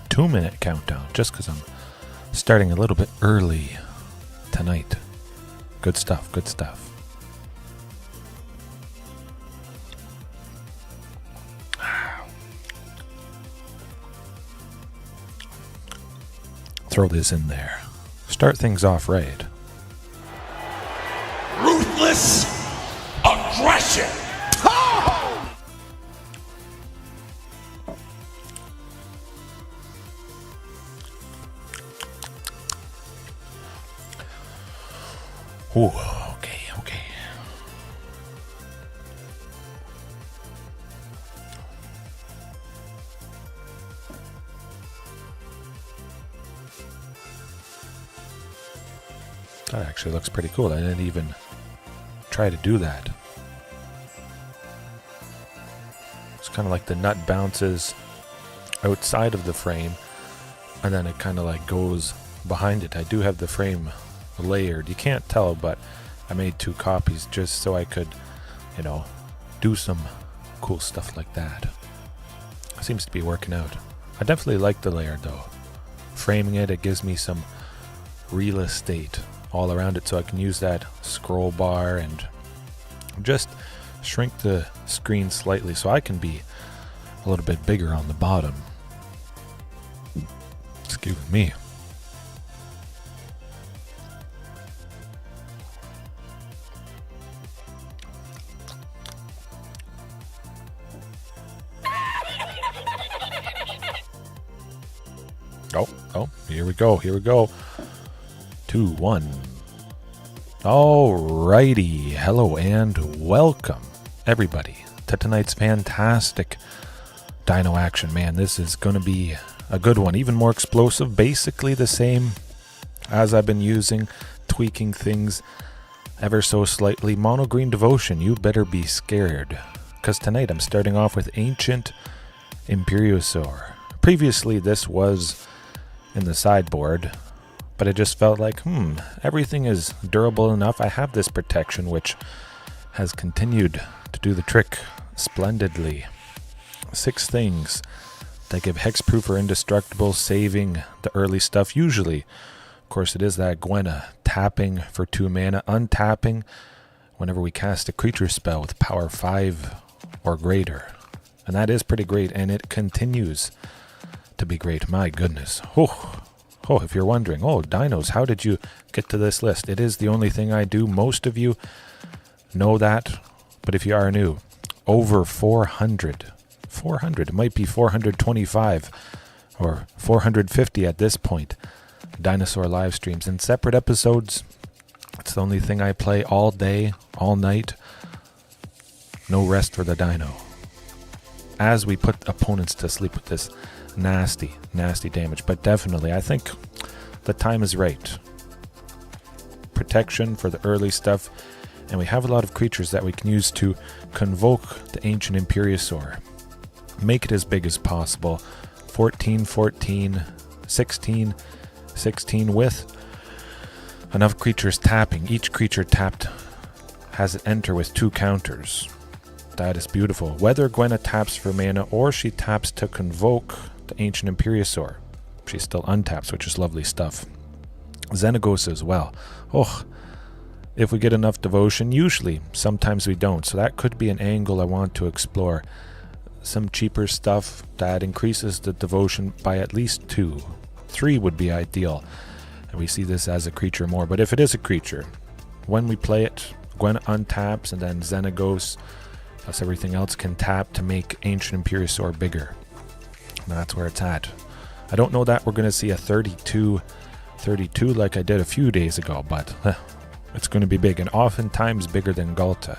2-minute countdown, just because I'm starting a little bit early tonight. Good stuff, good stuff. Throw this in there. Start things off right. Ruthless aggression. Ooh, okay. That actually looks pretty cool. I didn't even try to do that. It's kind of like the nut bounces outside of the frame, and then it kind of like goes behind it. I do have the frame layered. You can't tell, but I made 2 copies just so I could, do some cool stuff like that. Seems to be working out. I definitely like the layer though. Framing it gives me some real estate all around it, so I can use that scroll bar and just shrink the screen slightly so I can be a little bit bigger on the bottom. Excuse me. Oh, here we go. 2, 1. Alrighty, hello and welcome everybody to tonight's fantastic Dino action. Man, this is going to be a good one, even more explosive, basically the same as I've been using, tweaking things ever so slightly. Mono Green Devotion, you better be scared, because tonight I'm starting off with Ancient Imperiosaur. Previously this was in the sideboard, but it just felt like, everything is durable enough. I have this protection, which has continued to do the trick splendidly. 6 things that give hexproof or indestructible, saving the early stuff. Usually, of course, it is that Gwenna, tapping for 2 mana, untapping whenever we cast a creature spell with power 5 or greater. And that is pretty great, and it continues to be great. My goodness. Oh, if you're wondering, Dinos, how did you get to this list? It is the only thing I do. Most of you know that, but if you are new, over 400, it might be 425 or 450 at this point, dinosaur live streams and separate episodes. It's the only thing I play all day, all night. No rest for the dino. As we put opponents to sleep with this nasty damage. But definitely, I think the time is right. Protection for the early stuff, and we have a lot of creatures that we can use to convoke the Ancient Imperiosaur. Make it as big as possible. 14, 16 with enough creatures tapping. Each creature tapped has it enter with 2 counters. That is beautiful. Whether Gwenna taps for mana or she taps to convoke the Ancient Imperiosaur, she still untaps, which is lovely stuff. Xenagos as well. If we get enough devotion, usually, sometimes we don't, so that could be an angle I want to explore. Some cheaper stuff that increases the devotion by at least 2. 3 would be ideal, and we see this as a creature more. But if it is a creature, when we play it, Gwenna untaps, and then Xenagos plus everything else can tap to make Ancient Imperiosaur bigger. And that's where it's at. I don't know that we're going to see a 32 like I did a few days ago, but it's going to be big, and oftentimes bigger than Galta.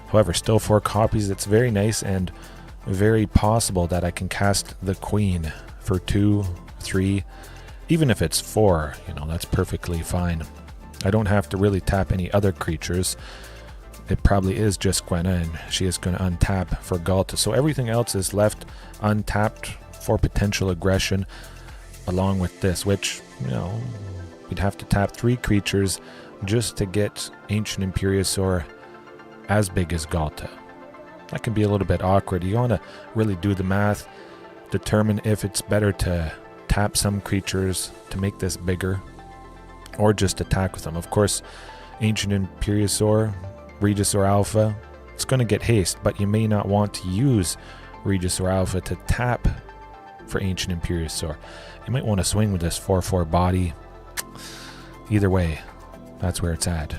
However, still 4 copies. It's very nice and very possible that I can cast the Queen for 2, 3, even if it's 4, that's perfectly fine. I don't have to really tap any other creatures. It probably is just Gwenna, and she is going to untap for Galta. So everything else is left untapped for potential aggression, along with this, which, we'd have to tap 3 creatures just to get Ancient Imperiosaur as big as Galta. That can be a little bit awkward. You want to really do the math. determine if it's better to tap some creatures to make this bigger or just attack with them. Of course, Ancient Imperiosaur, Regisaur Alpha, it's going to get haste, but you may not want to use Regisaur Alpha to tap for Ancient Imperiosaur. You might want to swing with this 4/4 body. Either way, that's where it's at.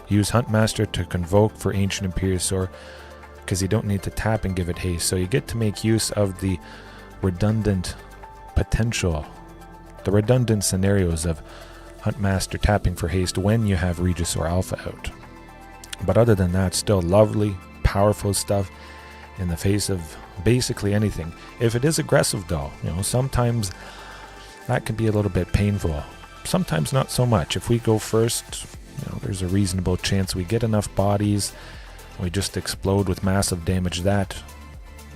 Use Huntmaster to convoke for Ancient Imperiosaur because you don't need to tap and give it haste. So you get to make use of the redundant potential, the redundant scenarios of Huntmaster tapping for haste when you have Regisaur Alpha out. But other than that, still lovely, powerful stuff in the face of basically anything. If it is aggressive though, sometimes that can be a little bit painful. Sometimes not so much. If we go first, there's a reasonable chance we get enough bodies, we just explode with massive damage that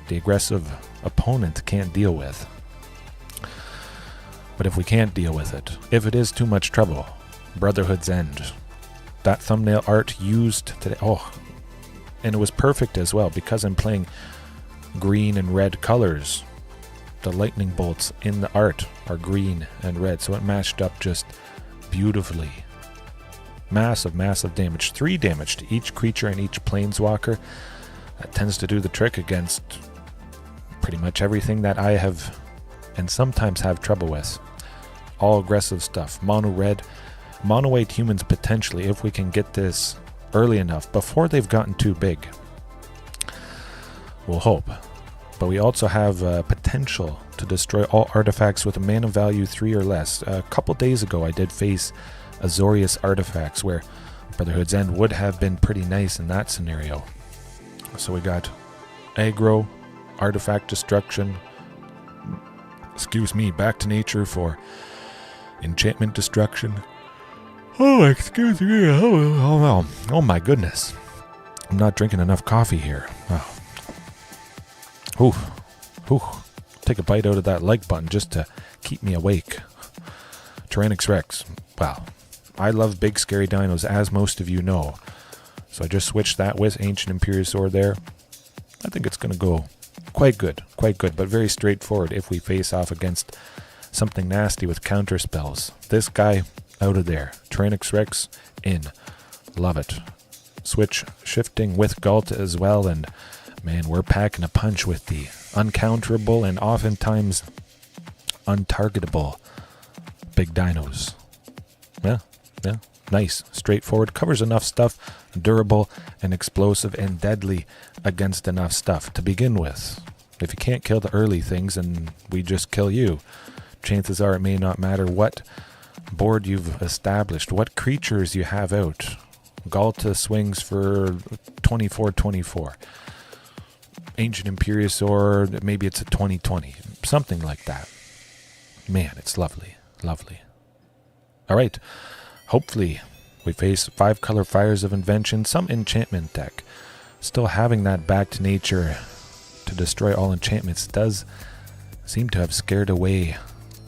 the aggressive opponent can't deal with. But if we can't deal with it, if it is too much trouble, Brotherhood's End. That thumbnail art used today, and it was perfect as well because I'm playing green and red colors. The lightning bolts in the art are green and red, so it matched up just beautifully. Massive, massive damage. 3 damage to each creature and each planeswalker. That tends to do the trick against pretty much everything that I have and sometimes have trouble with. All aggressive stuff. Mono red, mono white humans potentially if we can get this early enough before they've gotten too big. We'll hope. But we also have potential to destroy all artifacts with a mana value 3 or less. A couple days ago I did face Azorius artifacts where Brotherhood's End would have been pretty nice in that scenario. So we got aggro, artifact destruction, back to nature for enchantment destruction. Excuse me. Oh my goodness. I'm not drinking enough coffee here. Take a bite out of that like button just to keep me awake. Tyrannix Rex. Wow. I love big scary dinos, as most of you know. So I just switched that with Ancient Imperiosaur there. I think it's going to go quite good, but very straightforward if we face off against something nasty with counter spells. This guy out of there. Tyrannix Rex in. Love it. Switch shifting with Galta as well, and man, we're packing a punch with the uncounterable and oftentimes untargetable big dinos. Yeah. Nice, straightforward, covers enough stuff, durable and explosive and deadly against enough stuff to begin with. If you can't kill the early things and we just kill you, chances are it may not matter what board you've established, what creatures you have out. Galta swings for 24/24. Ancient Imperiosaur, maybe it's a 20/20, something like that. Man, it's lovely. All right. Hopefully, we face 5 color Fires of Invention, some enchantment deck. Still having that back to nature to destroy all enchantments does seem to have scared away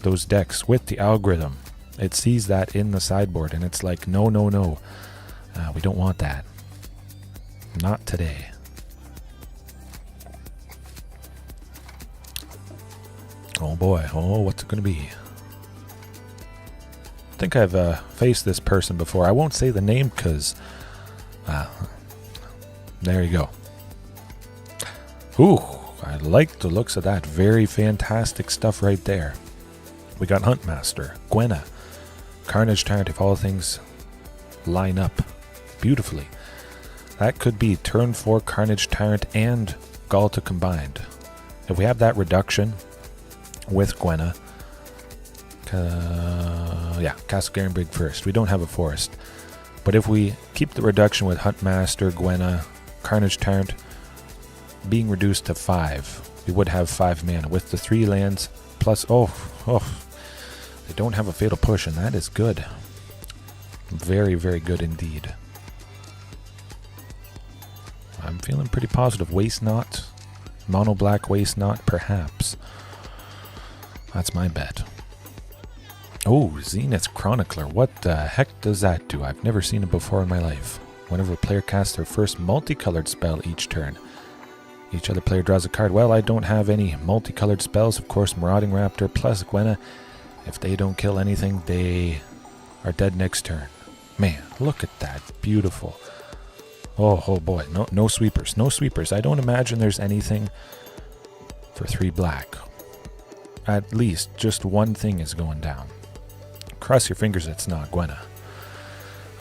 those decks with the algorithm. It sees that in the sideboard and it's like, no. We don't want that. Not today. Oh boy, what's it going to be? I think I've faced this person before. I won't say the name because there you go. Ooh, I like the looks of that. Very fantastic stuff right there. We got Huntmaster, Gwenna, Carnage Tyrant, if all things line up beautifully. That could be turn 4 Carnage Tyrant and Galta combined. If we have that reduction with Gwenna, Castle Garenbrig first. We don't have a forest. But if we keep the reduction with Huntmaster, Gwenna, Carnage Tyrant being reduced to 5, we would have 5 mana with the 3 lands plus, they don't have a fatal push, and that is good. Very, very good indeed. I'm feeling pretty positive. Waste Knot, Mono Black Waste Knot, perhaps. That's my bet. Oh, Zenith's Chronicler. What the heck does that do? I've never seen it before in my life. Whenever a player casts their first multicolored spell each turn, Each other player draws a card. Well, I don't have any multicolored spells. Of course, Marauding Raptor plus Gwenna. If they don't kill anything, they are dead next turn. Man, look at that. Beautiful. Oh boy. No sweepers. No sweepers. I don't imagine there's anything for 3 black. At least just one thing is going down. Cross your fingers it's not Gwenna.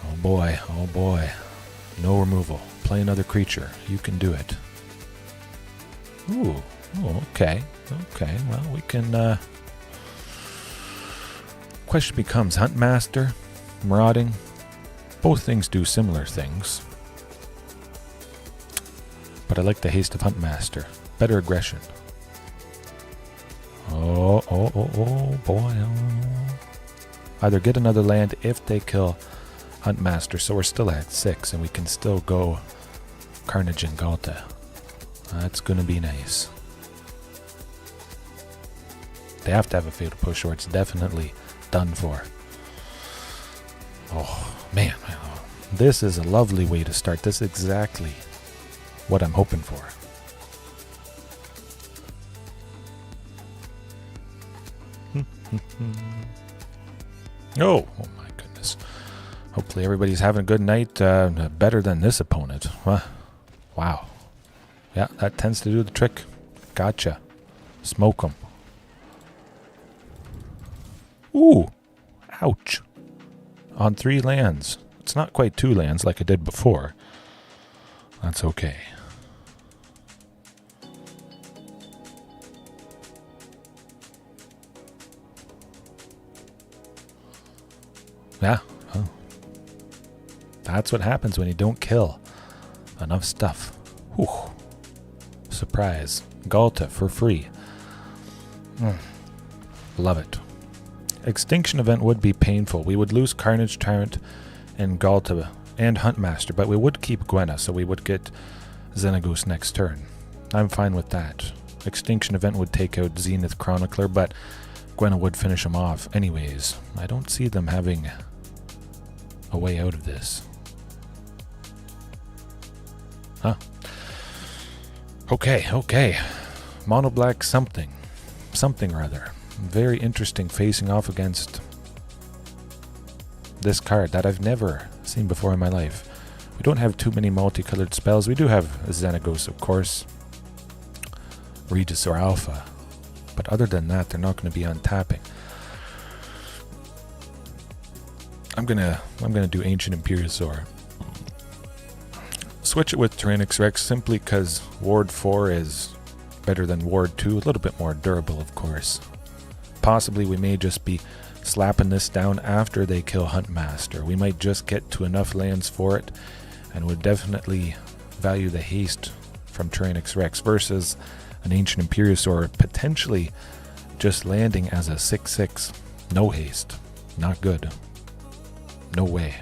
Oh boy. Oh boy. No removal. Play another creature. You can do it. Ooh. Oh, okay. Okay. Well, we can... Question becomes Huntmaster, Marauding. Both things do similar things. But I like the haste of Huntmaster. Better aggression. Oh boy. Oh. Either get another land if they kill Huntmaster, so we're still at 6 and we can still go Carnage and Galta. That's going to be nice. They have to have a fatal push or it's definitely done for. Oh man, this is a lovely way to start. This is exactly what I'm hoping for. Oh my goodness. Hopefully everybody's having a good night. Better than this opponent. Wow. Yeah, that tends to do the trick. Gotcha. Smoke them. Ooh. Ouch. On 3 lands. It's not quite 2 lands like I did before. That's okay. Yeah. Oh. That's what happens when you don't kill enough stuff. Whew. Surprise. Galta for free. Love it. Extinction event would be painful. We would lose Carnage, Tyrant, and Galta, and Huntmaster, but we would keep Gwenna, so we would get Xenagos next turn. I'm fine with that. Extinction event would take out Zenith Chronicler, but Gwenna would finish him off anyways. I don't see them having a way out of this. Huh. Okay. Mono black something. Something or other. Very interesting facing off against this card that I've never seen before in my life. We don't have too many multicolored spells. We do have Xenagos, of course. Regis or Alpha. But other than that, they're not going to be untapping. I'm gonna do Ancient Imperiosaur. Switch it with Tyrannix Rex simply because Ward 4 is better than Ward 2. A little bit more durable, of course. Possibly we may just be slapping this down after they kill Huntmaster. We might just get to enough lands for it and would definitely value the haste from Tyrannix Rex versus an Ancient Imperiosaur potentially just landing as a 6/6. No haste. Not good. No way.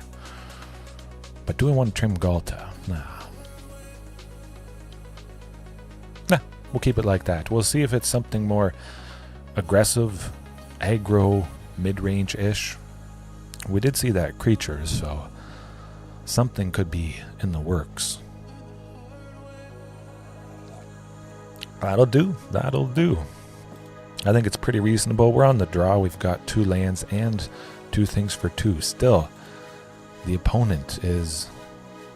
But do I want to trim Galta? Nah, we'll keep it like that. We'll see if it's something more aggressive, aggro, mid-range-ish. We did see that creature, so something could be in the works. That'll do. I think it's pretty reasonable. We're on the draw. We've got 2 lands and 2 things for 2. Still, the opponent is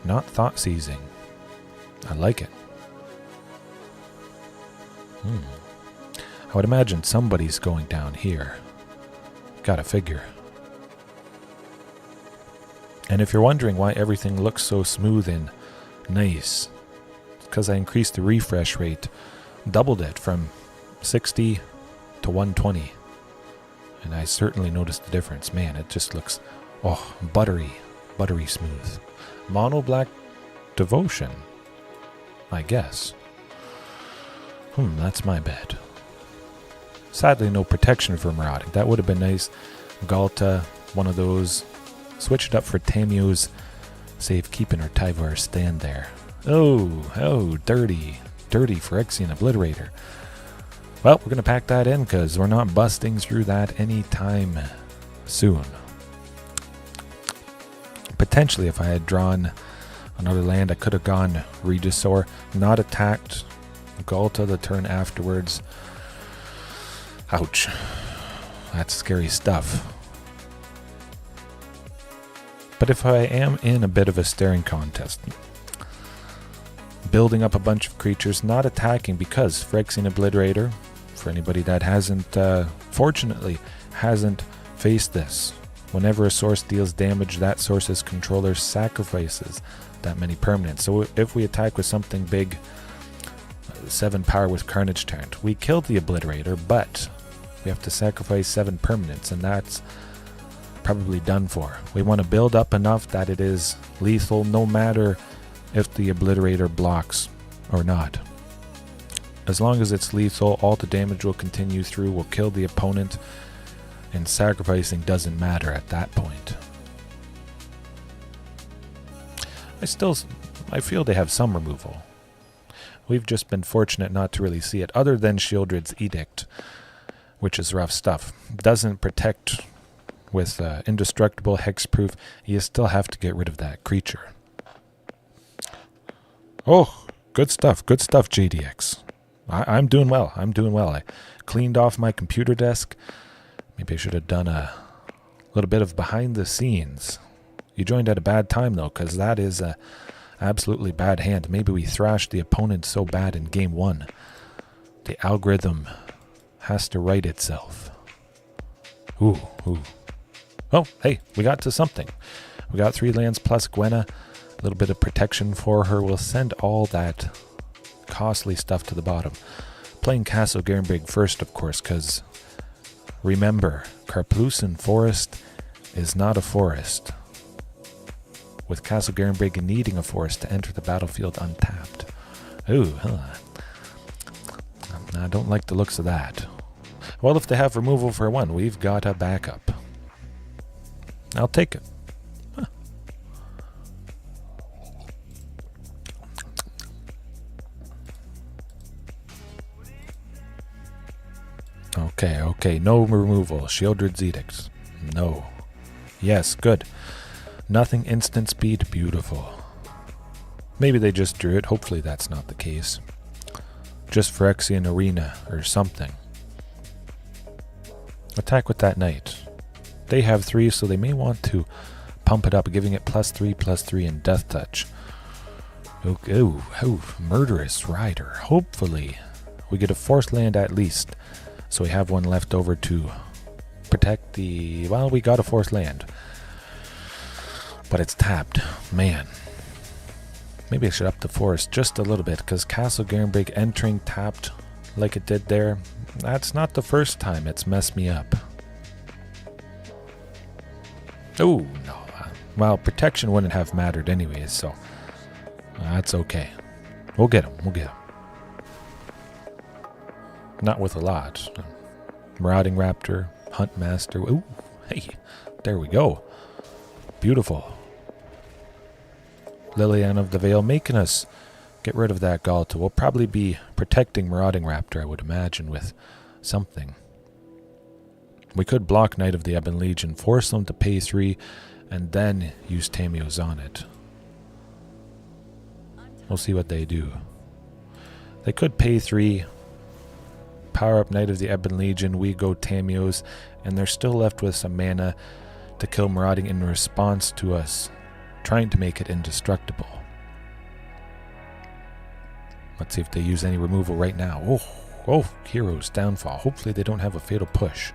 not thought seizing. I like it. I would imagine somebody's going down here. Gotta figure. And if you're wondering why everything looks so smooth and nice, it's because I increased the refresh rate, doubled it from 60 to 120. And I certainly noticed the difference. Man, it just looks, buttery smooth. Mono black devotion, I guess. That's my bet. Sadly, no protection for Marauding. That would have been nice. Galta, one of those. Switch it up for Tamiyo's Safekeeping or Tyvar stand there. Oh, dirty. Dirty Phyrexian Obliterator. Well, we're going to pack that in because we're not busting through that anytime soon. Potentially, if I had drawn another land, I could have gone Regisaur, not attacked Galta the turn afterwards. Ouch. That's scary stuff. But if I am in a bit of a staring contest, building up a bunch of creatures, not attacking, because Phyrexian Obliterator, for anybody that hasn't, fortunately, hasn't faced this, whenever a source deals damage, that source's controller sacrifices that many permanents. So if we attack with something big, 7 power with Carnage Tyrant, we kill the Obliterator, but we have to sacrifice 7 permanents, and that's probably done for. We want to build up enough that it is lethal, no matter if the Obliterator blocks or not. As long as it's lethal, all the damage will continue through, will kill the opponent, and sacrificing doesn't matter at that point. I feel they have some removal. We've just been fortunate not to really see it, other than Shieldred's Edict, which is rough stuff. Doesn't protect with indestructible, hexproof. You still have to get rid of that creature. Oh, good stuff, JDX. I'm doing well. I cleaned off my computer desk. Maybe I should have done a little bit of behind the scenes. You joined at a bad time, though, because that is a absolutely bad hand. Maybe we thrashed the opponent so bad in game 1. The algorithm has to right itself. Ooh. Oh, hey, we got to something. We got 3 lands plus Gwenna. A little bit of protection for her. We'll send all that costly stuff to the bottom. Playing Castle Garenbrig first, of course, because remember, Karplusan Forest is not a forest, with Castle Garenbrig needing a forest to enter the battlefield untapped. Ooh, I don't like the looks of that. Well, if they have removal for 1, we've got a backup. I'll take it. Huh. Okay, no removal. Shieldred's Edict. No. Yes, good. Nothing instant speed, beautiful. Maybe they just drew it, hopefully that's not the case. Just Phyrexian Arena or something. Attack with that knight. They have 3, so they may want to pump it up, giving it +3/+3 in Death Touch. Oh, Murderous Rider. Hopefully we get a force land at least, so we have one left over to protect the... Well, we got a force land, but it's tapped. Man. Maybe I should up the forest just a little bit, because Castle Garenbrig entering tapped like it did there, that's not the first time it's messed me up. Oh, no. Well, protection wouldn't have mattered anyways, so that's okay. We'll get him. Not with a lot. Marauding Raptor, Hunt Master. Ooh, hey, there we go. Beautiful. Liliana of the Veil making us get rid of that Galta. We'll probably be protecting Marauding Raptor, I would imagine, with something. We could block Knight of the Ebon Legion, force them to pay 3, and then use Tamiyos on it. We'll see what they do. They could pay 3, power up Knight of the Ebon Legion, we go Tamiyos, and they're still left with some mana to kill Marauding in response to us trying to make it indestructible. Let's see if they use any removal right now. Oh, Hero's Downfall. Hopefully they don't have a Fatal Push.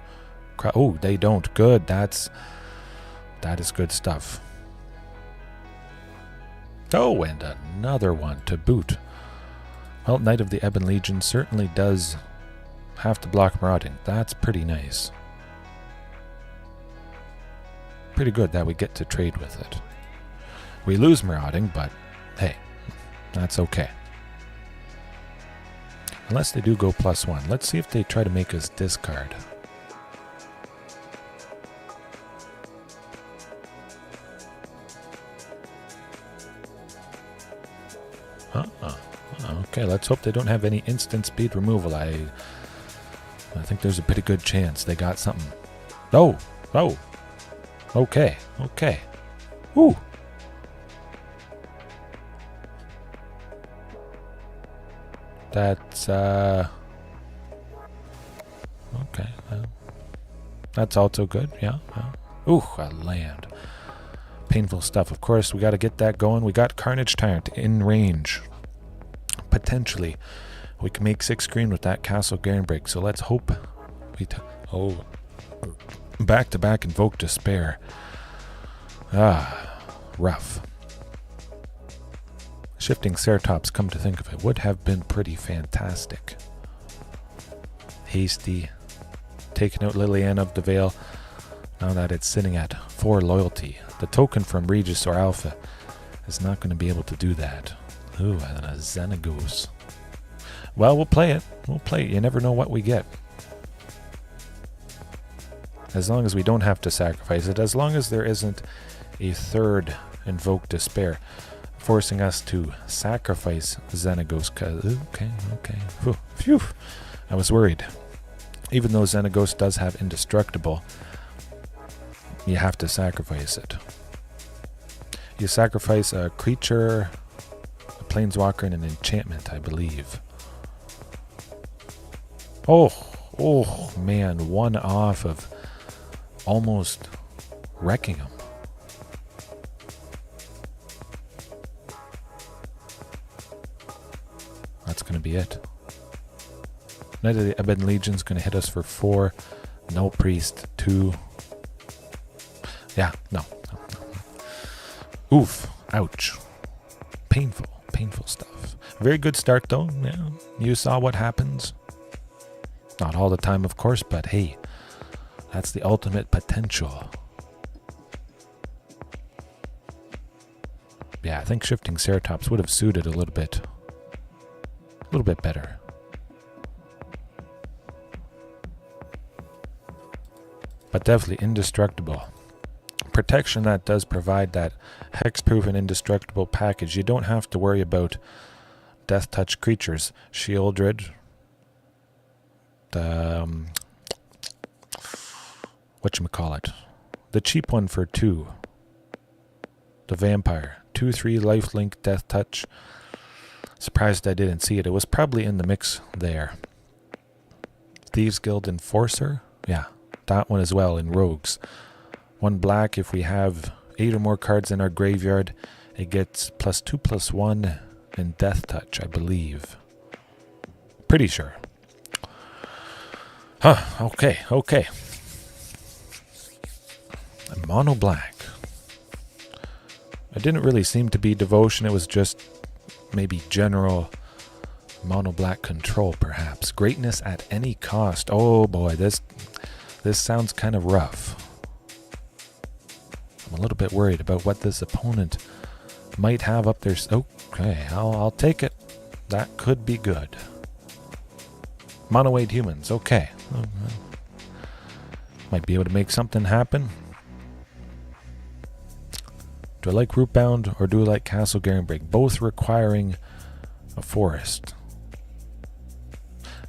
Oh, they don't. Good. That is good stuff. Oh, and another one to boot. Well, Knight of the Ebon Legion certainly does have to block Marauding. That's pretty nice. Pretty good that we get to trade with it. We lose Marauding, but hey, that's okay. Unless they do go +1. Let's see if they try to make us discard. Okay, let's hope they don't have any instant speed removal. I think there's a pretty good chance they got something. Oh, okay. Woo. That's, okay. That's also good, yeah. Ooh, a land. Painful stuff. Of course, we got to get that going. We got Carnage Tyrant in range. Potentially, we can make 6 green with that Castle Garenbreak. So let's hope we... back-to-back Invoke Despair. Rough. Shifting Ceratops, come to think of it, would have been pretty fantastic. Hasty. Taking out Liliana of the Veil. Now that it's sitting at 4 loyalty. The token from Regis or Alpha is not going to be able to do that. Ooh, and a Xenagos. Well, we'll play it. You never know what we get. As long as we don't have to sacrifice it. As long as there isn't a third Invoke Despair forcing us to sacrifice Xenagos. Okay. Phew. I was worried. Even though Xenagos does have Indestructible, you have to sacrifice it. You sacrifice a creature, a planeswalker, and an enchantment, I believe. Oh man, one off of almost wrecking him. That's going to be it. Knight of the Ebon Legion's going to hit us for 4. No Priest, 2. Yeah, no. Oof. Ouch. Painful stuff. Very good start though. Yeah, you saw what happens. Not all the time, of course, but hey, that's the ultimate potential. Yeah, I think shifting Ceratops would have suited a little bit better. But definitely indestructible. Protection that does provide that hexproof and indestructible package. You don't have to worry about death touch creatures. Shieldred. Whatchamacallit. The cheap one for 2. The vampire. 2/3 lifelink death touch. Surprised I didn't see it. It was probably in the mix there. Thieves Guild Enforcer. Yeah, that one as well in Rogues. 1 black if we have 8 or more cards in our graveyard. It gets +2/+1 in death touch, I believe. Pretty sure. Okay. A mono black. It didn't really seem to be devotion. It was just maybe general mono black control, perhaps. Greatness at any cost. Oh boy, this sounds kind of rough. I'm a little bit worried about what this opponent might have up there. Okay, I'll take it. That could be good. Mono-8 humans. Okay. Might be able to make something happen. Do I like Rootbound or do I like Castle Garenbreak? Both requiring a forest.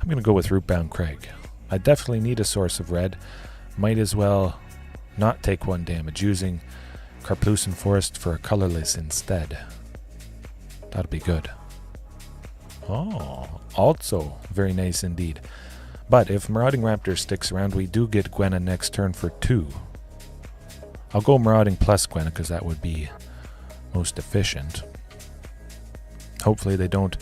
I'm going to go with Rootbound Craig. I definitely need a source of red. Might as well not take 1 damage using Karplusan Forest for a colorless instead. That'll be good. Oh, also very nice indeed. But if Marauding Raptor sticks around, we do get Gwenna next turn for 2. I'll go Marauding plus Gwenna because that would be most efficient. Hopefully they don't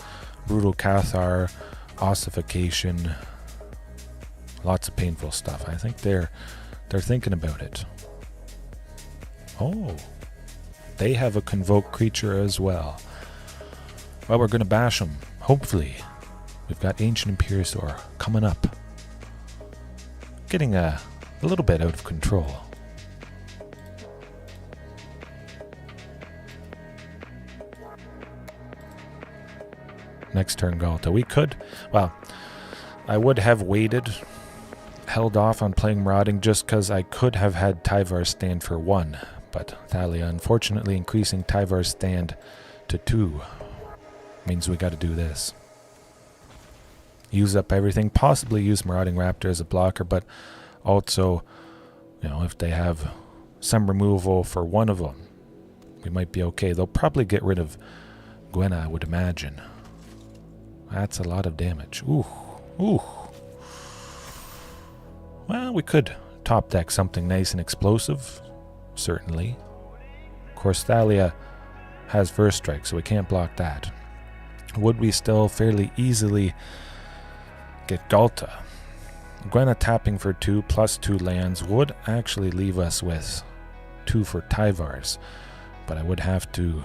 Brutal Cathar, Ossification, lots of painful stuff. I think they're thinking about it. Oh, they have a Convoke creature as well. Well, we're going to bash them. Hopefully. We've got Ancient Imperiosaur coming up. Getting a little bit out of control. Next turn, Galta. We could, well, I would have waited, held off on playing Marauding just because I could have had Tyvar's stand for 1. But Thalia, unfortunately, increasing Tyvar's stand to 2 means we got to do this. Use up everything, possibly use Marauding Raptor as a blocker, but also, you know, if they have some removal for 1 of them, we might be okay. They'll probably get rid of Gwenna, I would imagine. That's a lot of damage. Ooh. Ooh. Well, we could top deck something nice and explosive. Certainly. Of course, Thalia has first strike, so we can't block that. Would we still fairly easily get Galta? Gwenna tapping for 2 plus 2 lands would actually leave us with 2 for Tyvars, but I would have to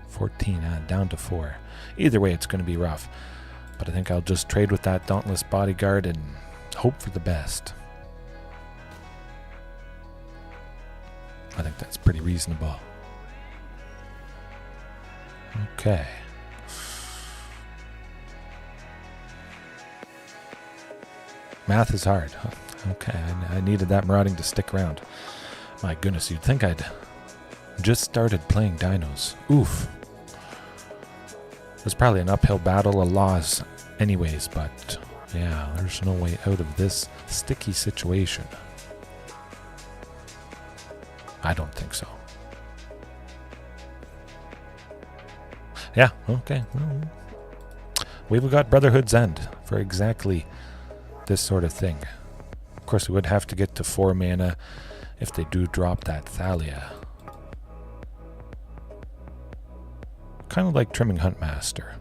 14 down to 4. Either way, it's going to be rough, but I think I'll just trade with that Dauntless Bodyguard and hope for the best. I think that's pretty reasonable. Okay. Math is hard. Okay, I needed that marauding to stick around. My goodness, you'd think I'd just started playing Dinos. Oof. It was probably an uphill battle of laws anyways, but yeah, there's no way out of this sticky situation. I don't think so. Yeah, okay. We've got Brotherhood's End for exactly this sort of thing. Of course, we would have to get to 4 mana if they do drop that Thalia. Kind of like Trimming Huntmaster.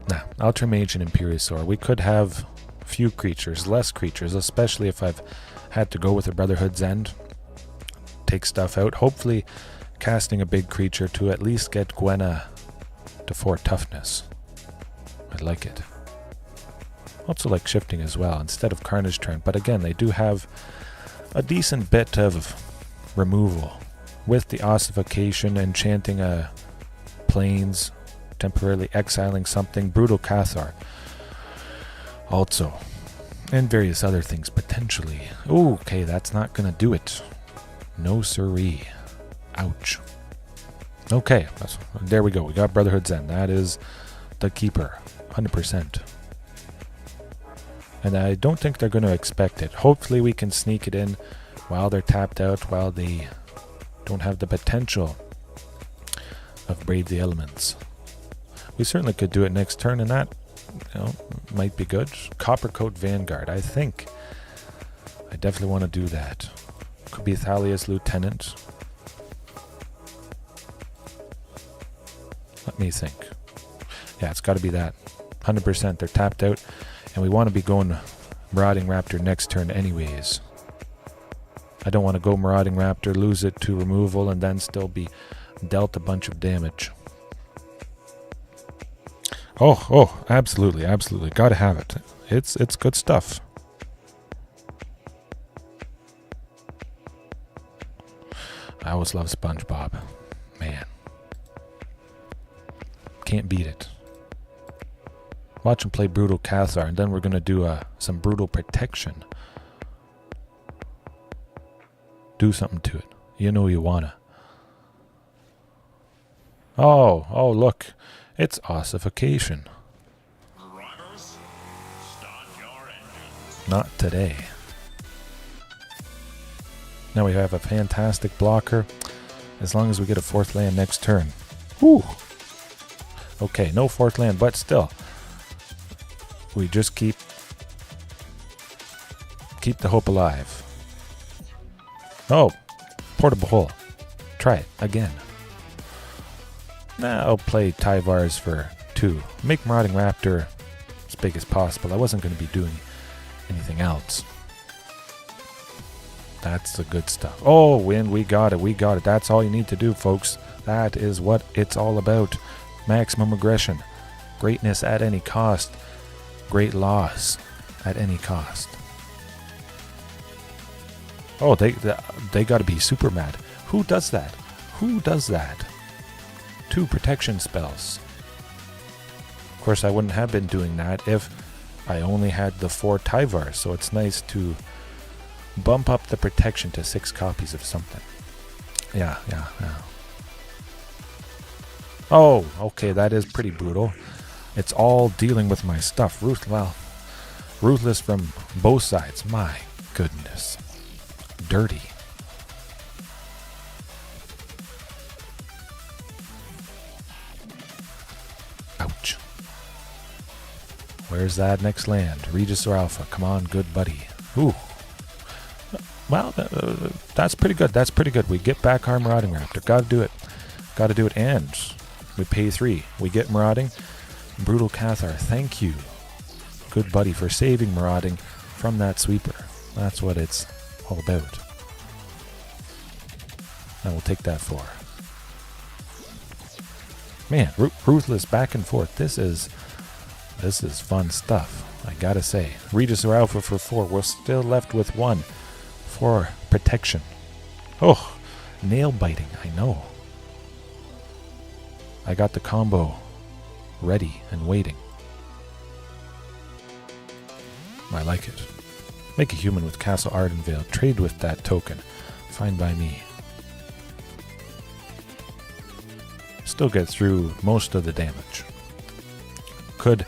Now, Ultra Mage and Imperiosaur. We could have few creatures, less creatures, especially if I've had to go with a Brotherhood's End. Take stuff out. Hopefully casting a big creature to at least get Gwenna to 4 toughness. I like it. Also like shifting as well instead of Carnage turn, but again they do have a decent bit of removal with the ossification, enchanting a plains, temporarily exiling something, Brutal Cathar also, and various other things potentially. Ooh, okay, that's not gonna do it. No siree. Ouch. Okay, there we go. We got Brotherhood's End. That is the keeper, 100%. And I don't think they're going to expect it. Hopefully we can sneak it in while they're tapped out, while they don't have the potential of Brave the Elements. We certainly could do it next turn, and that, you know, might be good. Coppercoat Vanguard. I think I definitely want to do that. Could be Thalia's Lieutenant. Let me think. Yeah, it's got to be that. 100%. They're tapped out, and we want to be going Marauding Raptor next turn anyways. I don't want to go Marauding Raptor, lose it to removal, and then still be dealt a bunch of damage. Oh, absolutely, absolutely. Got to have it. It's good stuff. I always love SpongeBob. Man. Can't beat it. Watch him play Brutal Cathar, and then we're going to do some Brutal Protection. Do something to it. You know you wanna. Oh, look. It's ossification. Runners, start your engines. Not today. Now we have a fantastic blocker, as long as we get a 4th land next turn. Whew. Okay, no 4th land, but still. We just keep the hope alive. Oh, Portable Hole. Try it again. Now I'll play Tyvars for 2. Make Marauding Raptor as big as possible. I wasn't going to be doing anything else. That's the good stuff. Oh, win. We got it. We got it. That's all you need to do, folks. That is what it's all about. Maximum aggression. Greatness at any cost. Great loss at any cost. Oh, they got to be super mad. Who does that? Who does that? 2 protection spells. Of course, I wouldn't have been doing that if I only had the 4 Tyvars, so it's nice to bump up the protection to 6 copies of something. Yeah. Oh, okay, that is pretty brutal. It's all dealing with my stuff. Ruthless from both sides. My goodness. Dirty. Ouch. Where's that next land? Regis or Alpha? Come on, good buddy. Ooh. Well, that's pretty good. That's pretty good. We get back our Marauding Raptor. Gotta do it. Gotta do it. And we pay 3. We get Marauding. Brutal Cathar, thank you, good buddy, for saving Marauding from that sweeper. That's what it's all about. And we'll take that 4. Man, ruthless back and forth. This is fun stuff, I gotta say. Regis or Alpha for 4. We're still left with 1 for protection. Oh, nail biting, I know. I got the combo ready and waiting. I like it. Make a human with Castle Ardenvale. Trade with that token. Fine by me. Still get through most of the damage. Could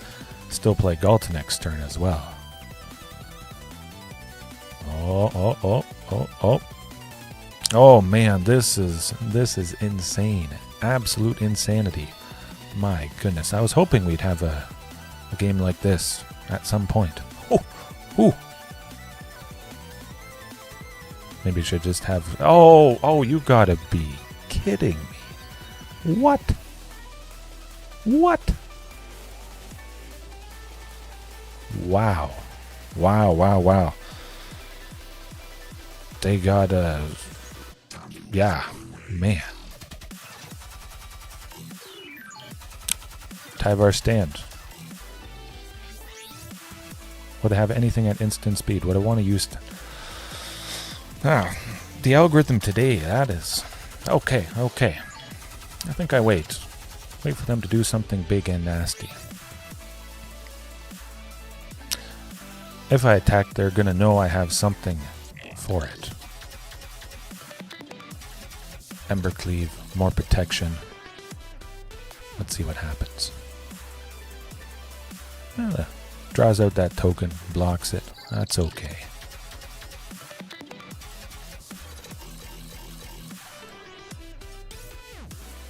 still play Galta next turn as well. Oh man, this is insane. Absolute insanity. My goodness, I was hoping we'd have a game like this at some point. Oh, maybe we should just have... Oh, you gotta be kidding me. What? Wow. They got yeah, man. Tyvar stand. Would I have anything at instant speed? Would I want to use... the algorithm today, that is... Okay. I think I wait for them to do something big and nasty. If I attack, they're gonna know I have something for it. Embercleave, more protection. Let's see what happens. Draws out that token, blocks it. That's okay.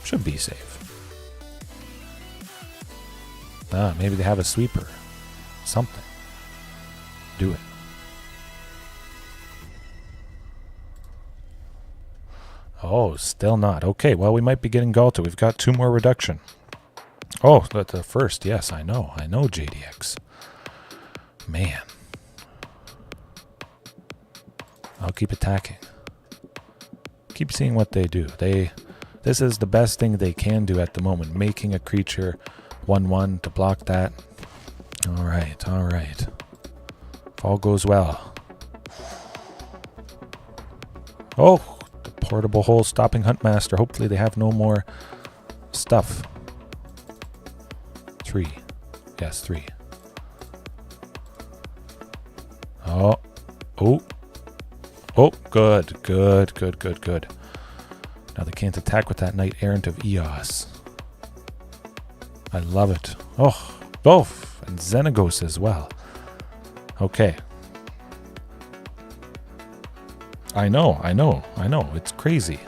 Should be safe. Maybe they have a sweeper. Something. Do it. Oh, still not. Okay, well, we might be getting Galta. We've got 2 more reduction. Oh, the first. Yes, I know, JDX. Man. I'll keep attacking. Keep seeing what they do. This is the best thing they can do at the moment. Making a creature 1/1 to block that. Alright. If all goes well. Oh, the portable hole stopping Huntmaster. Hopefully they have no more stuff. 3. Yes, 3. Oh, good. Now they can't attack with that Knight Errant of Eos. I love it. Oh, both. And Xenagos as well. Okay. I know. It's crazy.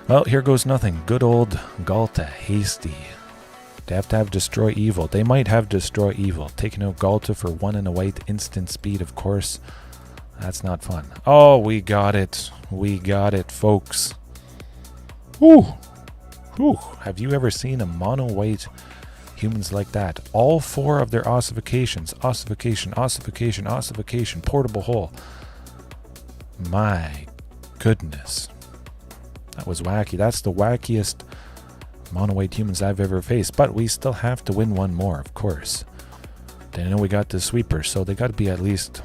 Well, here goes nothing. Good old Galta, hasty. They have to have Destroy Evil. They might have Destroy Evil. Taking out Galta for 1 and a white, instant speed, of course. That's not fun. Oh, we got it. Folks. Ooh. Have you ever seen a mono-white humans like that? All 4 of their ossifications. Ossification. Portable hole. My goodness. That was wacky. That's the wackiest mono-white humans I've ever faced. But we still have to win 1 more, of course. They know we got the sweeper, so they got to be at least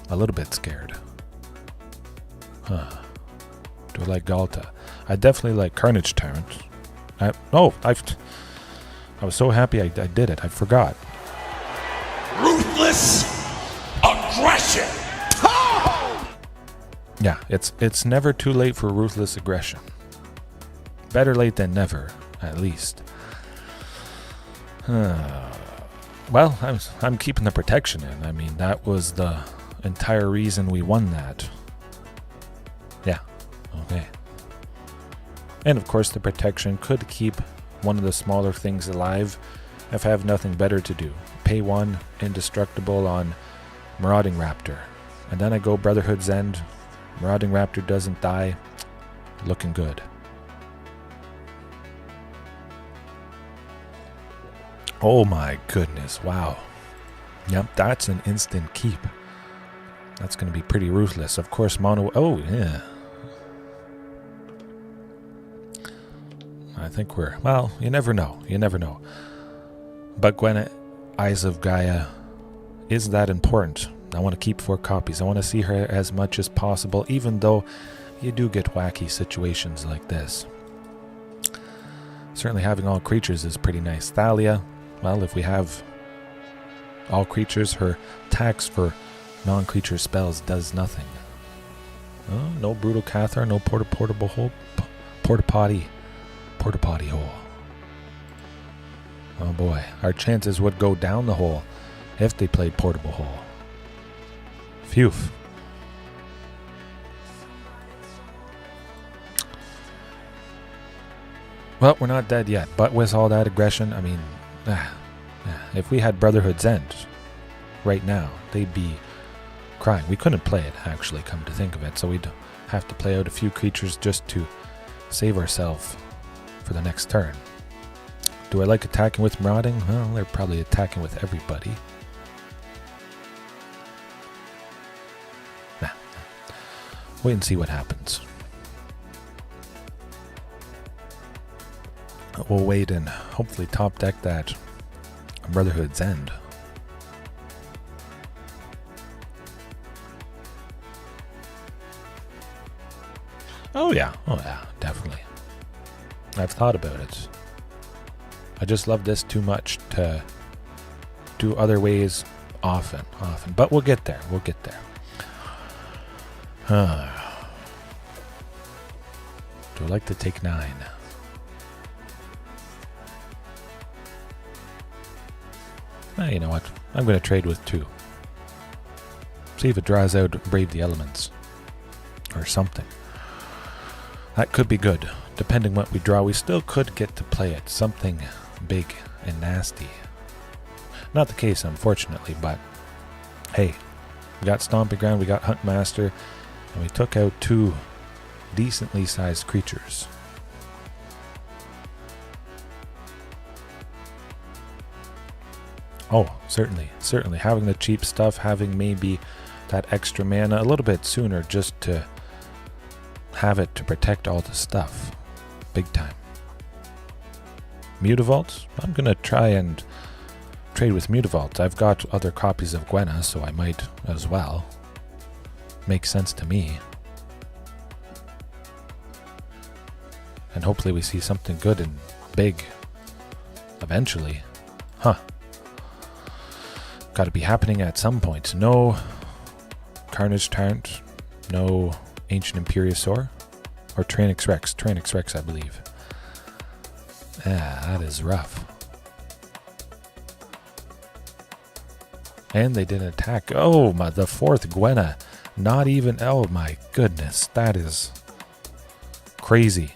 a little bit scared. Do I like Galta? I definitely like Carnage Tyrant. I was so happy I did it. I forgot. Ruthless aggression. Yeah, it's never too late for ruthless aggression. Better late than never, at least. Well, I'm keeping the protection in. I mean, that was the entire reason we won that. Yeah, okay. And of course, the protection could keep one of the smaller things alive if I have nothing better to do. Pay 1, indestructible on Marauding Raptor. And then I go Brotherhood's End. Marauding Raptor doesn't die. Looking good. Oh my goodness, wow. Yep, that's an instant keep. That's going to be pretty ruthless. Of course, mono... Oh, yeah. I think we're... Well, you never know. You never know. But Gwenna, Eyes of Gaea, is that important? I want to keep 4 copies. I want to see her as much as possible, even though you do get wacky situations like this. Certainly having all creatures is pretty nice. Thalia, well, if we have all creatures, her tax for non-creature spells does nothing. Oh, no Brutal Cathar, no portable hole, porta-potty hole. Oh boy, our chances would go down the hole if they played portable hole. Phew. Well, we're not dead yet, but with all that aggression, I mean, if we had Brotherhood's End right now, they'd be crying. We couldn't play it, actually, come to think of it, so we'd have to play out a few creatures just to save ourselves for the next turn. Do I like attacking with Marauding? Well, they're probably attacking with everybody. Nah. Wait and see what happens. We'll wait and hopefully top deck that Brotherhood's End. Oh yeah, definitely. I've thought about it. I just love this too much to do other ways often. But we'll get there. Do I like to take 9? You know what? I'm going to trade with 2. See if it draws out Brave the Elements. Or something. That could be good. Depending what we draw, we still could get to play it. Something big and nasty. Not the case, unfortunately, but hey, we got Stomping Ground, we got Huntmaster, and we took out 2 decently sized creatures. Oh, certainly. Having the cheap stuff, having maybe that extra mana a little bit sooner just to have it to protect all the stuff. Big time. Mutavault? I'm going to try and trade with Mutavault. I've got other copies of Gwenna, so I might as well. Makes sense to me. And hopefully we see something good and big eventually. Huh. Got to be happening at some point. No Carnage Tyrant, no Ancient Imperiosaur, or Tranix Rex, I believe. That is rough. And they didn't attack. Oh, the 4th Gwenna. Not even, oh my goodness, that is crazily.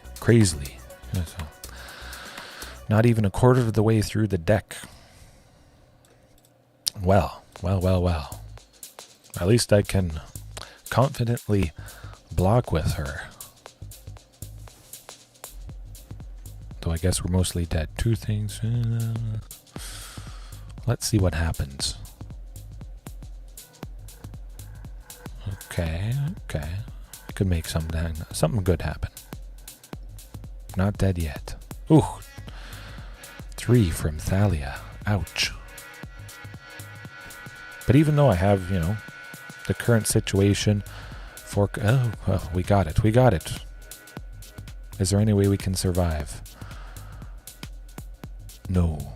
Not even a quarter of the way through the deck. Well. At least I can confidently block with her. Though I guess we're mostly dead. 2 things. Let's see what happens. Okay. Could make something good happen. Not dead yet. Ooh. 3 from Thalia. Ouch. But even though I have, the current situation for... Oh, well, we got it. Is there any way we can survive? No.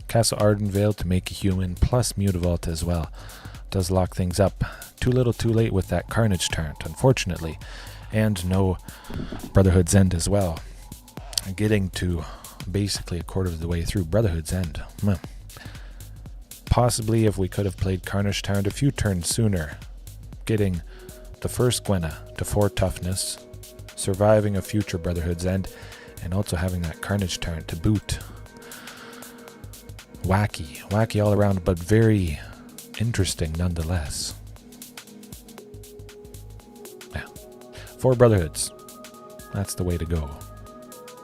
Castle Ardenvale to make a human, plus Mutavault as well. Does lock things up. Too little too late with that Carnage Tyrant, unfortunately. And no Brotherhood's End as well. Getting to basically a quarter of the way through Brotherhood's End. Possibly if we could have played Carnage Tyrant a few turns sooner. Getting the first Gwenna to 4 toughness. Surviving a future Brotherhood's End. And also having that Carnage Tyrant to boot. Wacky all around, but very interesting nonetheless. Yeah. 4 Brotherhoods. That's the way to go.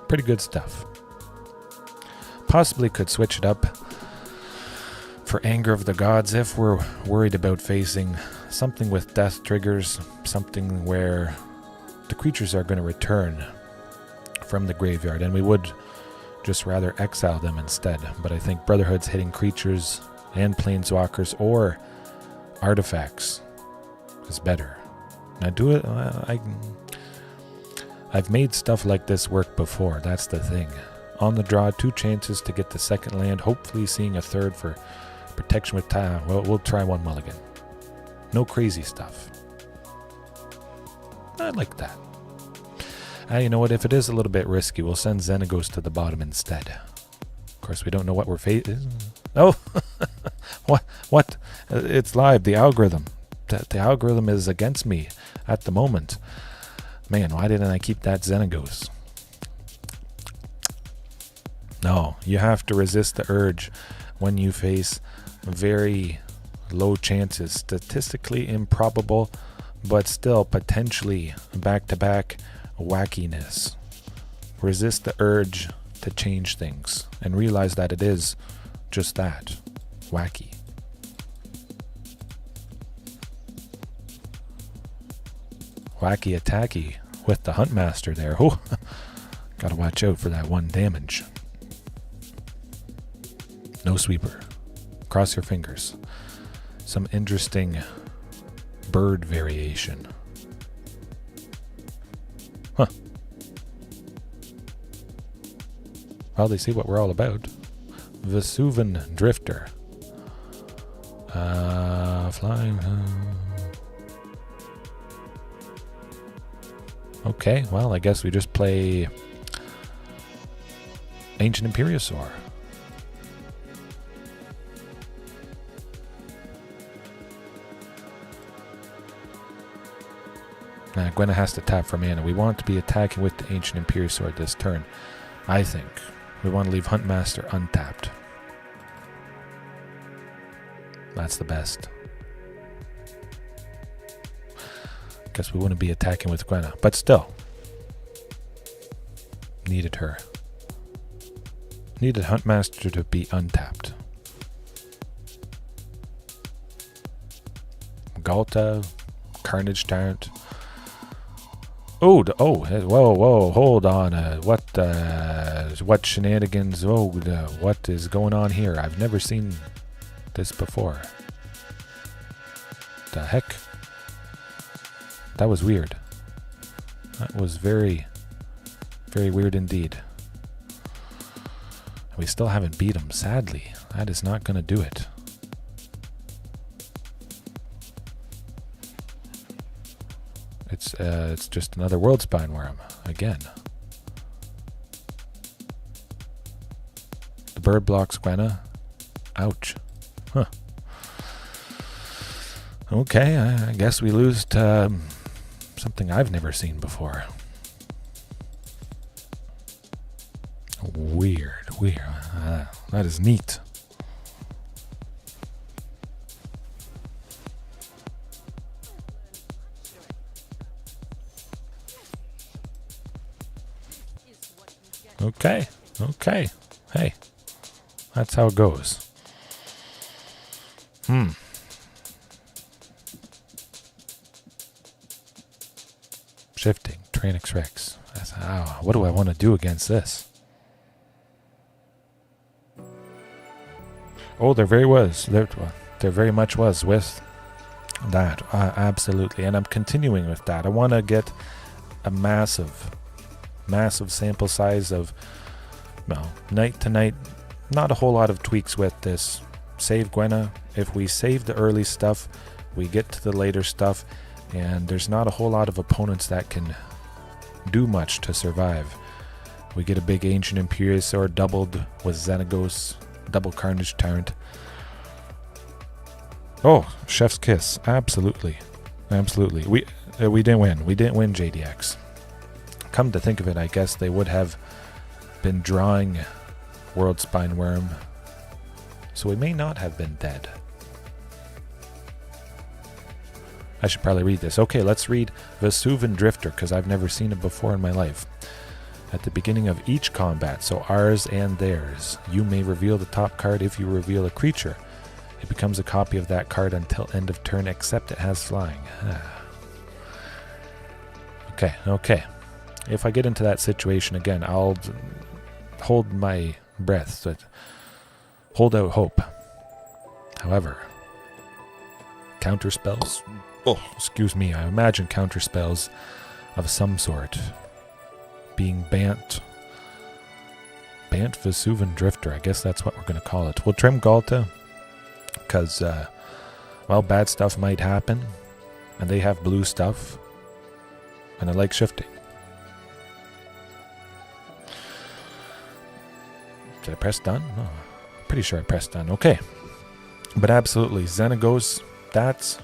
Pretty good stuff. Possibly could switch it up for Anger of the Gods if we're worried about facing something with death triggers, something where the creatures are going to return from the graveyard, and we would just rather exile them instead. But I think Brotherhood's hitting creatures and planeswalkers or artifacts is better. Now do it. I've made stuff like this work before. That's the thing. On the draw, 2 chances to get the second land, hopefully seeing a third for protection with time. Well, we'll try 1 mulligan. No crazy stuff. I like that. You know what? If it is a little bit risky, we'll send Xenagos to the bottom instead. Of course, we don't know what we're facing. Oh! What? It's live. The algorithm. The algorithm is against me at the moment. Man, why didn't I keep that Xenagos? No, you have to resist the urge when you face very low chances, statistically improbable, but still potentially back-to-back wackiness. Resist the urge to change things and realize that it is just that, wacky. Wacky attacky with the Huntmaster there. Oh, gotta watch out for that 1 damage. No sweeper. Cross your fingers. Some interesting bird variation. Huh. Well, they see what we're all about. Vesuvan Drifter. Flying. Okay, well, I guess we just play Ancient Imperiosaur. Now, Gwenna has to tap for mana. We want to be attacking with the Ancient Imperiosaur this turn. I think we want to leave Huntmaster untapped. That's the best. Guess we wouldn't be attacking with Gwenna, but still. Needed her. Needed Huntmaster to be untapped. Galta, Carnage Tyrant. Whoa, hold on. What shenanigans? What is going on here? I've never seen this before. The heck? That was weird. That was very, very weird indeed. We still haven't beat him, sadly. That is not going to do it. It's just another Worldspine Worm again. The bird blocks Gwenna. Ouch. Huh. Okay, I guess we lose to something I've never seen before. Weird. That is neat. Okay. Hey, that's how it goes. Shifting, Tranix Rex. What do I want to do against this? Oh, there very much was with that. Absolutely, and I'm continuing with that. I want to get a massive sample size of, night to night. Not a whole lot of tweaks with this. Save Gwenna. If we save the early stuff, we get to the later stuff, and there's not a whole lot of opponents that can do much to survive. We get a big Ancient Imperiosaur doubled with Xenagos, double Carnage Tyrant. Oh, Chef's Kiss. Absolutely. We didn't win. We didn't win JDX. come to think of it, I guess they would have been drawing World Spine Worm, so we may not have been dead. I should probably read this. Okay, let's read Vesuvan Drifter, because I've never seen it before in my life. At the beginning of each combat, so ours and theirs, you may reveal the top card. If you reveal a creature, it becomes a copy of that card until end of turn, except it has flying. Okay. If I get into that situation again, I'll hold my breath, but hold out hope. However, counter spells. Oh, excuse me. I imagine counter spells of some sort. Being Bant Vesuvan Drifter. I guess that's what we're going to call it. We'll trim Galta, because, well, bad stuff might happen, and they have blue stuff, and I like shifting. Did I press done? No, pretty sure I pressed done. Okay. But absolutely, Xenagos, that's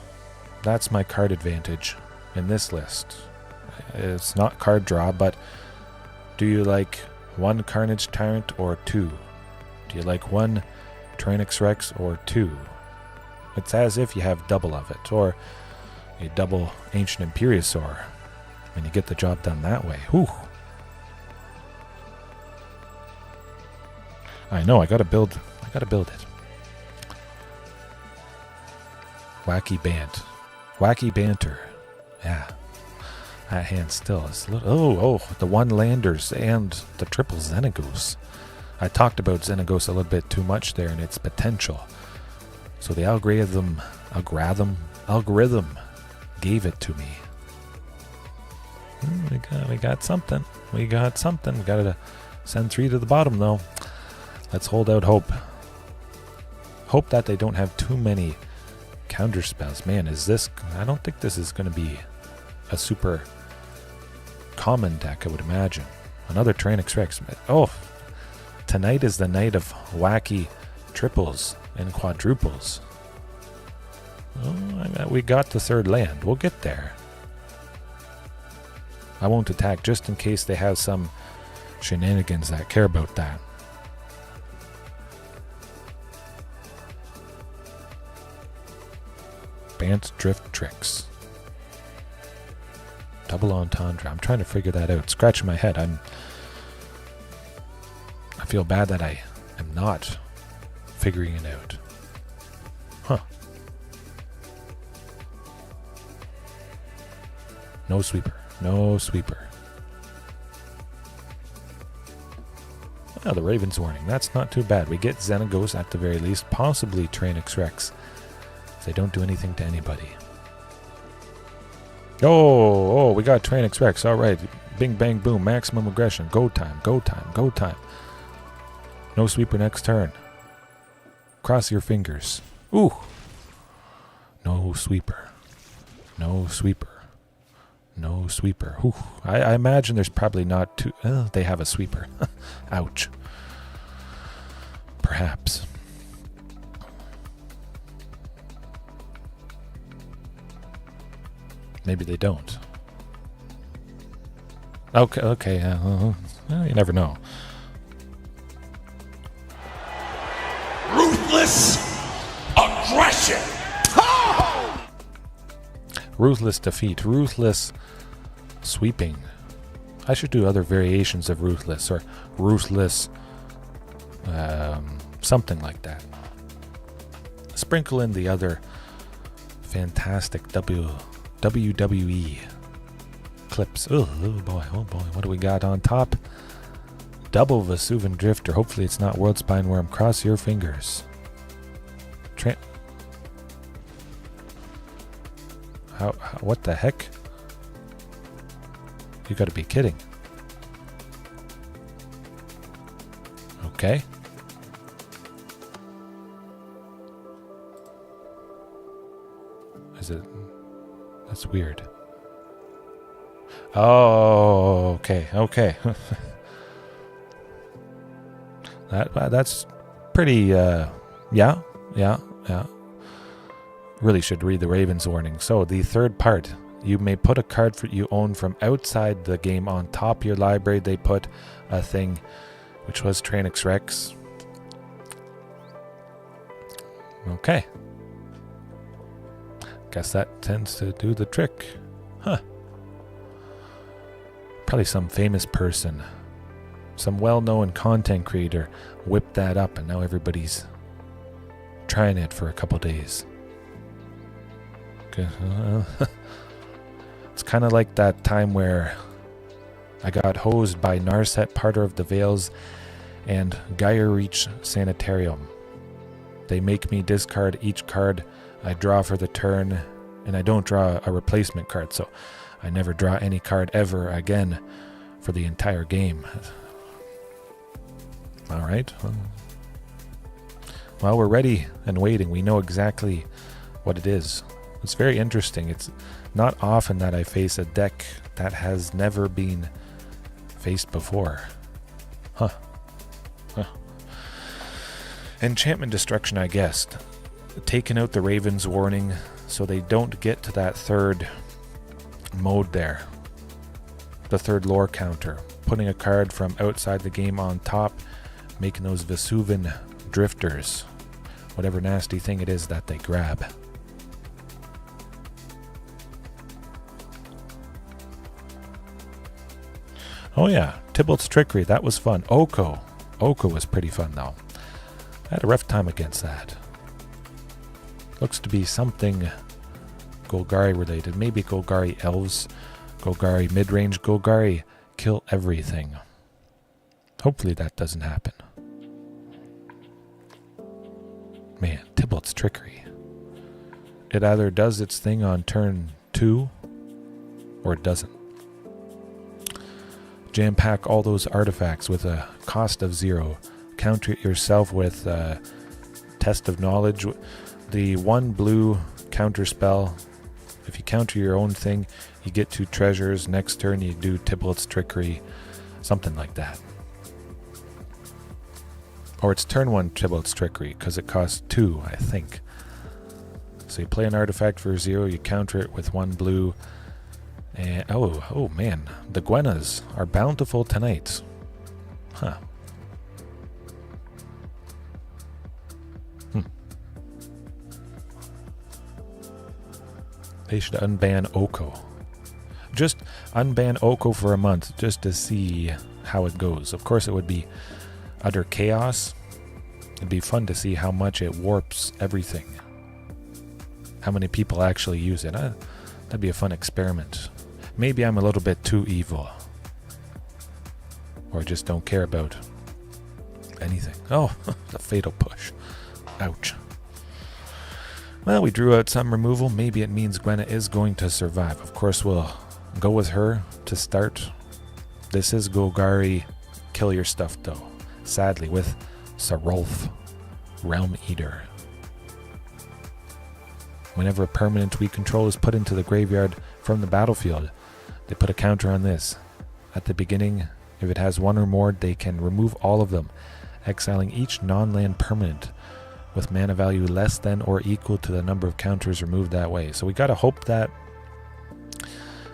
my card advantage in this list. It's not card draw, but do you like one Carnage Tyrant or two? Do you like one Tranix Rex or two? It's as if you have double of it, or a double Ancient Imperiosaur, and you get the job done that way. Whew. I know, I gotta build it. Wacky Banter. Yeah. That hand still is a little... the one landers and the triple Xenagos. I talked about Xenagos a little bit too much there and its potential. So the algorithm gave it to me. We got something. We got to send 3 to the bottom, though. Let's hold out hope. Hope that they don't have too many counter spells. Man, I don't think this is going to be a super common deck, I would imagine. Another Tranix Rex. Oh, tonight is the night of wacky triples and quadruples. Oh, we got the third land. We'll get there. I won't attack just in case they have some shenanigans that care about that. Bant Drift Tricks. Double entendre. I'm trying to figure that out. Scratching my head. I feel bad that I am not figuring it out. Huh. No sweeper. Well, the Raven's Warning. That's not too bad. We get Xenagos at the very least. Possibly Tranix Rex. If they don't do anything to anybody. Oh, we got Tranix Rex. All right. Bing, bang, boom. Maximum aggression. Go time. No sweeper next turn. Cross your fingers. Ooh. No sweeper. Ooh. I imagine there's probably not too... they have a sweeper. Ouch. Perhaps. Maybe they don't. Okay. You never know. Ruthless aggression. Ruthless defeat. Ruthless sweeping. I should do other variations of ruthless or ruthless something like that. Sprinkle in the other fantastic WWE clips. Oh boy, what do we got on top? Double Vesuvan Drifter. Hopefully it's not World Spine Worm. Cross your fingers. How, what the heck? You gotta be kidding. Okay. Is it... That's weird. Oh, okay. That's pretty, yeah. Really should read the Raven's Warning. So the third part, You may put a card you own from outside the game on top of your library. They put a thing, which was Tranix Rex. Okay. Guess that tends to do the trick. Huh. Probably some famous person, some well-known content creator whipped that up, and now everybody's trying it for a couple days. Okay. It's kind of like that time where I got hosed by Narset, Parter of the Veils, and Gaea Reach Sanitarium. They make me discard each card I draw for the turn, and I don't draw a replacement card, so I never draw any card ever again for the entire game. Alright. Well, we're ready and waiting. We know exactly what it is. It's very interesting. It's not often that I face a deck that has never been faced before. Huh. Enchantment Destruction, I guess. Taking out the Raven's Warning so they don't get to that third mode there. The third lore counter. Putting a card from outside the game on top, making those Vesuvan drifters. Whatever nasty thing it is that they grab. Oh yeah, Tybalt's Trickery, that was fun. Oko was pretty fun though. I had a rough time against that. Looks to be something Golgari related. Maybe Golgari Elves, Golgari Midrange, Golgari kill everything. Hopefully that doesn't happen. Man, Tybalt's Trickery. It either does its thing on turn 2 or it doesn't. Jam pack all those artifacts with a cost of 0. Counter it yourself with Test of Knowledge. The 1 blue counter spell. If you counter your own thing, you get 2 treasures. Next turn you do Tybalt's Trickery. Something like that. Or it's turn 1 Tybalt's Trickery, because it costs 2, I think. So you play an artifact for 0, you counter it with 1 blue. And oh man, the Gwennas are bountiful tonight. Huh. They should unban Oko. Just unban Oko for a month just to see how it goes. Of course it would be utter chaos. It'd be fun to see how much it warps everything. How many people actually use it. That'd be a fun experiment. Maybe I'm a little bit too evil. Or I just don't care about anything. Oh, the fatal push. Ouch. Well, we drew out some removal. Maybe it means Gwenna is going to survive. Of course, we'll go with her to start. This is Golgari Kill Your Stuff, though. Sadly, with Sarolf, Realm Eater. Whenever a permanent we control is put into the graveyard from the battlefield, they put a counter on this. At the beginning, if it has 1 or more, they can remove all of them, exiling each non-land permanent with mana value less than or equal to the number of counters removed that way. So we gotta hope that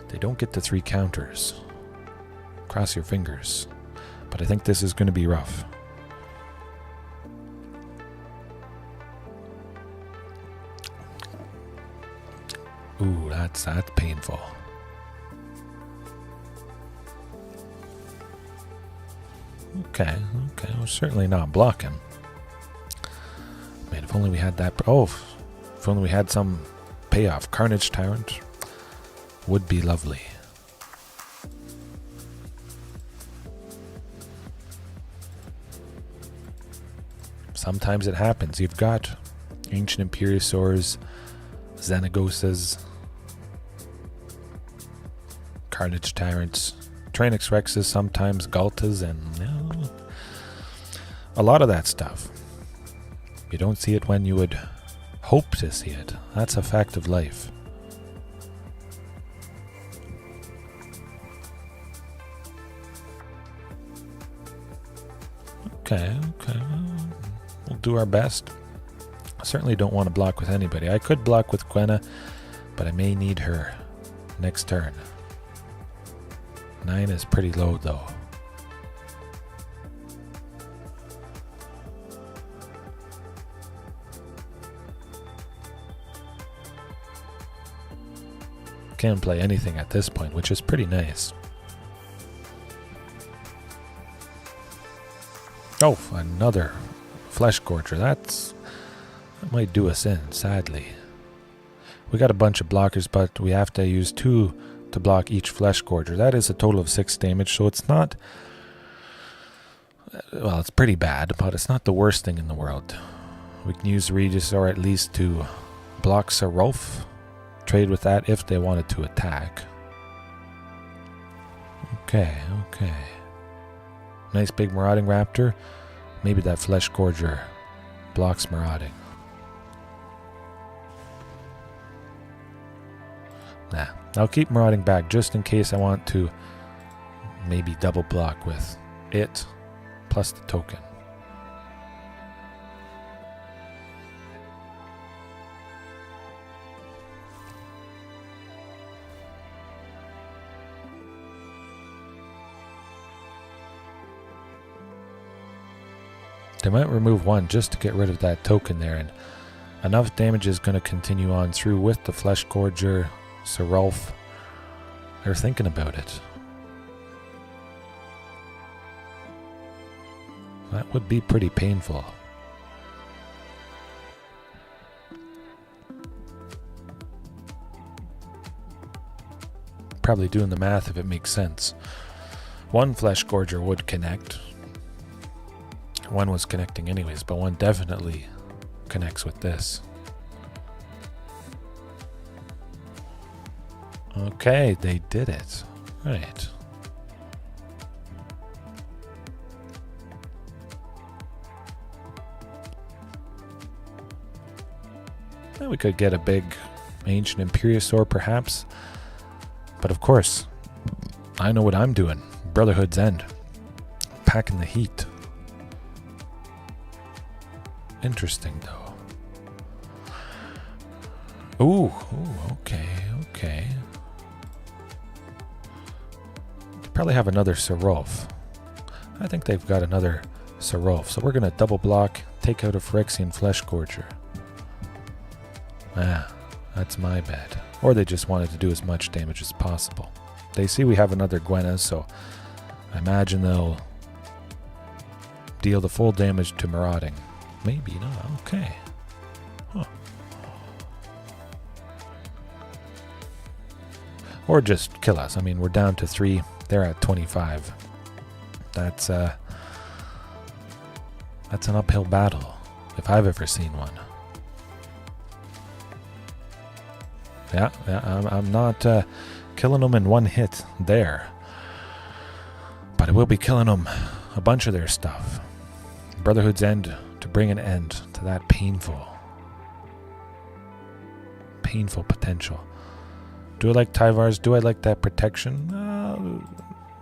they don't get to 3 counters. Cross your fingers. But I think this is going to be rough. Ooh, that's painful. Okay, we're certainly not blocking. Man, if only we had that. Oh, if only we had some payoff. Carnage Tyrant would be lovely. Sometimes it happens. You've got Ancient Imperiosaurs, Xenagoses, Carnage Tyrants, Tranix Rexes, sometimes Galtas, and a lot of that stuff. You don't see it when you would hope to see it. That's a fact of life. Okay. We'll do our best. I certainly don't want to block with anybody. I could block with Gwenna, but I may need her next turn. 9 is pretty low though. Can't play anything at this point, which is pretty nice. Oh, another Flesh Gorger. That might do us in, sadly. We got a bunch of blockers, but we have to use 2 to block each Flesh Gorger. That is a total of 6 damage, so it's not... Well, it's pretty bad, but it's not the worst thing in the world. We can use Regisaur at least to block Sarolf. Trade with that if they wanted to attack. Okay. Nice big Marauding Raptor. Maybe that Flesh Gorger blocks Marauding. Nah, I'll keep Marauding back just in case I want to maybe double block with it plus the token. They might remove 1 just to get rid of that token there, and enough damage is going to continue on through with the Flesh Gorger, Sarolf. They're thinking about it. That would be pretty painful. Probably doing the math if it makes sense. 1 Flesh Gorger would connect. 1 was connecting anyways, but 1 definitely connects with this. Okay, they did it. Right. Now we could get a big Ancient Imperiosaur perhaps. But of course, I know what I'm doing. Brotherhood's End. Packing the heat. Interesting though. Ooh, okay. They probably have another Sarolf. I think they've got another Sarolf. So we're going to double block, take out a Phyrexian Flesh Gorger. Ah, that's my bad. Or they just wanted to do as much damage as possible. They see we have another Gwenna, so I imagine they'll deal the full damage to Marauding. Maybe not. Okay. Huh. Or just kill us. I mean, we're down to 3. They're at 25. That's an uphill battle, if I've ever seen one. Yeah, I'm not killing them in 1 hit there. But I will be killing them a bunch of their stuff. Brotherhood's End to bring an end to that painful potential. Do I like Tyvar's? Do I like that protection?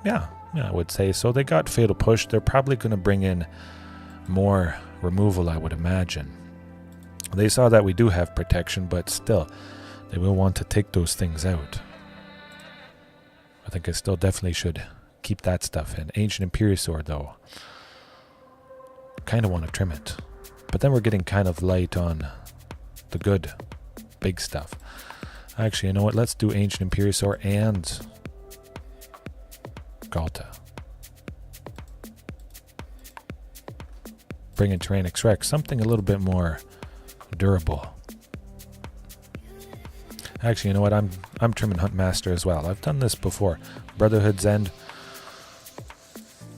Yeah, I would say so. They got Fatal Push. They're probably going to bring in more removal, I would imagine. They saw that we do have protection, but still, they will want to take those things out. I think I still definitely should keep that stuff in. Ancient Imperiosaur, though. Kind of want to trim it. But then we're getting kind of light on the good, big stuff. Actually, you know what? Let's do Ancient Imperiosaur and Galta. Bring in Tyrannix Rex. Something a little bit more durable. Actually, you know what? I'm trimming Huntmaster as well. I've done this before. Brotherhood's End.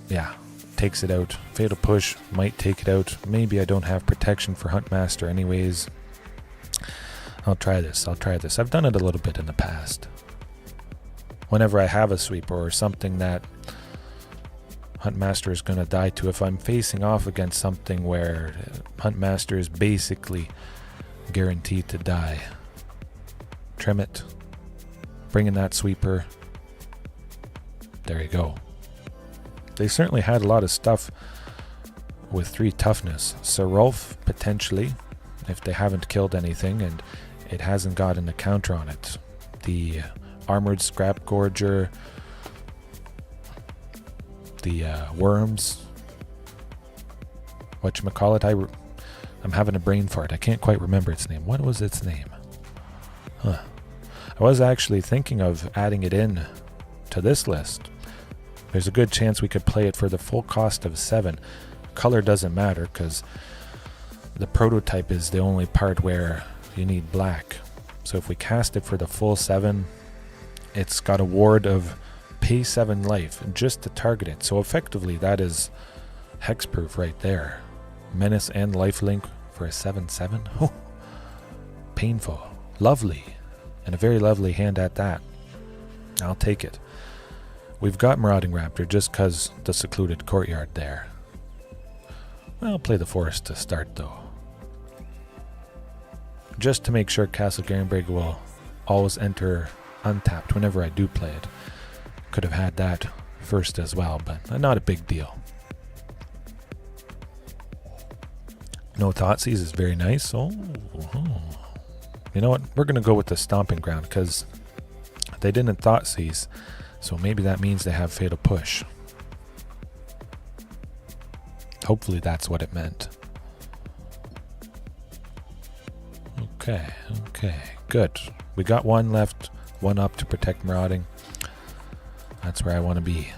Yeah, takes it out. Fatal Push might take it out. Maybe I don't have protection for Huntmaster anyways. I'll try this. I've done it a little bit in the past. Whenever I have a sweeper or something that Huntmaster is going to die to, if I'm facing off against something where Huntmaster is basically guaranteed to die, trim it, bring in that sweeper. There you go. They certainly had a lot of stuff with 3 toughness. Sarolf, potentially, if they haven't killed anything and it hasn't gotten a counter on it. The Armored Scrap Gorger, the worms, whatchamacallit, I'm having a brain fart. I can't quite remember its name. What was its name? Huh. I was actually thinking of adding it in to this list. There's a good chance we could play it for the full cost of 7. Color doesn't matter because the prototype is the only part where you need black. So if we cast it for the full 7, it's got a ward of pay 7 life just to target it. So effectively that is hexproof right there. Menace and lifelink for a 7/7. Oh, painful. Lovely. And a very lovely hand at that. I'll take it. We've got Marauding Raptor just because the secluded courtyard there. I'll play the forest to start though. Just to make sure Castle Garenbrig will always enter untapped whenever I do play it. Could have had that first as well, but not a big deal. No Thoughtseize is very nice. Oh. You know what? We're going to go with the Stomping Ground because they didn't Thoughtseize. So maybe that means they have Fatal Push. Hopefully that's what it meant. Okay, good. We got one left, one up to protect Marauding. That's where I want to be.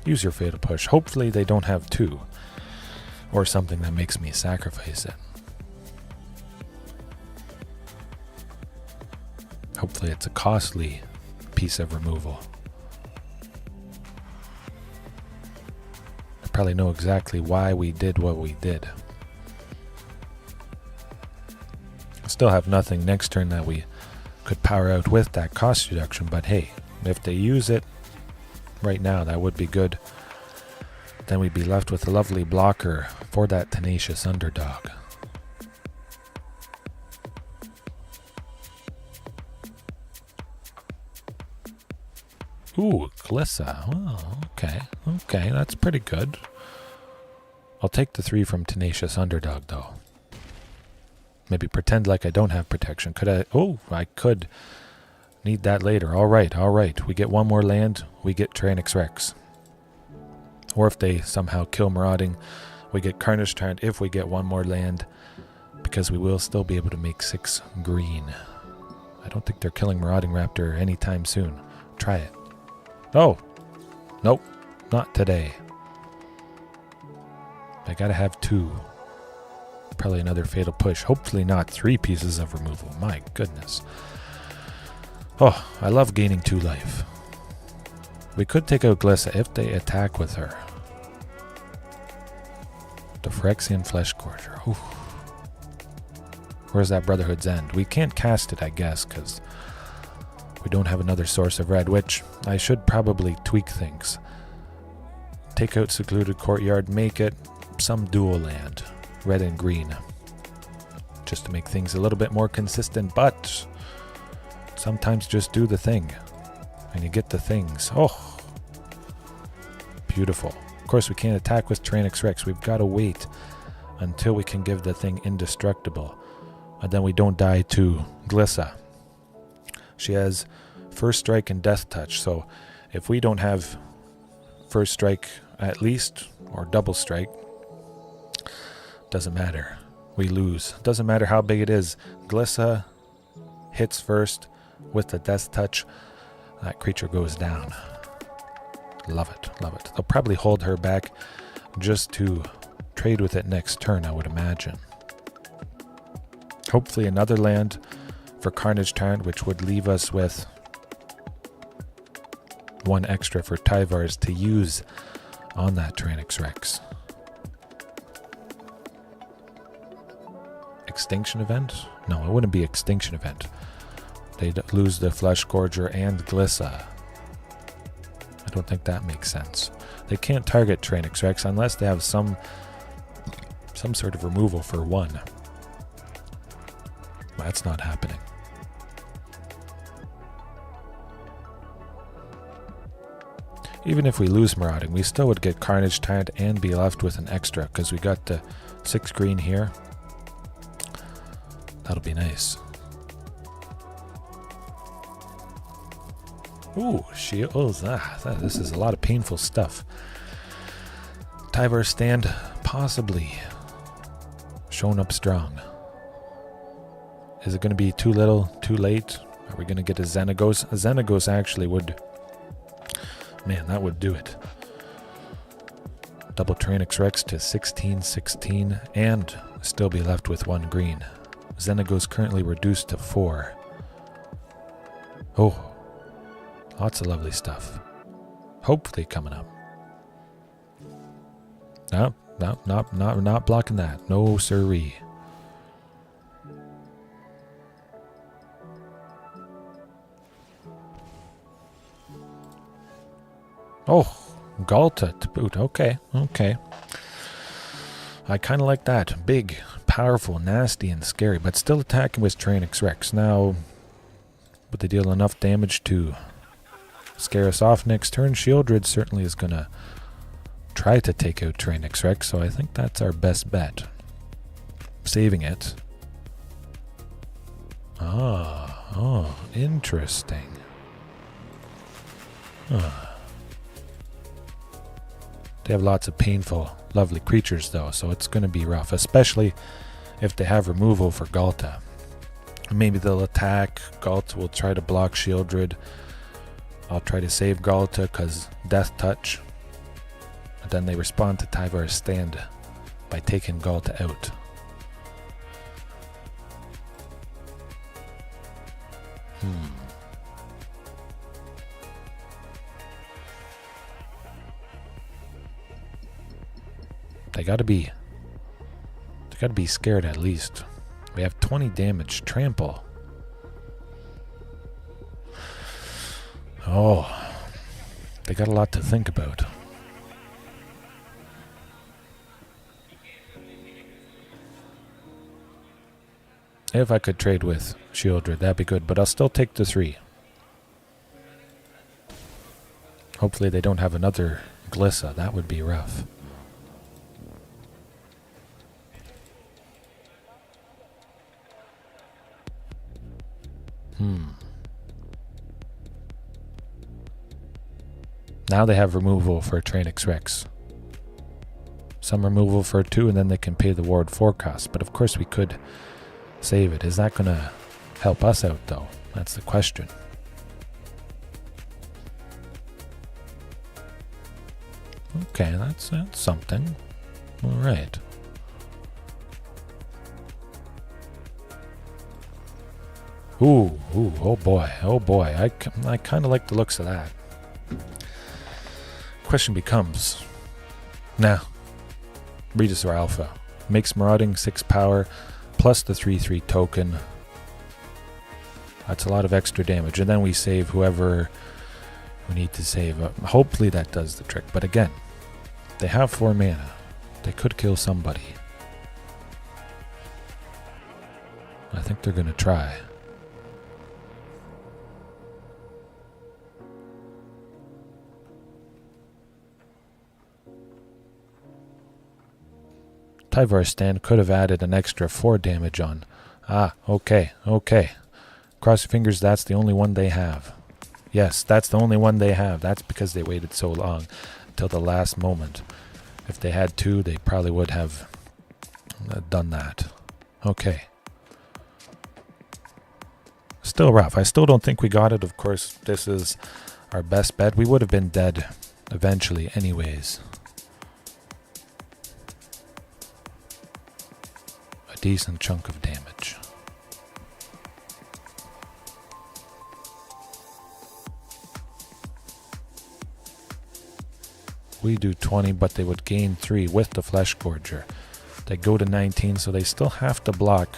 Use your Fatal Push. Hopefully they don't have 2. Or something that makes me sacrifice it. Hopefully it's a costly piece of removal. I probably know exactly why we did what we did. I still have nothing next turn that we could power out with that cost reduction, but hey, if they use it right now, that would be good. Then we'd be left with a lovely blocker for that tenacious underdog. Ooh, Glissa. Oh, okay, that's pretty good. I'll take the 3 from tenacious underdog though. Maybe pretend like I don't have protection. Could I? Oh, I could need that later. All right. We get one more land. We get Tyrannox Rex. Or if they somehow kill Marauding, we get Carnage Tyrant if we get one more land, because we will still be able to make 6 green. I don't think they're killing Marauding Raptor anytime soon. Try it. Oh, nope, not today. I gotta have 2. Probably another Fatal Push. Hopefully not 3 pieces of removal. My goodness. Oh, I love gaining 2 life. We could take out Glissa if they attack with her. The Phyrexian Flesh Gorger. Ooh. Where's that Brotherhood's End? We can't cast it, I guess, because we don't have another source of red, which I should probably tweak things. Take out Secluded Courtyard, make it some dual land, red and green, just to make things a little bit more consistent, but sometimes just do the thing, and you get the things. Oh, beautiful. Of course, we can't attack with Tyrannox Rex. We've got to wait until we can give the thing indestructible, and then we don't die to Glissa. She has First Strike and Death Touch, so if we don't have First Strike at least, or Double Strike, doesn't matter. We lose. Doesn't matter how big it is. Glissa hits first with the Death Touch. That creature goes down. Love it. They'll probably hold her back just to trade with it next turn, I would imagine. Hopefully another land for Carnage Tyrant, which would leave us with 1 extra for Tyvar's to use on that Tyrannox Rex. Extinction Event? No, it wouldn't be Extinction Event. They'd lose the Flesh Gorger and Glissa. I don't think that makes sense. They can't target Tyrannox Rex unless they have some sort of removal for 1. That's not happening. Even if we lose Marauding, we still would get Carnage Tyrant and be left with an extra, because we got the 6 green here. That'll be nice. Ooh, shields. This is a lot of painful stuff. Tyvar stand possibly shown up strong. Is it going to be too little, too late? Are we going to get a Xenagos? A Xenagos actually would... Man, that would do it. Double Tyrannix Rex to 16-16 and still be left with 1 green. Xenagos currently reduced to 4. Oh, lots of lovely stuff. Hopefully coming up. No, not blocking that. No siree. Oh, Galta to boot. Okay. I kind of like that. Big, powerful, nasty, and scary, but still attacking with Tyrannix Rex. Now, would they deal enough damage to scare us off next turn? Shieldred certainly is going to try to take out Tyrannix Rex, so I think that's our best bet. Saving it. Oh, interesting. They have lots of painful, lovely creatures though, so it's going to be rough, especially if they have removal for Galta. Maybe they'll attack, Galta will try to block Shieldred. I'll try to save Galta because Death Touch. But then they respond to Tyvar's stand by taking Galta out. They gotta be scared at least. We have 20 damage. Trample. Oh, they got a lot to think about. If I could trade with Shieldred, that'd be good, but I'll still take the 3. Hopefully they don't have another Glissa. That would be rough. Now they have removal for Tyrannix Rex. Some removal for 2, and then they can pay the ward 4 cost. But of course we could save it. Is that going to help us out though? That's the question. Okay, that's something. Alright. Ooh, oh boy. I kind of like the looks of that. Question becomes, Regis or Alpha. Makes Marauding 6 power, plus the 3/3 token. That's a lot of extra damage. And then we save whoever we need to save. Hopefully that does the trick. But again, they have 4 mana. They could kill somebody. I think they're going to try. Tyvar's stand could have added an extra 4 damage on. Okay. Cross your fingers, that's the only one they have. Yes, that's the only one they have. That's because they waited so long until the last moment. If they had 2, they probably would have done that. Okay. Still rough. I still don't think we got it. Of course, this is our best bet. We would have been dead eventually anyways. A decent chunk of damage. We do 20, but they would gain 3 with the Flesh Gorger. They go to 19, so they still have to block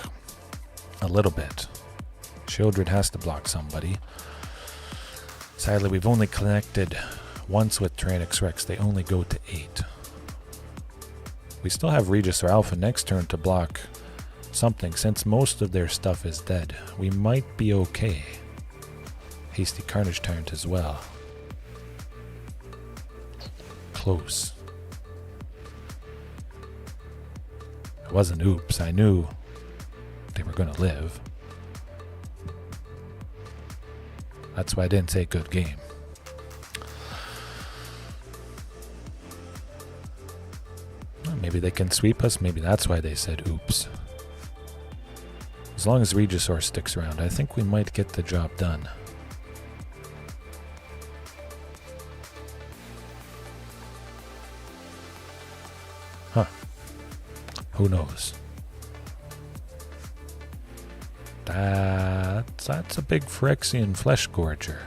a little bit. Shieldred has to block somebody. Sadly, we've only connected once with Tyrannix Rex. They only go to 8. We still have Regis or Alpha next turn to block something. Since most of their stuff is dead, we might be okay. Hasty Carnage Tyrant as well. Close. It wasn't oops. I knew they were going to live. That's why I didn't say good game. Maybe they can sweep us. Maybe that's why they said oops. As long as Regisaur sticks around, I think we might get the job done. Huh. Who knows? That's a big Phyrexian Flesh Gorger.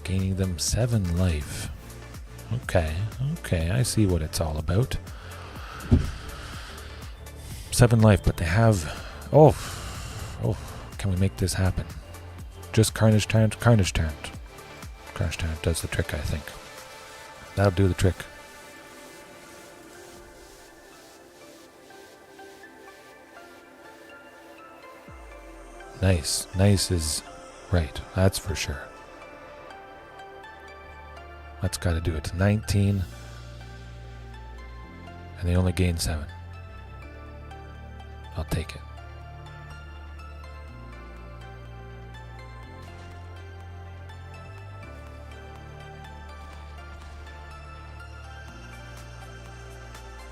Gaining them 7 life. Okay, I see what it's all about. 7 life, but they have... Oh, can we make this happen? Just Carnage Taunt, Carnage Taunt. Carnage Taunt does the trick, I think. That'll do the trick. Nice. Nice is right, that's for sure. That's got to do it. 19. And they only gain 7. I'll take it.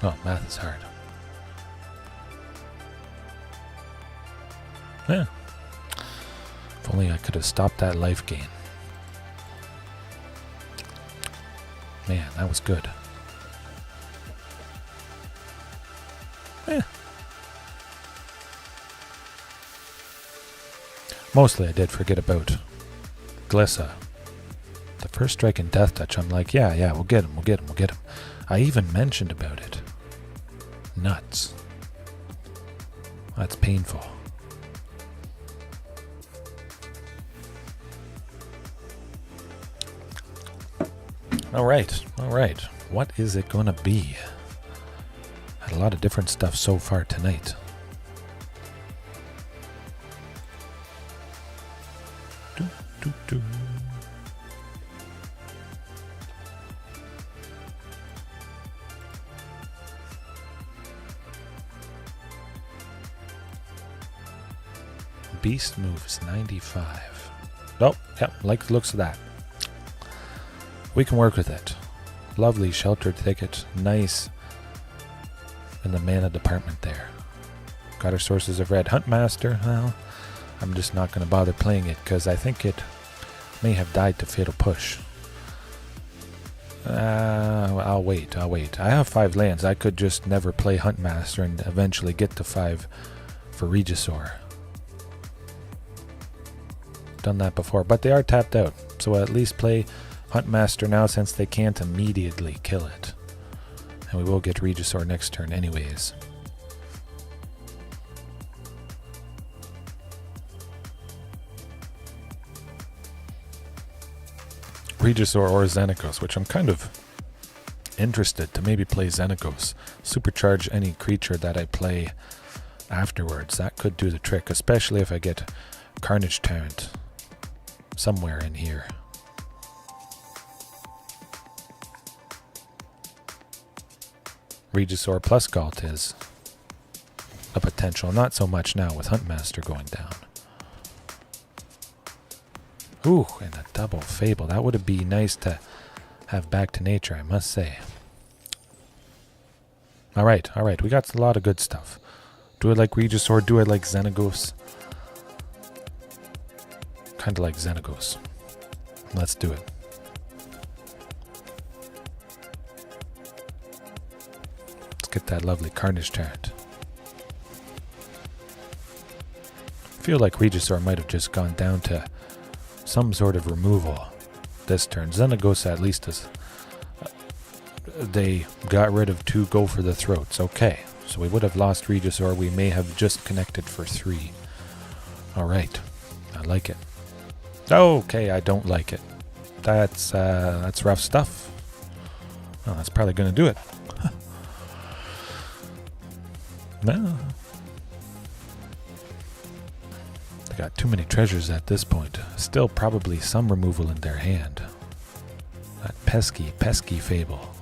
Oh, math is hard. Yeah. If only I could have stopped that life gain. Man, that was good. Yeah. Mostly I did forget about Glissa. The first strike and death touch, I'm like, yeah, we'll get him. I even mentioned about it. Nuts. That's painful. All right. What is it gonna be? Had a lot of different stuff so far tonight. Do. Beast moves 95. Oh, yep, like the looks of that. We can work with it. Lovely sheltered thicket. Nice. In the mana department there. Got our sources of red. Huntmaster. Well, I'm just not going to bother playing it because I think it may have died to Fatal Push. I'll wait. I have 5 lands. I could just never play Huntmaster and eventually get to 5 for Regisaur. Done that before, but they are tapped out. So I'll at least play Huntmaster now since they can't immediately kill it. And we will get Regisaur next turn anyways. Regisaur or Xenagos, which I'm kind of interested to maybe play Xenagos. Supercharge any creature that I play afterwards. That could do the trick, especially if I get Carnage Taunt somewhere in here. Regisaur plus Galt is a potential, not so much now with Huntmaster going down. Ooh, and a double Fable. That would be nice to have back to nature, I must say. Alright, we got a lot of good stuff. Do I like Regisaur? Do I like Xenagos? Kinda like Xenagos. Let's do it. Get that lovely Carnage Taunt. I feel like Regisaur might have just gone down to some sort of removal this turn. Xenagos at least is... they got rid of 2 go for the throats. Okay, so we would have lost Regisaur. We may have just connected for 3. Alright, I like it. Okay, I don't like it. That's rough stuff. Oh, that's probably going to do it. No. They got too many treasures at this point. Still probably some removal in their hand. That pesky Fable.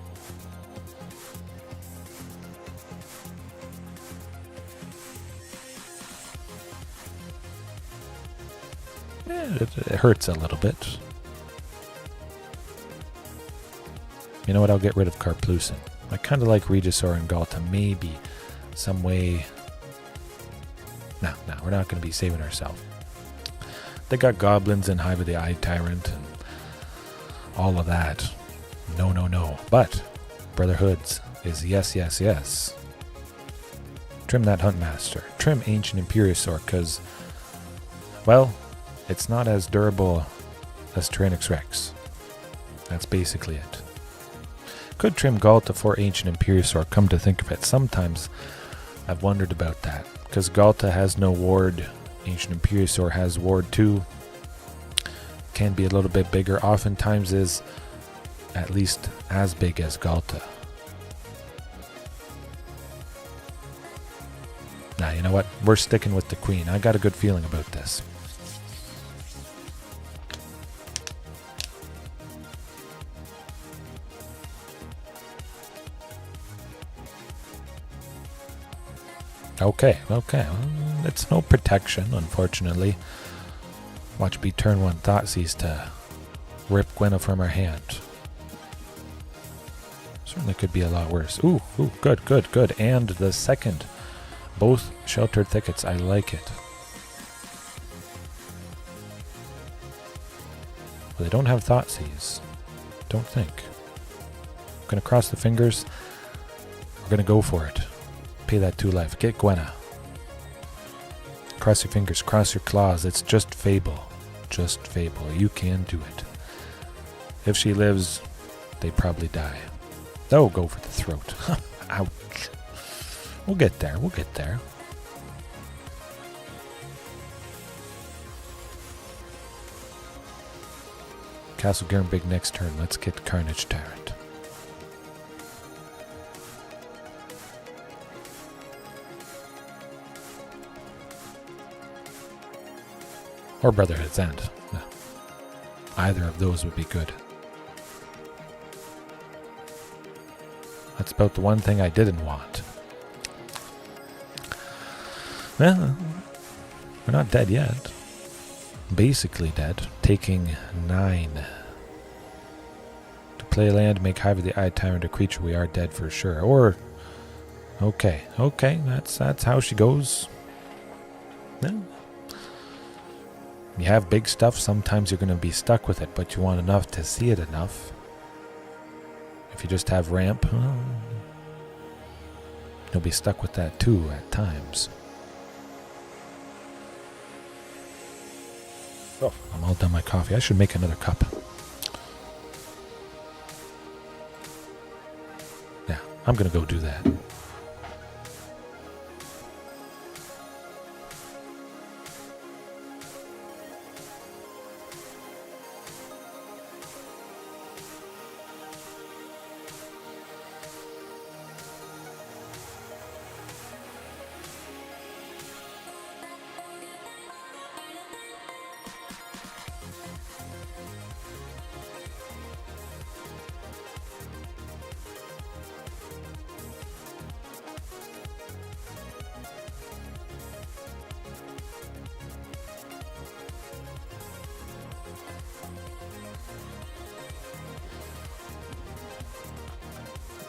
Yeah, it hurts a little bit. You know what? I'll get rid of Karplusin. I kind of like Regisaur and Galta. Maybe some way. No, we're not going to be saving ourselves. They got goblins and Hive of the Eye Tyrant and all of that. No. But Brotherhoods is yes. Trim that Huntmaster. Trim Ancient Imperiosaur because, well, it's not as durable as Tyrannix Rex. That's basically it. Could trim Galta for Ancient Imperiosaur, come to think of it. Sometimes I've wondered about that because Galta has no ward. Ancient Imperiosaur has ward too. Can be a little bit bigger. Oftentimes is at least as big as Galta. Nah, you know what? We're sticking with the Queen. I got a good feeling about this. Okay. It's no protection, unfortunately. Watch me turn one Thoughtseize to rip Gwenna from her hand. Certainly could be a lot worse. Ooh, good. And the second. Both Sheltered Thickets, I like it. Well, they don't have Thoughtseize. Don't think. I'm going to cross the fingers. We're going to go for it. Pay that 2 life. Get Gwenna. Cross your fingers, cross your claws. It's just Fable. Just Fable. You can do it. If she lives, they probably die. Oh, go for the throat. Ouch. We'll get there. Castle Big next turn. Let's get Carnage Tyrant. Or Brotherhood's End. No. Either of those would be good. That's about the one thing I didn't want. Well, we're not dead yet. Basically dead. Taking 9. To play land, make Hive of the Eye Tyrant a creature. We are dead for sure. Or, okay. That's how she goes. Yeah. You have big stuff, sometimes you're going to be stuck with it, but you want enough to see it enough. If you just have ramp, well, you'll be stuck with that too at times. Oh, I'm all done my coffee. I should make another cup. Yeah, I'm going to go do that.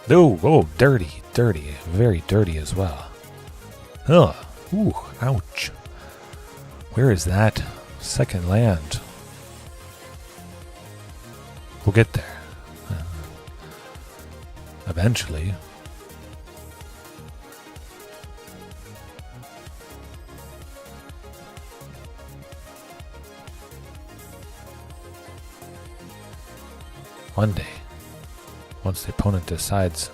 Oh, dirty. Very dirty as well. Ugh. Ooh, ouch. Where is that second land? We'll get there. Eventually. One day. Once the opponent decides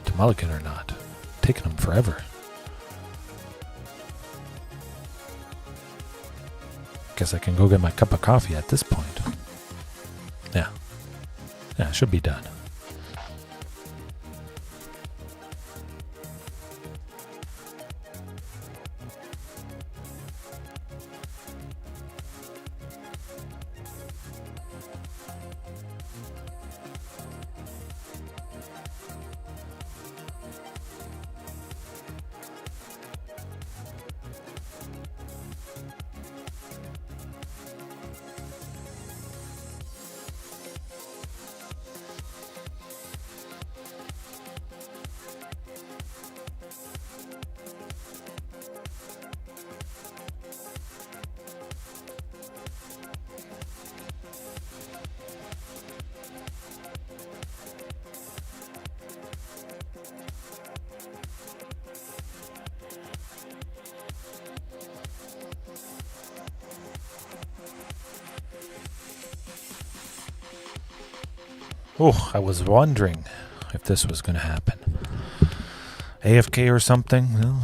to mulligan or not. Taking them forever. Guess I can go get my cup of coffee at this point. Yeah, it should be done. Oh, I was wondering if this was going to happen. AFK or something? Well,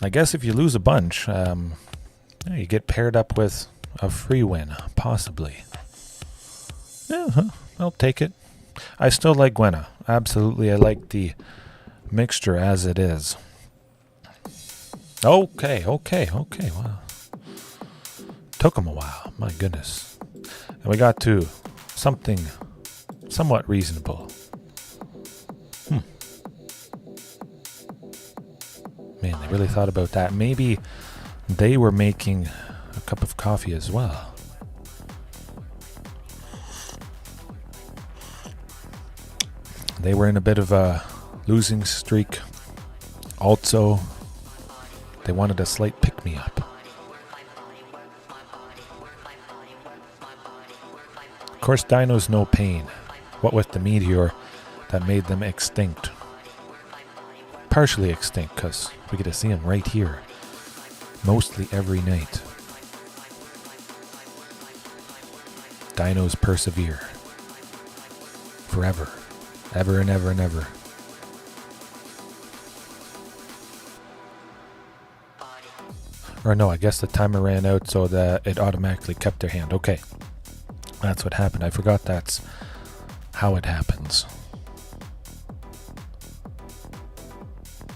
I guess if you lose a bunch, you get paired up with a free win, possibly. Yeah, I'll take it. I still like Gwenna. Absolutely, I like the mixture as it is. Okay. Wow. Took him a while. My goodness. And we got to something somewhat reasonable. Man, they really thought about that. Maybe they were making a cup of coffee as well. They were in a bit of a losing streak. Also, they wanted a slight pick-me-up. Of course, Dinos no pain. What with the meteor that made them extinct. Partially extinct, because we get to see them right here. Mostly every night. Dinos persevere. Forever. Ever and ever and ever. Or no, I guess the timer ran out so that it automatically kept their hand. Okay. That's what happened. I forgot that's how it happens.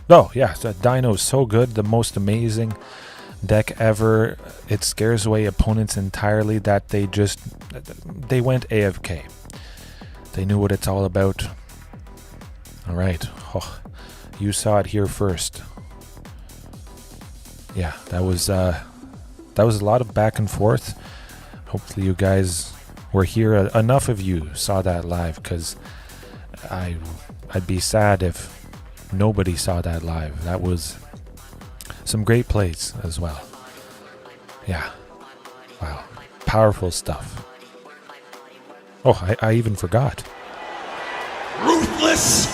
Oh, yeah. So Dino's so good. The most amazing deck ever. It scares away opponents entirely that they went AFK. They knew what it's all about. All right. Oh, you saw it here first. Yeah, that was a lot of back and forth. Hopefully you guys were here. Enough of you saw that live, because I'd be sad if nobody saw that live. That was some great plays as well. Yeah. Wow. Powerful stuff. Oh, I even forgot. Ruthless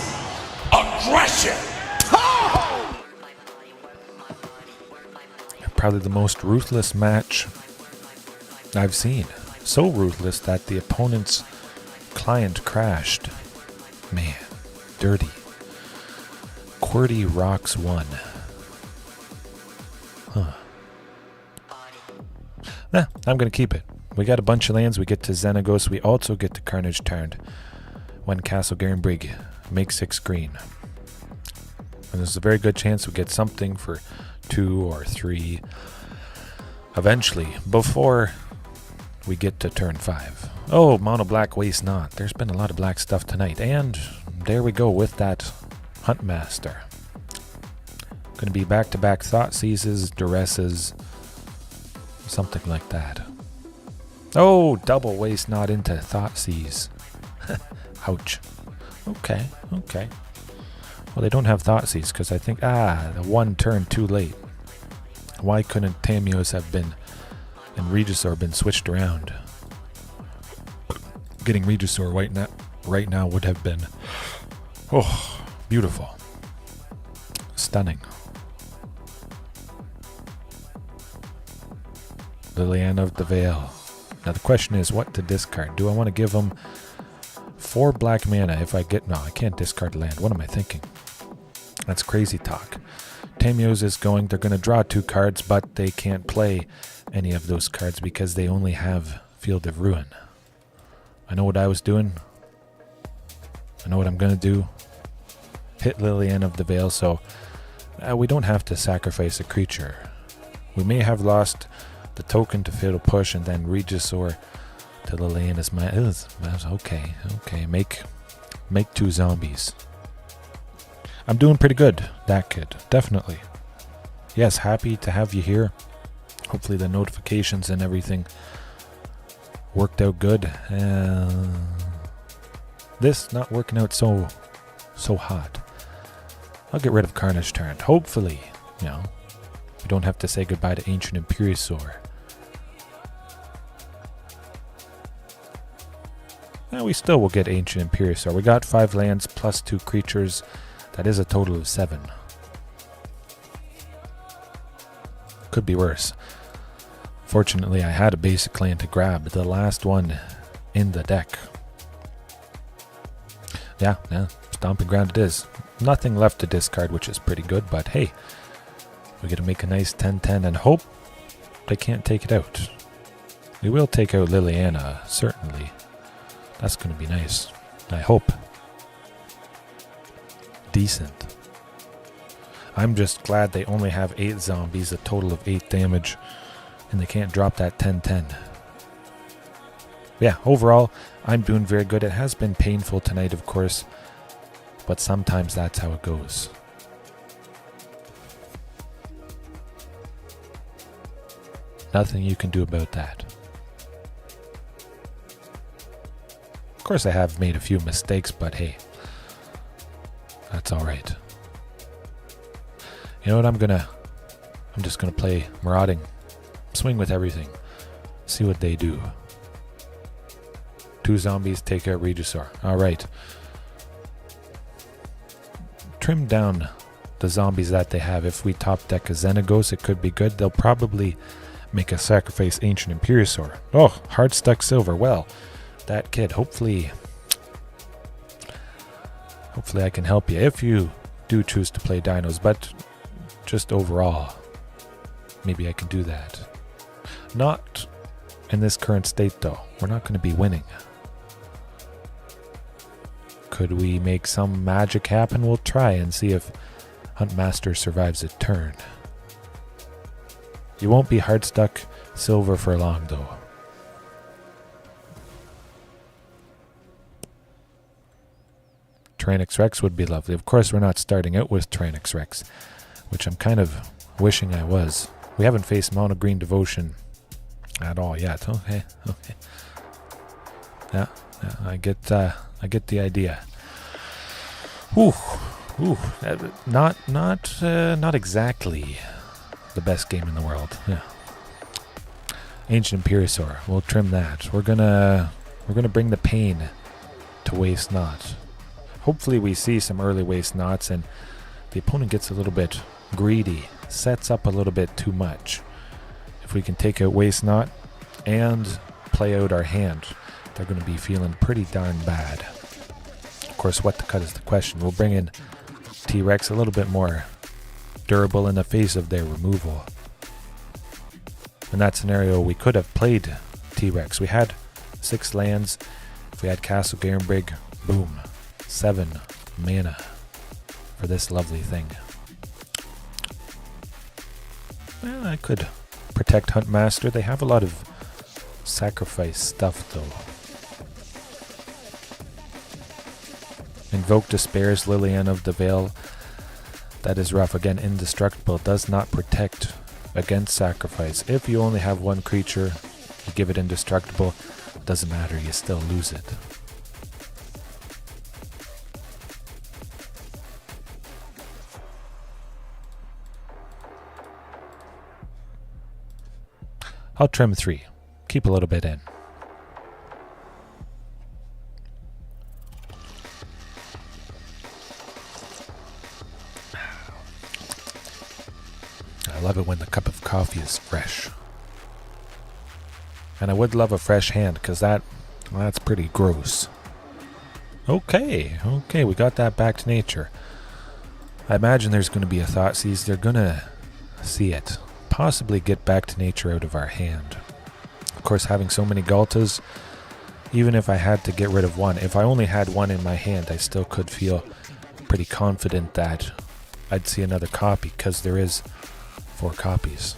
aggression. Probably the most ruthless match I've seen. So ruthless that the opponent's client crashed. Man, dirty. QWERTY rocks one. Huh. Nah, I'm going to keep it. We got a bunch of lands. We get to Xenagos. We also get to Carnage turned when Castle Garenbrig makes 6 green. And there's a very good chance we get something for 2 or 3 eventually before we get to turn 5. Oh, mono black waste not. There's been a lot of black stuff tonight. And there we go with that Huntmaster. Going to be back-to-back Thought Seizes, Duresses, something like that. Oh, double waste not into Thought Seize. Ouch. Okay. Well, they don't have Thought Seize because I think, the one turn too late. Why couldn't Tamiyos have been and Regisaur been switched around? Getting Regisaur right now would have been, beautiful. Stunning. Liliana of the Veil. Now the question is what to discard. Do I want to give them 4 black mana if I get... No, I can't discard land. What am I thinking? That's crazy talk. Tamiyo's is going... They're going to draw 2 cards, but they can't play any of those cards because they only have Field of Ruin. I know what I was doing. I know what I'm going to do. Hit Liliana of the Veil, so we don't have to sacrifice a creature. We may have lost the token to Fatal Push and then Regisaur to Liliana's mana. Okay. Make 2 zombies. I'm doing pretty good, that kid. Definitely. Yes, happy to have you here. Hopefully the notifications and everything worked out good. This not working out so hot. I'll get rid of Carnage turned. Hopefully, we don't have to say goodbye to Ancient Imperiosaur. Now we still will get Ancient Imperiosaur. We got 5 lands plus 2 creatures. That is a total of 7. Could be worse. Fortunately, I had a basic land to grab, the last one in the deck. Yeah, stomping ground it is. Nothing left to discard, which is pretty good, but hey, we get to make a nice 10-10 and hope they can't take it out. We will take out Liliana, certainly. That's going to be nice. I hope. Decent. I'm just glad they only have 8 zombies, a total of 8 damage, and they can't drop that 10-10. Yeah, overall, I'm doing very good. It has been painful tonight, of course, but sometimes that's how it goes. Nothing you can do about that. Of course, I have made a few mistakes, but hey, that's alright. You know what, I'm just gonna play Marauding. Swing with everything. See what they do. 2 zombies, take out Regisaur. Alright. Trim down the zombies that they have. If we top deck a Xenagos, it could be good. They'll probably make a sacrifice Ancient Imperiosaur. Oh, hard stuck silver. Well, that kid, hopefully I can help you if you do choose to play Dinos, but just overall, maybe I can do that. Not in this current state though. We're not going to be winning. Could we make some magic happen? We'll try and see if Huntmaster survives a turn. You won't be hard stuck silver for long though. Tyrannix Rex would be lovely. Of course, we're not starting out with Tyrannix Rex, which I'm kind of wishing I was. We haven't faced Mono Green Devotion at all yet. Okay. Yeah, I get the idea. Ooh, not exactly the best game in the world. Yeah. Ancient Imperiosaur. We'll trim that. We're gonna bring the pain to Waste Not. Hopefully we see some early Waste Nots and the opponent gets a little bit greedy, sets up a little bit too much. If we can take out Waste Not and play out our hand, they're going to be feeling pretty darn bad. Of course, what to cut is the question. We'll bring in T-Rex, a little bit more durable in the face of their removal. In that scenario, we could have played T-Rex. We had 6 lands. If we had Castle Garenbrig, boom, 7 mana for this lovely thing. Well, I could protect Huntmaster. They have a lot of sacrifice stuff though. Invoke Despair's Liliana of the Veil. That is rough. Again, indestructible. Does not protect against sacrifice. If you only have 1 creature, you give it indestructible. Doesn't matter, you still lose it. I'll trim 3. Keep a little bit in. I love it when the cup of coffee is fresh. And I would love a fresh hand, because that's pretty gross. Okay, we got that back to nature. I imagine there's going to be a Thoughtseize. They're going to see it. Possibly get back to nature out of our hand. Of course, having so many Galtas, even if I had to get rid of 1, if I only had 1 in my hand, I still could feel pretty confident that I'd see another copy, because there is 4 copies.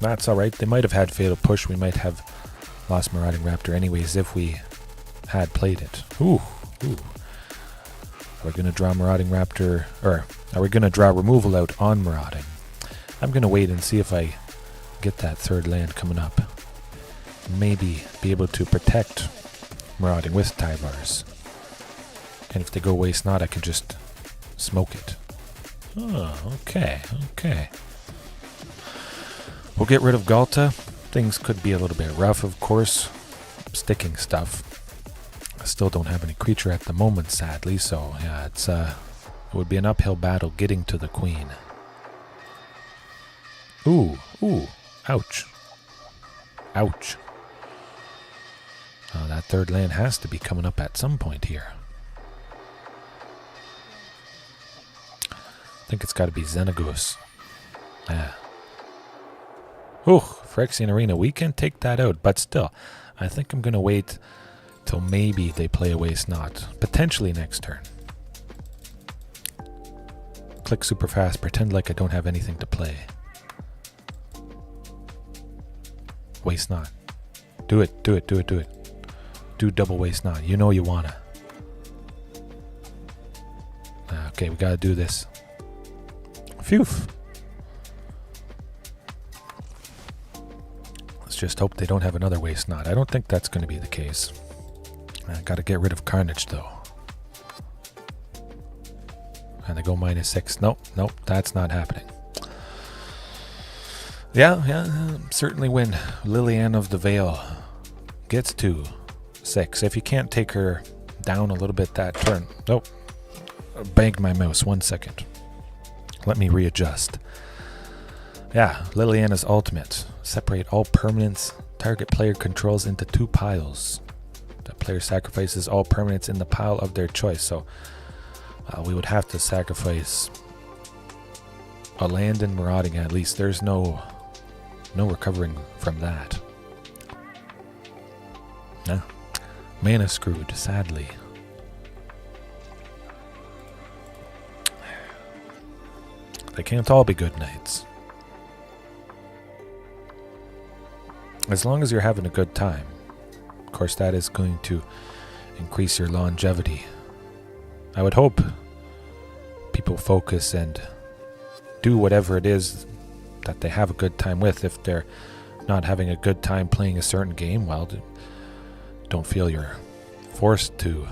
That's alright. They might have had Fatal Push. We might have lost Marauding Raptor anyways if we had played it. Ooh. Are we going to draw Marauding Raptor, or are we going to draw removal out on Marauding? I'm going to wait and see if I get that 3rd land coming up. Maybe be able to protect Marauding with Tyvars. And if they go Waste Not, I can just smoke it. Oh, okay. We'll get rid of Galta. Things could be a little bit rough, of course. Sticking stuff. I still don't have any creature at the moment, sadly, so yeah, it would be an uphill battle getting to the Queen. Ooh, ouch. Oh, that 3rd land has to be coming up at some point here. think it's got to be Xenagos. Yeah. Ooh, Phyrexian Arena. We can take that out, but still, I think I'm going to wait till maybe they play a Waste Not. Potentially next turn. Click super fast. Pretend like I don't have anything to play. Waste Not. Do it, do it, do it, do it. Do double Waste Not. You know you wanna. Okay, we gotta do this. Phew. Let's just hope they don't have another Waste Not. I don't think that's gonna be the case. I gotta get rid of Carnage though. And they go -6. Nope, nope, that's not happening. Yeah, certainly when Liliana of the Veil gets to 6. If you can't take her down a little bit that turn. Nope. Banged my mouse. 1 second. Let me readjust. Yeah, Liliana's ultimate. Separate all permanents target player controls into 2 piles. The player sacrifices all permanents in the pile of their choice. So we would have to sacrifice a land and marauding at least. There's no recovering from that. No. Mana screwed, sadly. They can't all be good nights. As long as you're having a good time. Of course, that is going to increase your longevity. I would hope people focus and do whatever it is that they have a good time with. If they're not having a good time playing a certain game, well, don't feel you're forced to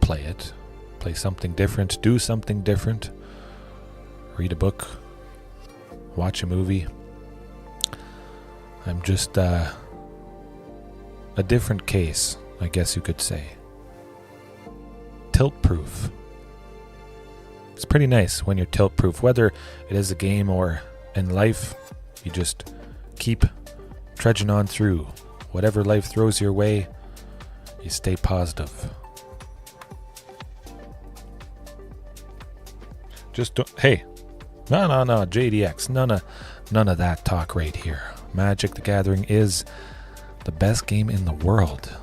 play it. Play something different, do something different. Read a book, watch a movie. I'm just a different case, I guess you could say. Tilt-proof. It's pretty nice when you're tilt-proof, whether it is a game or in life. You just keep trudging on through. Whatever life throws your way, you stay positive. Just don't, hey, no, JDX, none of that talk right here. Magic the Gathering is the best game in the world.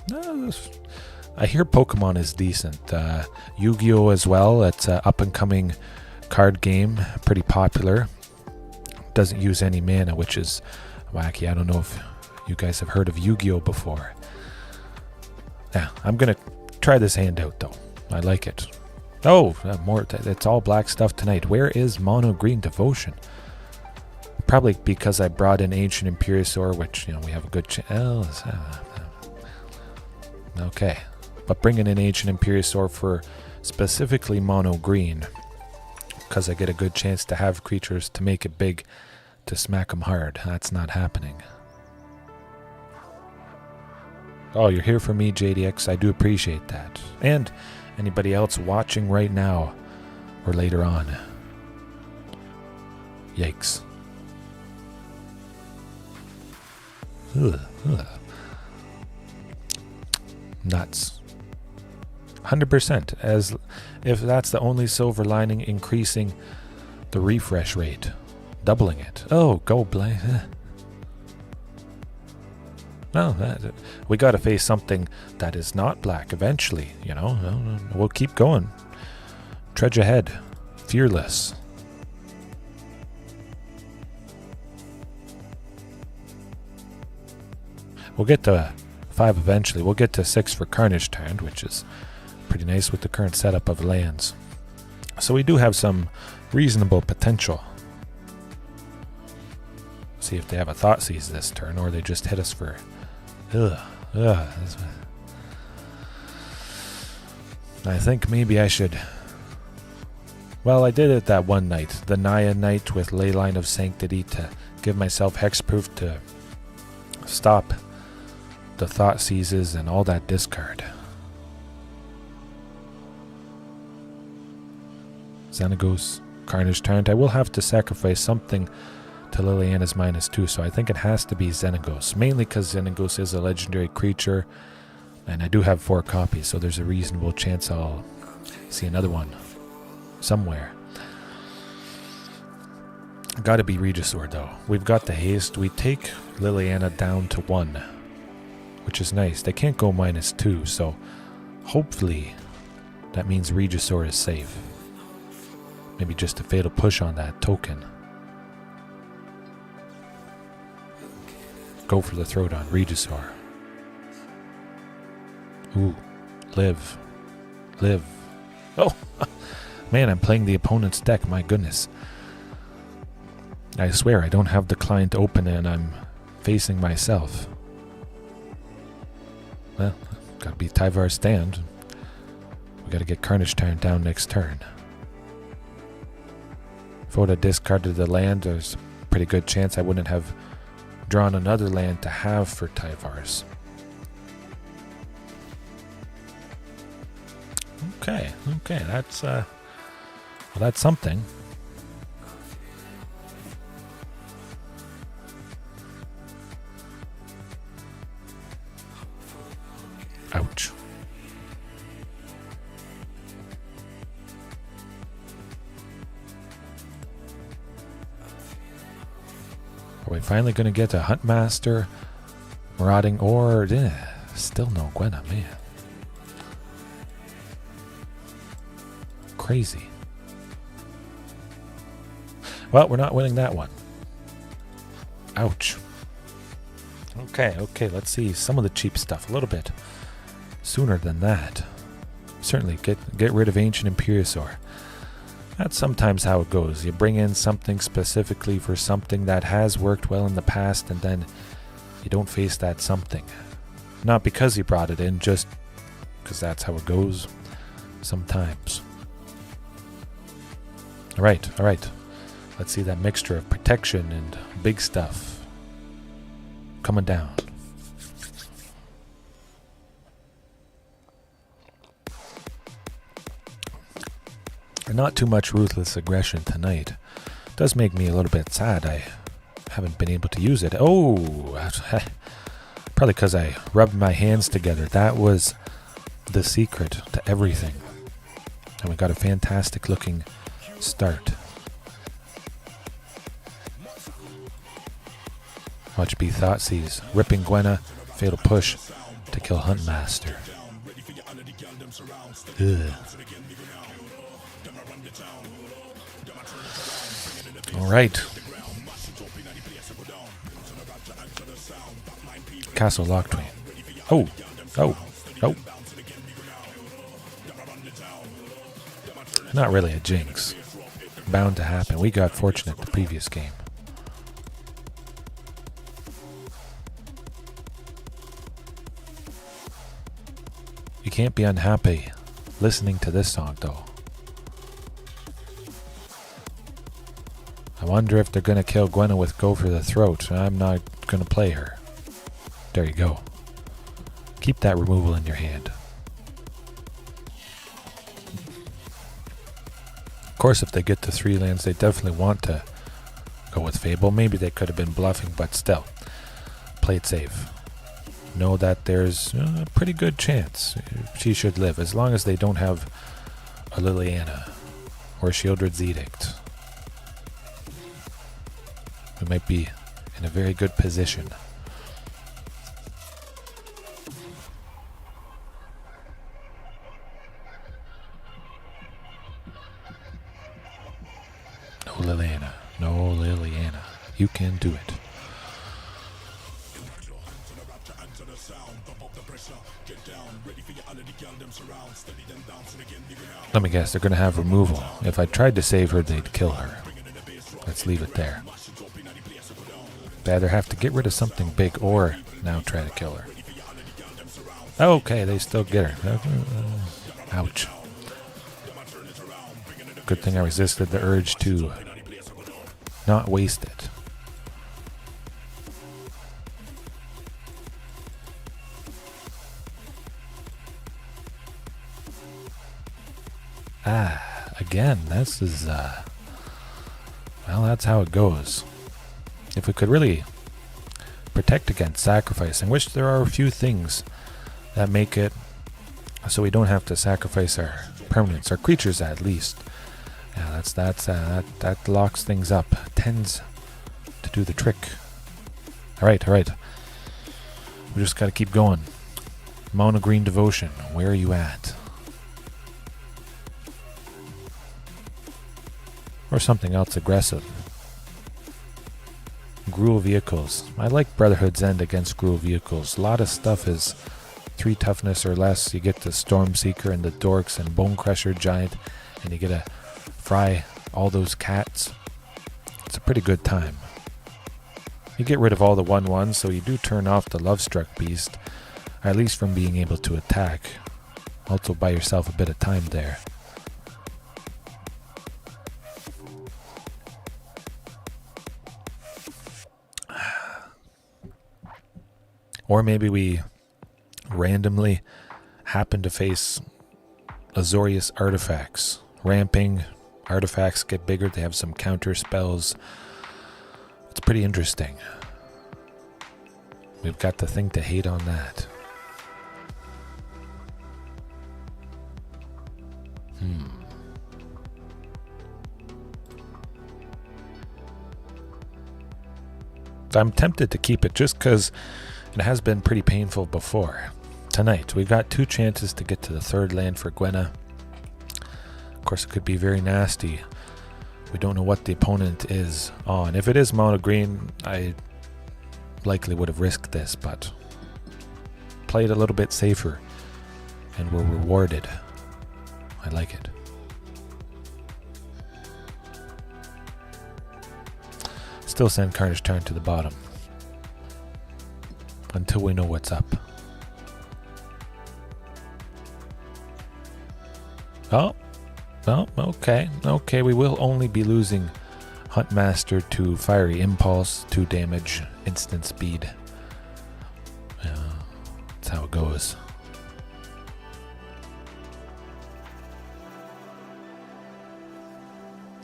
No, I hear Pokemon is decent. Yu-Gi-Oh as well. It's an up-and-coming card game, pretty popular. Doesn't use any mana, which is wacky. I don't know if you guys have heard of Yu-Gi-Oh before. Yeah, I'm gonna try this hand out though. I like it. Oh, more. It's all black stuff tonight. Where is Mono Green Devotion? Probably because I brought in Ancient Imperiosaur, which we have a good chance. Okay, but bringing in Ancient Imperiosaur for specifically Mono Green, because I get a good chance to have creatures to make it big, to smack them hard. That's not happening. Oh, you're here for me, JDX. I do appreciate that. And anybody else watching right now or later on. Yikes. Ugh. Nuts. 100%, as if that's the only silver lining, increasing the refresh rate, doubling it. Oh, go blank. No, we got to face something that is not black eventually, We'll keep going. Trudge ahead. Fearless. We'll get to 5 eventually. We'll get to 6 for Carnage turned, which is pretty nice with the current setup of lands. So we do have some reasonable potential. See if they have a Thought Seize this turn, or they just hit us for... I think maybe I should... Well, I did it that one night, the Naya night with Leyline of Sanctity, to give myself hexproof to stop the Thought Seizes and all that discard. Xenagos, Carnage Tyrant. I will have to sacrifice something to Liliana's -2, so I think it has to be Xenagos. Mainly because Xenagos is a legendary creature, and I do have 4 copies, so there's a reasonable chance I'll see another one somewhere. Gotta be Regisaur though. We've got the haste. We take Liliana down to 1, which is nice. They can't go -2, so hopefully that means Regisaur is safe. Maybe just a fatal push on that token. Go for the throat on Regisaur. Ooh, live. Live. Oh, man, I'm playing the opponent's deck, my goodness. I swear I don't have the client open and I'm facing myself. Well, gotta be Tyvar's stand. We gotta get Carnage turned down next turn. If I would have discarded the land, there's a pretty good chance I wouldn't have drawn another land to have for Tyvar's. Okay, that's well, that's something. Ouch. Are we finally going to get a Huntmaster, Marauding, or still no Gwenna, man. Crazy. Well, we're not winning that one. Ouch. Okay, let's see some of the cheap stuff a little bit sooner than that. Certainly get rid of Ancient Imperiosaur. That's sometimes how it goes. You bring in something specifically for something that has worked well in the past, and then you don't face that something. Not because you brought it in, just because that's how it goes sometimes. Alright. Let's see that mixture of protection and big stuff coming down. Not too much ruthless aggression tonight. Does make me a little bit sad. I haven't been able to use it. Oh, probably because I rubbed my hands together. That was the secret to everything. And we got a fantastic looking start. Watch B Thoughtseize ripping Gwenna. Fatal push to kill Huntmaster. Ugh. Alright. Castle Locktrain. Oh. Not really a jinx. Bound to happen. We got fortunate the previous game. You can't be unhappy listening to this song though. I wonder if they're going to kill Gwenna with Go for the Throat. I'm not going to play her. There you go. Keep that removal in your hand. Of course, if they get to 3 lands, they definitely want to go with Fable. Maybe they could have been bluffing, but still. Play it safe. Know that there's a pretty good chance she should live, as long as they don't have a Liliana or Shieldred's Edict. We might be in a very good position. No Liliana. You can do it. Let me guess, they're going to have removal. If I tried to save her, they'd kill her. Let's leave it there. They either have to get rid of something big or now try to kill her. Okay, they still get her. Ouch. Good thing I resisted the urge to not waste it. Again, this is, well, that's how it goes. If we could really protect against sacrificing, which there are a few things that make it so we don't have to sacrifice our permanents, our creatures at least. Yeah, that locks things up. Tends to do the trick. All right. We just got to keep going. Mono Green Devotion, where are you at? Or something else aggressive. Gruul vehicles. I like Brotherhood's End against Gruul vehicles. A lot of stuff is 3 toughness or less. You get the Stormseeker and the Dorks and Bone Crusher Giant, and you get to fry all those cats. It's a pretty good time. You get rid of all the 1/1s, so you do turn off the Lovestruck Beast, at least from being able to attack. Also buy yourself a bit of time there. Or maybe we randomly happen to face Azorius artifacts. Ramping artifacts get bigger, they have some counter spells. It's pretty interesting. We've got the thing to hate on that. I'm tempted to keep it just because it has been pretty painful before. Tonight, we've got 2 chances to get to the 3rd land for Gwenna. Of course, it could be very nasty. We don't know what the opponent is on. If it is mono green, I likely would have risked this, but played a little bit safer and were rewarded. I like it. Still send Carnage Tarn to the bottom until we know what's up. Oh, okay. We will only be losing Huntmaster to Fiery Impulse, 2 damage, instant speed. That's how it goes.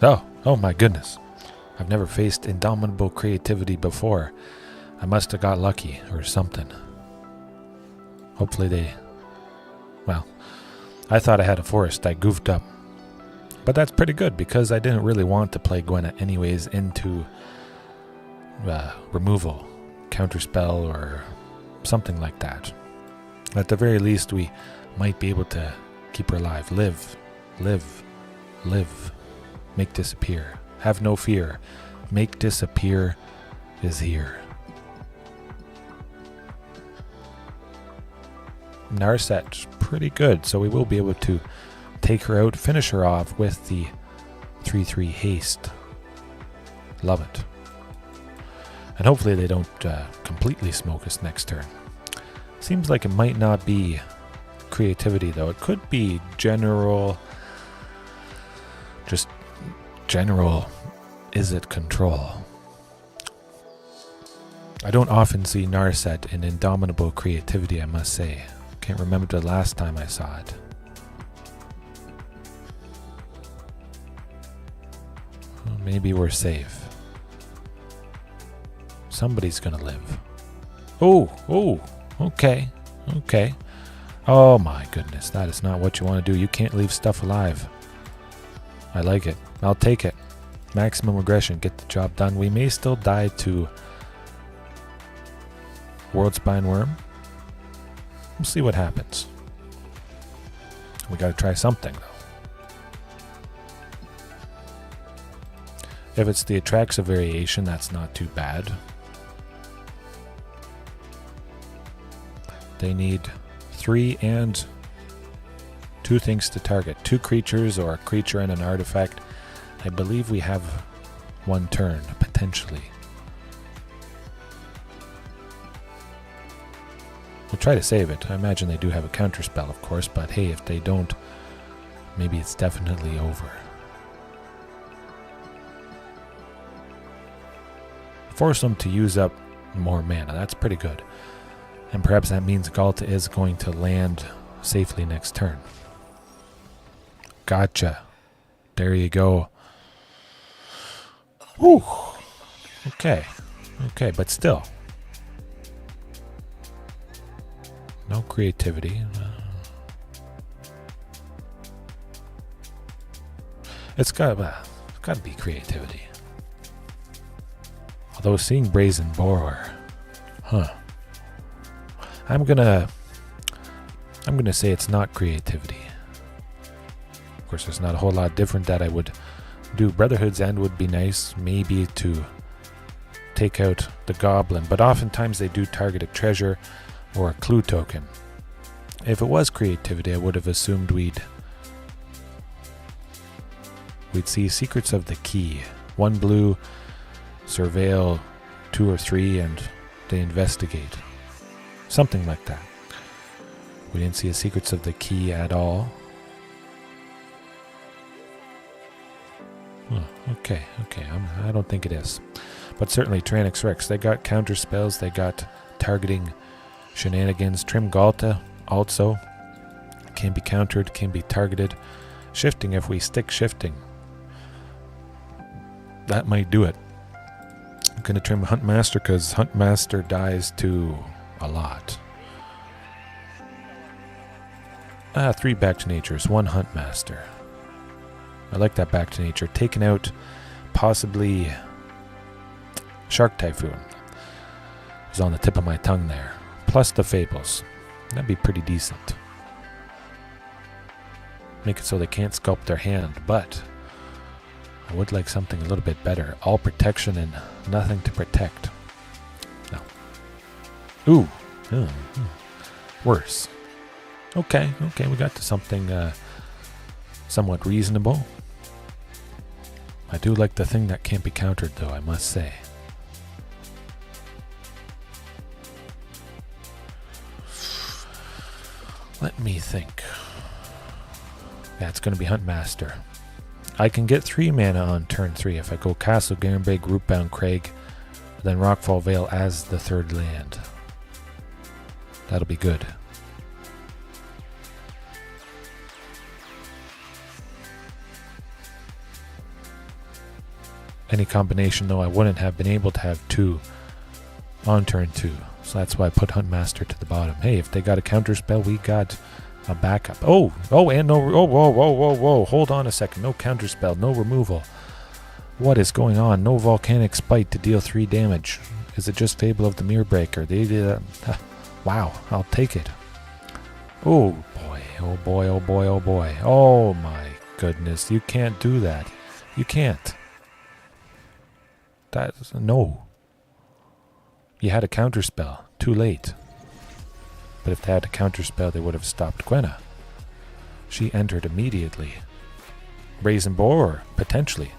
Oh my goodness. I've never faced Indomitable Creativity before. I must have got lucky or something. Hopefully I thought I had a forest. I goofed up. But that's pretty good because I didn't really want to play Gwenna anyways into removal, counterspell, or something like that. At the very least, we might be able to keep her alive. Live. Make disappear. Have no fear. Make disappear is here. Narset, pretty good, so we will be able to take her out, finish her off with the 3/3 haste. Love it. And hopefully they don't completely smoke us next turn. Seems like it might not be creativity though. It could be general Izzet Control. I don't often see Narset in Indomitable Creativity, I must say. Can't remember the last time I saw it. Well, maybe we're safe. Somebody's gonna live. Oh, okay. Oh my goodness, that is not what you want to do. You can't leave stuff alive. I like it. I'll take it. Maximum aggression, get the job done. We may still die to Worldspine Worm. We'll see what happens. We gotta try something though. If it's the Atraxa variation, that's not too bad. They need 3 and 2 things to target. 2 creatures or a creature and an artifact. I believe we have 1 turn, potentially. We'll try to save it. I imagine they do have a counterspell, of course, but hey, if they don't, maybe it's definitely over. Force them to use up more mana. That's pretty good. And perhaps that means Galta is going to land safely next turn. Gotcha. There you go. Whew. Okay. Okay, but still. No creativity. It's got to be creativity. Although seeing Brazen Borer, I'm gonna say it's not creativity. Of course, there's not a whole lot different that I would do. Brotherhood's End would be nice, maybe to take out the goblin, but oftentimes they do target a treasure or a clue token. If it was creativity, I would have assumed we'd see Secrets of the Key. 1 blue, surveil 2 or 3, and they investigate. Something like that. We didn't see a Secrets of the Key at all. Okay. I don't think it is. But certainly Tyrannix Rex. They got counter spells. They got targeting shenanigans. Trim Galta also can be countered, can be targeted. Shifting, if we stick shifting, that might do it. I'm going to trim Huntmaster because Huntmaster dies to a lot. 3 Back to Natures, 1 Huntmaster. I like that Back to Nature. Taking out possibly Shark Typhoon. It's on the tip of my tongue there. Plus the Fables. That'd be pretty decent. Make it so they can't sculpt their hand, but I would like something a little bit better. All protection and nothing to protect. No. Ooh. Worse. Okay, we got to something somewhat reasonable. I do like the thing that can't be countered, though, I must say. Let me think. Yeah, it's going to be Huntmaster. I can get 3 mana on turn 3 if I go Castle Garenbeg, Rootbound Craig, then Rockfall Vale as the 3rd land. That'll be good. Any combination, though, I wouldn't have been able to have 2 on turn 2. So that's why I put Huntmaster to the bottom. Hey, if they got a counter spell, we got a backup. And no, whoa. Hold on a second. No counter spell, no removal. What is going on? No Volcanic Spite to deal 3 damage. Is it just Fable of the Mirror-Breaker? They did wow, I'll take it. Oh boy. Oh my goodness. You can't do that. You can't. No. You had a counterspell. Too late. But if they had a counterspell, they would have stopped Gwenna. She entered immediately. Brazen Borer, potentially.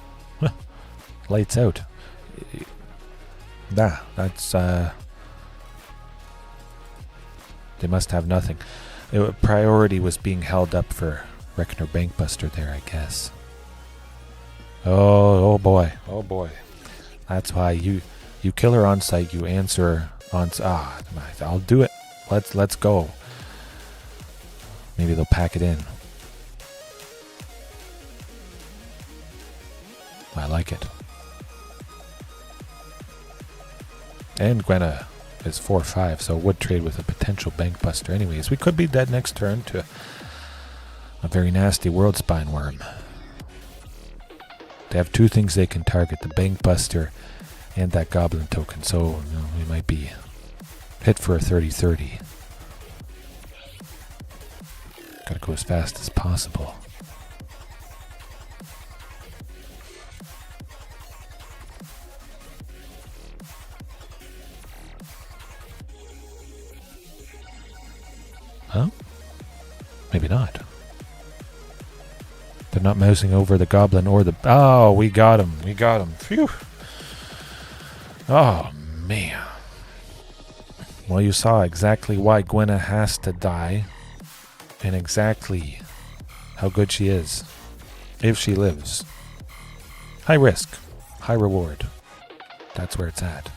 Lights out. That's... They must have nothing. Priority was being held up for Reckoner Bankbuster there, I guess. Oh boy. That's why you kill her on site, you answer on... I'll do it. Let's go. Maybe they'll pack it in. I like it. And Gwenna is 4/5, so would trade with a potential Bankbuster anyways. We could be dead next turn to a very nasty World Spine Worm. They have 2 things they can target, the Bankbuster and that Goblin token, so we might be hit for a 30-30. Gotta go as fast as possible. Huh? Maybe not. They're not mousing over the Goblin or the... Oh, we got him. Phew. Oh, man. Well, you saw exactly why Gwenna has to die and exactly how good she is if she lives. High risk, high reward. That's where it's at.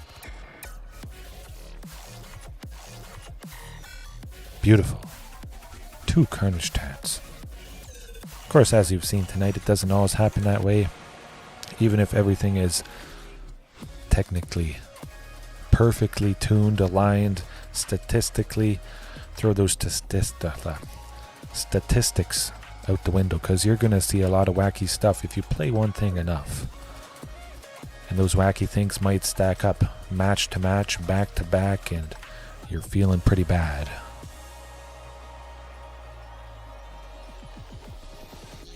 Beautiful. 2 Carnage Tats. Of course, as you've seen tonight, it doesn't always happen that way. Even if everything is technically perfectly tuned, aligned, statistically. Throw those statistics out the window, because you're going to see a lot of wacky stuff if you play one thing enough. And those wacky things might stack up match to match, back to back, and you're feeling pretty bad.